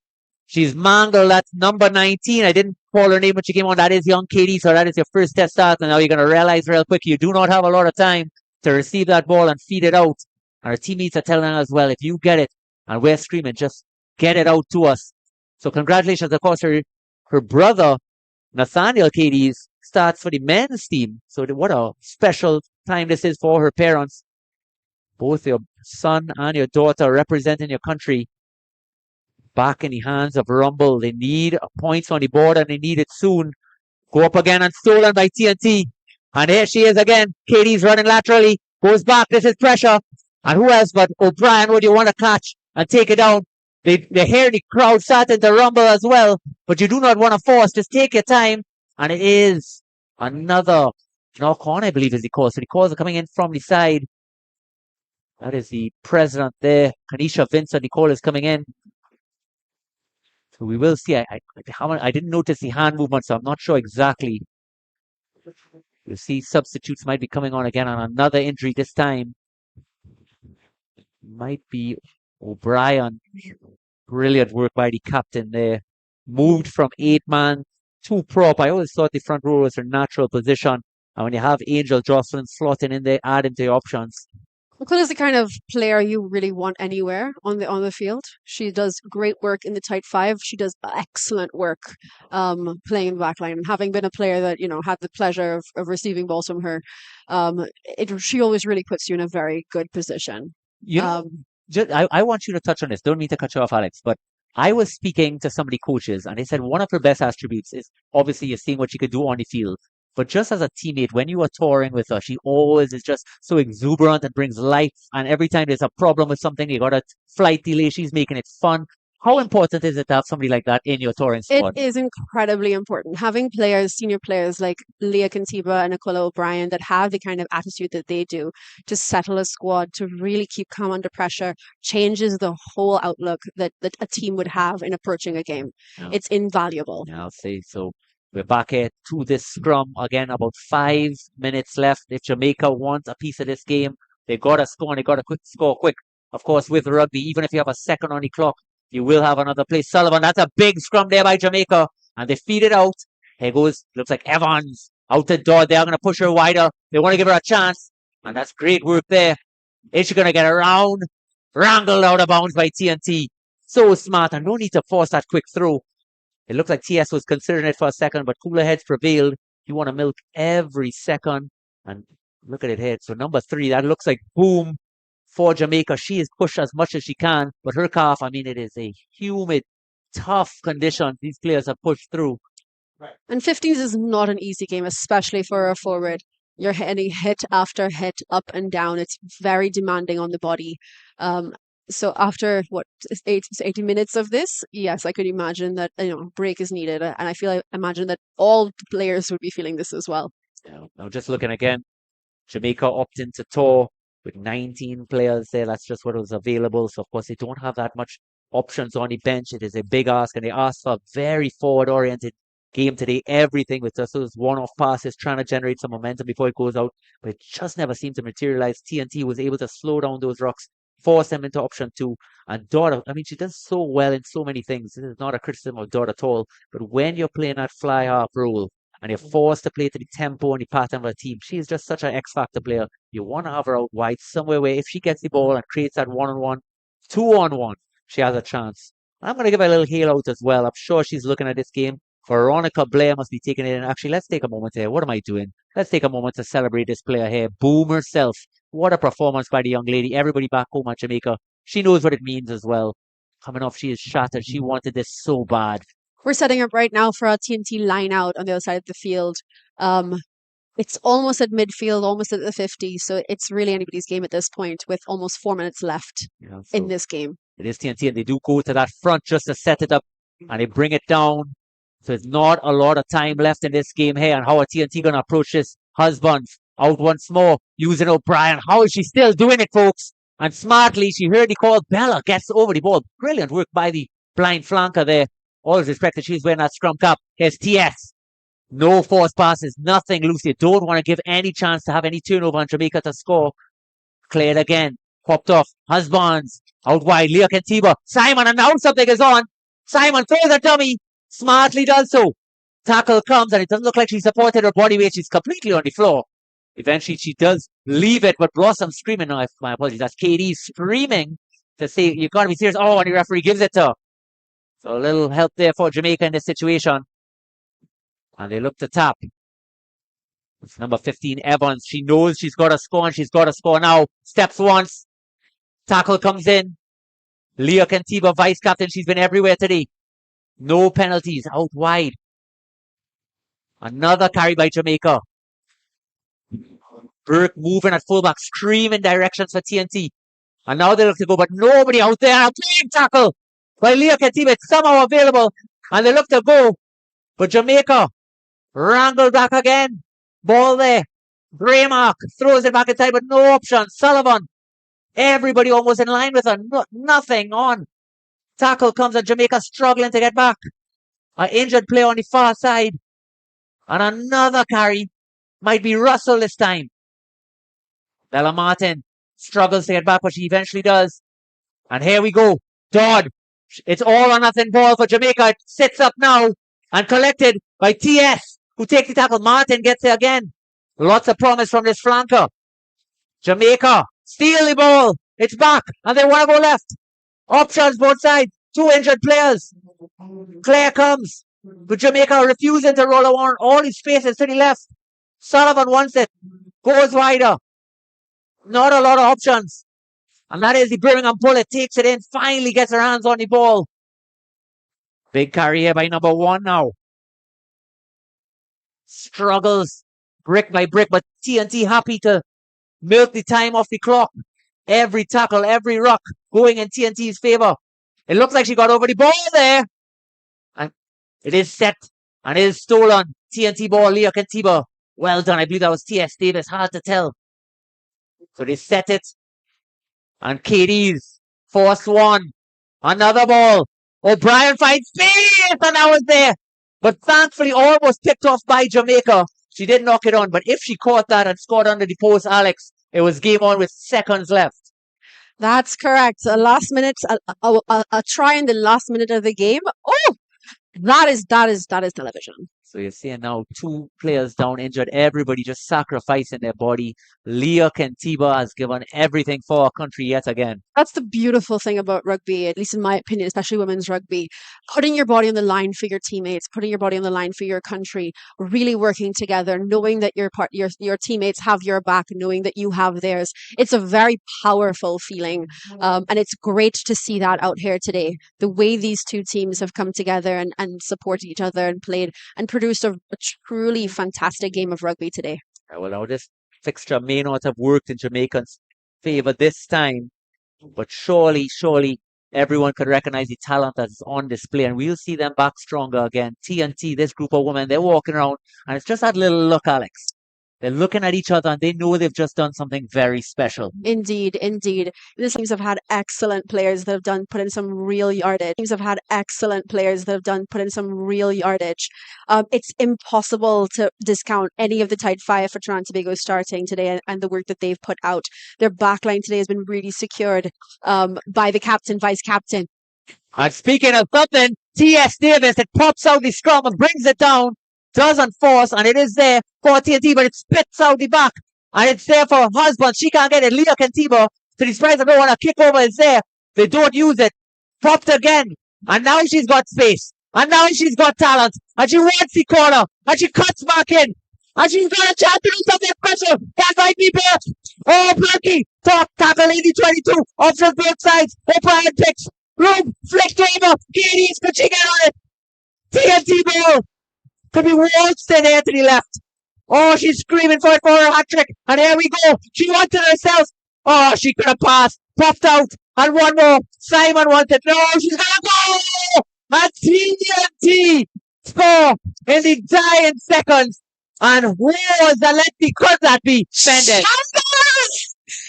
She's mangled. That's number 19. I didn't call her name when she came on. That is young Katie. So that is your first test start. And now you're going to realize real quick you do not have a lot of time to receive that ball and feed it out. And her teammates are telling her as well, if you get it, and we're screaming, just get it out to us. So congratulations. Of course, her brother, Nathaniel Cadies, starts for the men's team. So what a special time this is for her parents. Both your son and your daughter representing your country back in the hands of Rumble. They need points on the board, and they need it soon. Go up again and stolen by TNT. And here she is again. Katie's running laterally. Goes back. This is pressure. And who else but O'Brien would you want to catch and take it down? They hear the crowd starting to rumble as well. But you do not want to force. Just take your time. And it is another knock on, I believe, is the call. So the calls are coming in from the side. That is the president there. Kanisha Vincent. The call is coming in. So we will see. I didn't notice the hand movement, so I'm not sure exactly. You'll see substitutes might be coming on again on another injury this time. Might be O'Brien. Brilliant work by the captain there. Moved from 8-man to prop. I always thought the front row was her natural position. And when you have Angel Jocelyn slotting in there, adding to the options. Nicole is the kind of player you really want anywhere on the field. She does great work in the tight five. She does excellent work playing in the back line. And having been a player that, had the pleasure of receiving balls from her, she always really puts you in a very good position. You know, Um, I want you to touch on this. Don't mean to cut you off, Alex, but I was speaking to somebody coaches, and they said one of her best attributes is obviously you're seeing what she could do on the field. But just as a teammate, when you are touring with her, she always is just so exuberant and brings life. And every time there's a problem with something, you got a flight delay, she's making it fun. How important is it to have somebody like that in your touring It squad? is incredibly important. Having players, senior players like Leah Kantiba and Nicola O'Brien that have the kind of attitude that they do to settle a squad, to really keep calm under pressure, changes the whole outlook that a team would have in approaching a game. Yeah. It's invaluable. Yeah, I'll say so. We're back here to this scrum again. About 5 minutes left. If Jamaica wants a piece of this game, they got to score and they got to quick score quick. Of course, with rugby, even if you have a second on the clock, you will have another play. Sullivan, that's a big scrum there by Jamaica, and they feed it out. Here goes, looks like Evans out the door. They're going to push her wider. They want to give her a chance, and that's great work there. Is she going to get around? Wrangled out of bounds by TNT. So smart, and no need to force that quick throw. It looked like TS was considering it for a second, but cooler heads prevailed. You want to milk every second. And look at it here. So number 3, that looks like boom for Jamaica. She is pushed as much as she can, but her calf, I mean, it is a humid, tough condition. These players have pushed through. And 15s is not an easy game, especially for a forward. You're hitting hit after hit, up and down. It's very demanding on the body. So after 80 minutes of this, yes, I could imagine that break is needed, and I imagine that all players would be feeling this as well. Now just looking again, Jamaica opting to tour with 19 players there. That's just what was available. So of course they don't have that much options on the bench. It is a big ask, and they ask for a very forward-oriented game today. Everything with just those one-off passes, trying to generate some momentum before it goes out, but it just never seemed to materialize. TNT was able to slow down those rocks, force them into option 2. And Dot, I mean, she does so well in so many things. This is not a criticism of Dot at all, but when you're playing that fly half role and you're forced to play to the tempo and the pattern of a team, she is just such an X factor player. You want to have her out wide somewhere where if she gets the ball and creates that 1-on-1, 2-on-1, she has a chance. I'm going to give her a little hail out as well. I'm sure she's looking at this game. Veronica Blair must be taking it in. Actually, let's take a moment here. What am I doing? Let's take a moment to celebrate this player here. Boom herself. What a performance by the young lady. Everybody back home at Jamaica. She knows what it means as well. Coming off, she is shattered. She wanted this so bad. We're setting up right now for our TNT line out on the other side of the field. It's almost at midfield, almost at the 50, so it's really anybody's game at this point with almost 4 minutes left in this game. It is TNT, and they do go to that front just to set it up, and they bring it down. So there's not a lot of time left in this game here. And how are TNT going to approach this? Husbands out once more, using O'Brien. How is she still doing it, folks? And smartly, she heard the call. Bella gets over the ball. Brilliant work by the blind flanker there. Always respect that she's wearing that scrum cap. Here's TS. No forced passes, nothing loose. You don't want to give any chance to have any turnover on Jamaica to score. Cleared again. Popped off. Husbands out wide. Leah Kantiba. Simon, and now something is on. Simon throws a dummy. Smartly does so. Tackle comes, and it doesn't look like she supported her body weight. She's completely on the floor. Eventually, she does leave it, but Blossom screaming. No, my apologies. That's Katie screaming to say, you've got to be serious. Oh, and the referee gives it to her. So a little help there for Jamaica in this situation. And they look to tap. It's number 15, Evans. She knows she's got to score, and she's got to score now. Steps once. Tackle comes in. Leah Kantiba, vice captain. She's been everywhere today. No penalties. Out wide. Another carry by Jamaica. Burke moving at fullback, screaming directions for TNT. And now they look to go, but nobody out there. A big tackle by Leah Kantiba. It's somehow available. And they look to go. But Jamaica wrangled back again. Ball there. Graymark throws it back inside, but no option. Sullivan. Everybody almost in line with her. Nothing on. Tackle comes and Jamaica struggling to get back. An injured player on the far side. And another carry. Might be Russell this time. Bella Martin struggles to get back, but she eventually does. And here we go. Dodd. It's all or nothing ball for Jamaica. It sits up now and collected by TS, who takes the tackle. Martin gets it again. Lots of promise from this flanker. Jamaica Steal the ball. It's back. And they want to go left. Options both sides. Two injured players. Claire comes. But Jamaica refusing to roll around all his spaces to the left. Sullivan wants it. Goes wider. Not a lot of options. And that is the Birmingham Bullet. Takes it in. Finally gets her hands on the ball. Big carry here by number 1 now. Struggles brick by brick, but TNT happy to milk the time off the clock. Every tackle, every ruck going in TNT's favour. It looks like she got over the ball there. And it is set and it is stolen. TNT ball, Leah Kentiba. Well done. I believe that was T.S. Davis. Hard to tell. So they set it. And Katie's forced one. Another ball. O'Brien finds space and that was there. But thankfully almost picked off by Jamaica. She did knock it on. But if she caught that and scored under the post, Alex, it was game on with seconds left. That's correct. A last minute, a try in the last minute of the game. Oh, that is television. So you're seeing now 2 players down injured. Everybody just sacrificing their body. Leah Kentiba has given everything for our country yet again. That's the beautiful thing about rugby, at least in my opinion, especially women's rugby. Putting your body on the line for your teammates, putting your body on the line for your country, really working together, knowing that your teammates have your back, knowing that you have theirs. It's a very powerful feeling. And it's great to see that out here today. The way these 2 teams have come together and supported each other and played and produced a truly fantastic game of rugby today. Well, now this fixture may not have worked in Jamaica's favour this time, but surely everyone could recognize the talent that's on display, and we'll see them back stronger again. TNT, this group of women, they're walking around, and it's just that little look, Alex. They're looking at each other and they know they've just done something very special. Indeed. These teams have had excellent players that have put in some real yardage. It's impossible to discount any of the tight 5 for Trinidad Tobago starting today and the work that they've put out. Their backline today has been really secured by the captain, vice captain. And speaking of something, T.S. Davis, it pops out the scrum and brings it down. Doesn't force, and it is there for TNT, but it spits out the back, and it's there for her husband. She can't get it. Leah Kentiba, to the surprise of no one, a kick over is there. They don't use it. Popped again, and now she's got space, and now she's got talent, and she wants the corner, and she cuts back in, and she's got a chance to do something special. Can't find me back. Oh, Blackie, top tackle 80-22, options both sides. O'Brien picks, room, flicked over. Katie's, could she get on it? TNT ball. Could be waltzed in there to the left. Oh, she's screaming for it for her hat trick. And here we go. She wanted it herself. Oh, she could have passed. Popped out. And one more. Simon wanted. No, she's going to go. And TNT score in the dying seconds. And who was the lefty? Could that be? Send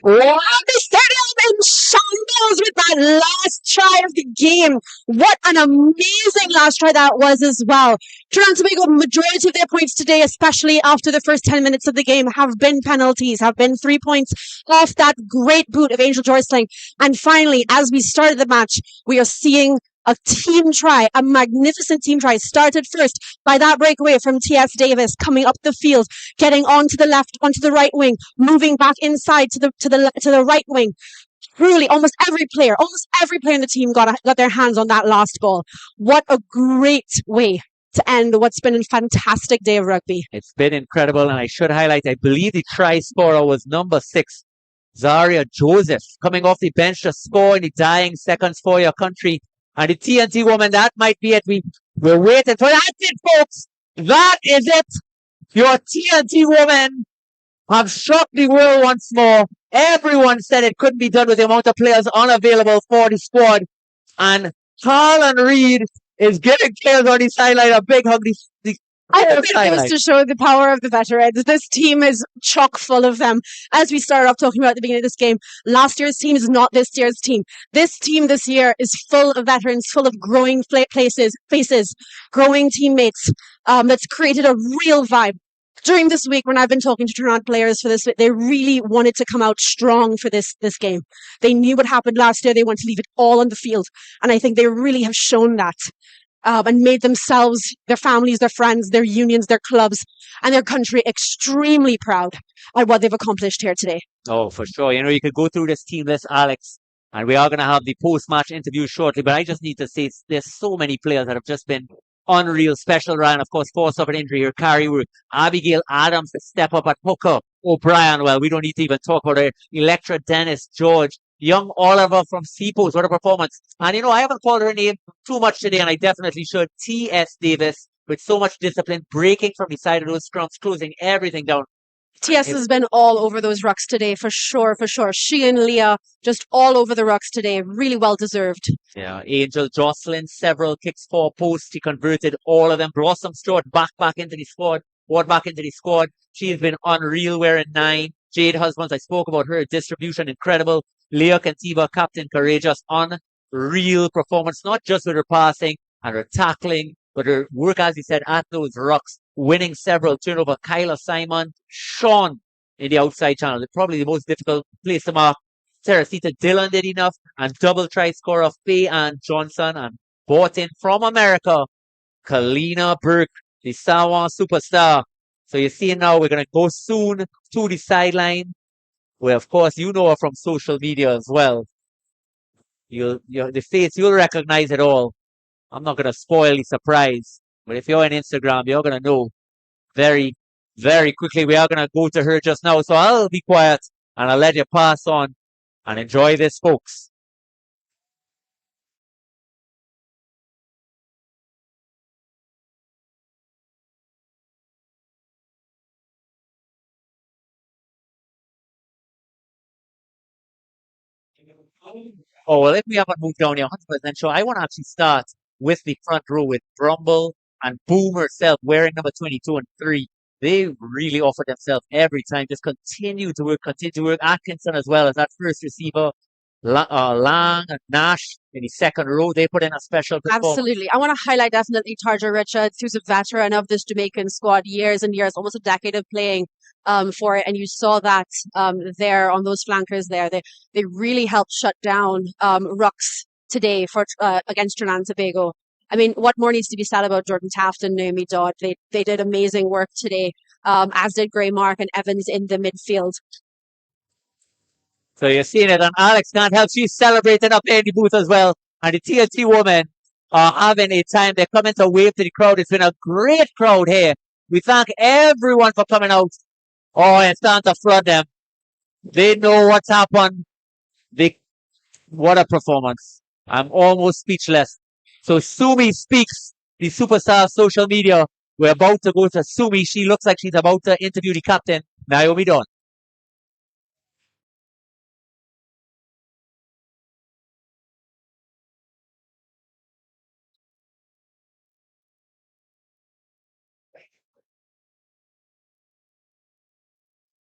Wow, the stadium in shambles with that last try of the game. What an amazing last try that was as well. Trinidad Tobago, majority of their points today, especially after the first 10 minutes of the game, have been penalties, have been 3 points off that great boot of Angel Joyceling. And finally, as we started the match, we are seeing a team try, a magnificent team try, started first by that breakaway from T.S. Davis, coming up the field, getting onto the left, onto the right wing, moving back inside to the right wing. Truly, almost every player in the team got their hands on that last ball. What a great way to end what's been a fantastic day of rugby. It's been incredible, and I should highlight, I believe the try scorer was number 6, Zaria Joseph, coming off the bench to score in the dying seconds for your country. And the TNT woman, that might be it. We're waiting for that. That's it, folks. That is it. Your TNT women have shocked the world once more. Everyone said it couldn't be done with the amount of players unavailable for the squad. And Harlan Reid is giving players on the sideline a big hug. I think it goes to show the power of the veterans. This team is chock full of them. As we started off talking about at the beginning of this game, last year's team is not this year's team. This team this year is full of veterans, full of growing faces, growing teammates. That's created a real vibe. During this week, when I've been talking to Trinidad players for this, they really wanted to come out strong for this game. They knew what happened last year. They want to leave it all on the field. And I think they really have shown that. and made themselves, their families, their friends, their unions, their clubs, and their country extremely proud at what they've accomplished here today. Oh, for sure. You know, you could go through this team list, Alex, and we are going to have the post-match interview shortly. But I just need to say there's so many players that have just been unreal. Special Ryan, of course, forced up an injury here. Carrie Wood, Abigail Adams to step up at hooker. O'Brien, well, we don't need to even talk about it. Electra Dennis, George, young Oliver from Seapost. What a performance. And, you know, I haven't called her name too much today, and I definitely should. T.S. Davis, with so much discipline, breaking from the side of those scrums, closing everything down. TS has been all over those rucks today, for sure, for sure. She and Leah just all over the rucks today. Really well deserved. Yeah, Angel Jocelyn, several kicks for posts. He converted all of them. Blossom Stewart back into the squad. Ward back into the squad. She has been unreal wearing 9. Jade Husbands, I spoke about her distribution, incredible. Leah Cantiva, captain, courageous, unreal performance, not just with her passing and her tackling, but her work, as he said, at those rucks, winning several turnover. Kyla Simon, Sean in the outside channel, probably the most difficult place to mark. Teresita Dillon did enough, and double try scorer Faye Ann Johnson, and bought in from America, Kalina Burke, the Sawan superstar. So you see now we're going to go soon to the sideline, where of course you know her from social media as well. The face, you'll recognize it all. I'm not going to spoil the surprise, but if you're on Instagram, you're going to know very, very quickly. We are going to go to her just now, so I'll be quiet and I'll let you pass on and enjoy this, folks. Oh, well, if we haven't moved down here 100% sure, I want to actually start with the front row with Brumble and Boom herself wearing number 22 and 3. They really offer themselves every time. Just continue to work, continue to work. Atkinson as well as that first receiver. Lang and Nash in the second row, they put in a special performance. Absolutely. I want to highlight definitely Tarja Richards, who's a veteran of this Jamaican squad, years and years, almost a decade of playing for it. And you saw that there on those flankers there. They really helped shut down rucks today for against Trinidad and Tobago. I mean, what more needs to be said about Jordan Taft and Naomi Dodd? They did amazing work today, as did Gray Mark and Evans in the midfield. So you're seeing it, and Alex can't help. She's celebrating up in the booth as well. And the TLT women are having a time. They're coming to wave to the crowd. It's been a great crowd here. We thank everyone for coming out. Oh, it's time to flood them. They know what's happened. They, what a performance. I'm almost speechless. So Sumi speaks, the superstar of social media. We're about to go to Sumi. She looks like she's about to interview the captain, Naomi Dawn.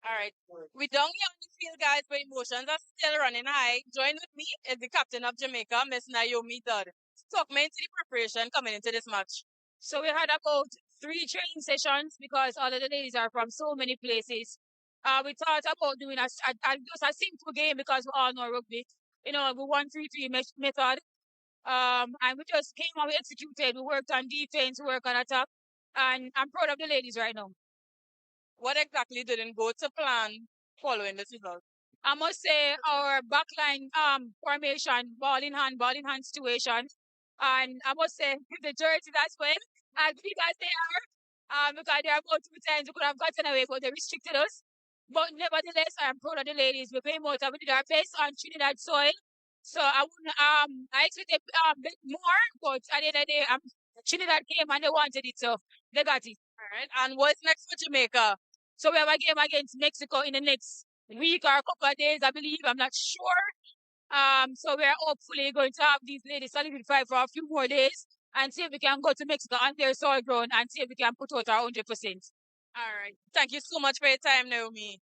All right. We don't on the field, guys, but emotions are still running high. Join with me is the captain of Jamaica, Miss Naomi Dodd. Talk me into the preparation coming into this match. So we had about 3 training sessions because all of the ladies are from so many places. We thought about doing just a simple game because we all know rugby. You know, we 1-3-3 method. And we just came and we executed. We worked on defense, we worked on attack. And I'm proud of the ladies right now. What exactly didn't go to plan following this result? I must say our backline formation, ball in hand situation. And I must say the jerseys as well, as big as they are, because there are multiple times we could have gotten away, but they restricted us. But nevertheless, I am proud of the ladies. We came out and we did our best on Trinidad soil. So I wouldn't I expected a bit more, but at the end of the day, Trinidad came and they wanted it, so they got it. All right. And what's next for Jamaica? So we have a game against Mexico in the next week or a couple of days, I believe. I'm not sure. So we're hopefully going to have these ladies solidify for a few more days and see if we can go to Mexico on their soil ground and see if we can put out our 100%. All right. Thank you so much for your time, Naomi.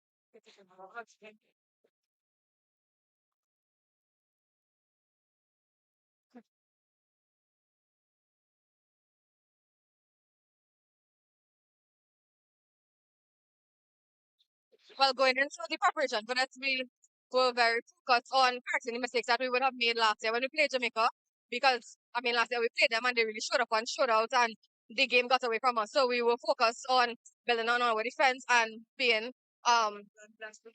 Well, going into the preparation for that, we were very focused on correcting the mistakes that we would have made last year when we played Jamaica because I mean, last year we played them and they really showed up and showed out, and the game got away from us. So we were focused on building on our defense and being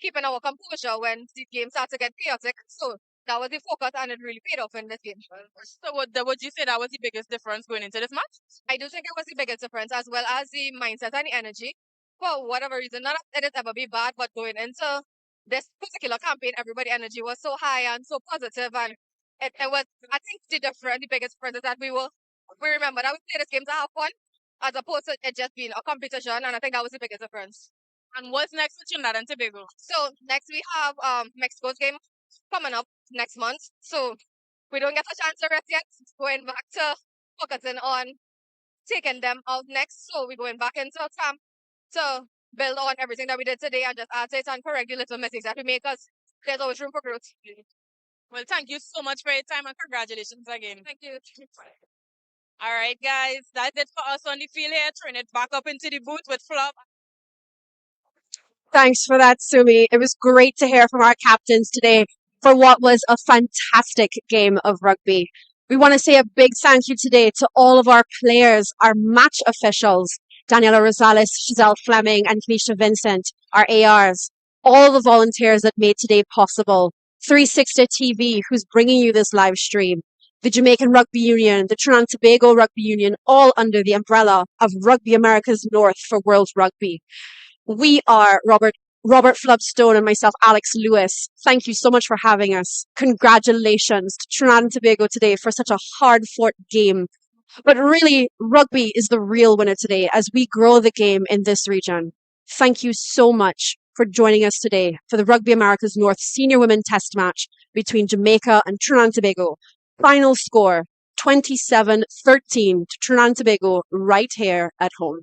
keeping our composure when the game started to get chaotic. So that was the focus, and it really paid off in this game. So would you say that was the biggest difference going into this match? I do think it was the biggest difference, as well as the mindset and the energy. For whatever reason, not that it ever be bad, but going into this particular campaign, everybody energy was so high and so positive, and it was. I think the biggest difference is that we remember that we played this game to have fun, as opposed to it just being a competition, and I think that was the biggest difference. And what's next for Trinidad and Tobago? So next we have Mexico's game coming up next month. So we don't get a chance to rest yet. Going back to focusing on taking them out next. So we're going back into camp to build on everything that we did today and just add to it and correct the little mistakes that we make, because there's always room for growth. Well, thank you so much for your time and congratulations again. Thank you. All right, guys, that's it for us on the field here. Turn it back up into the booth with Flop. Thanks for that, Sumi. It was great to hear from our captains today for what was a fantastic game of rugby. We want to say a big thank you today to all of our players, our match officials, Daniela Rosales, Giselle Fleming, and Kenisha Vincent, our ARs, all the volunteers that made today possible, 360 TV, who's bringing you this live stream, the Jamaican Rugby Union, the Trinidad Tobago Rugby Union, all under the umbrella of Rugby America's North for World Rugby. We are Robert Flubstone and myself, Alex Lewis. Thank you so much for having us. Congratulations to Trinidad and Tobago today for such a hard-fought game. But really, rugby is the real winner today as we grow the game in this region. Thank you so much for joining us today for the Rugby America's North Senior Women Test match between Jamaica and Trinidad and Tobago. Final score, 27-13 to Trinidad and Tobago right here at home.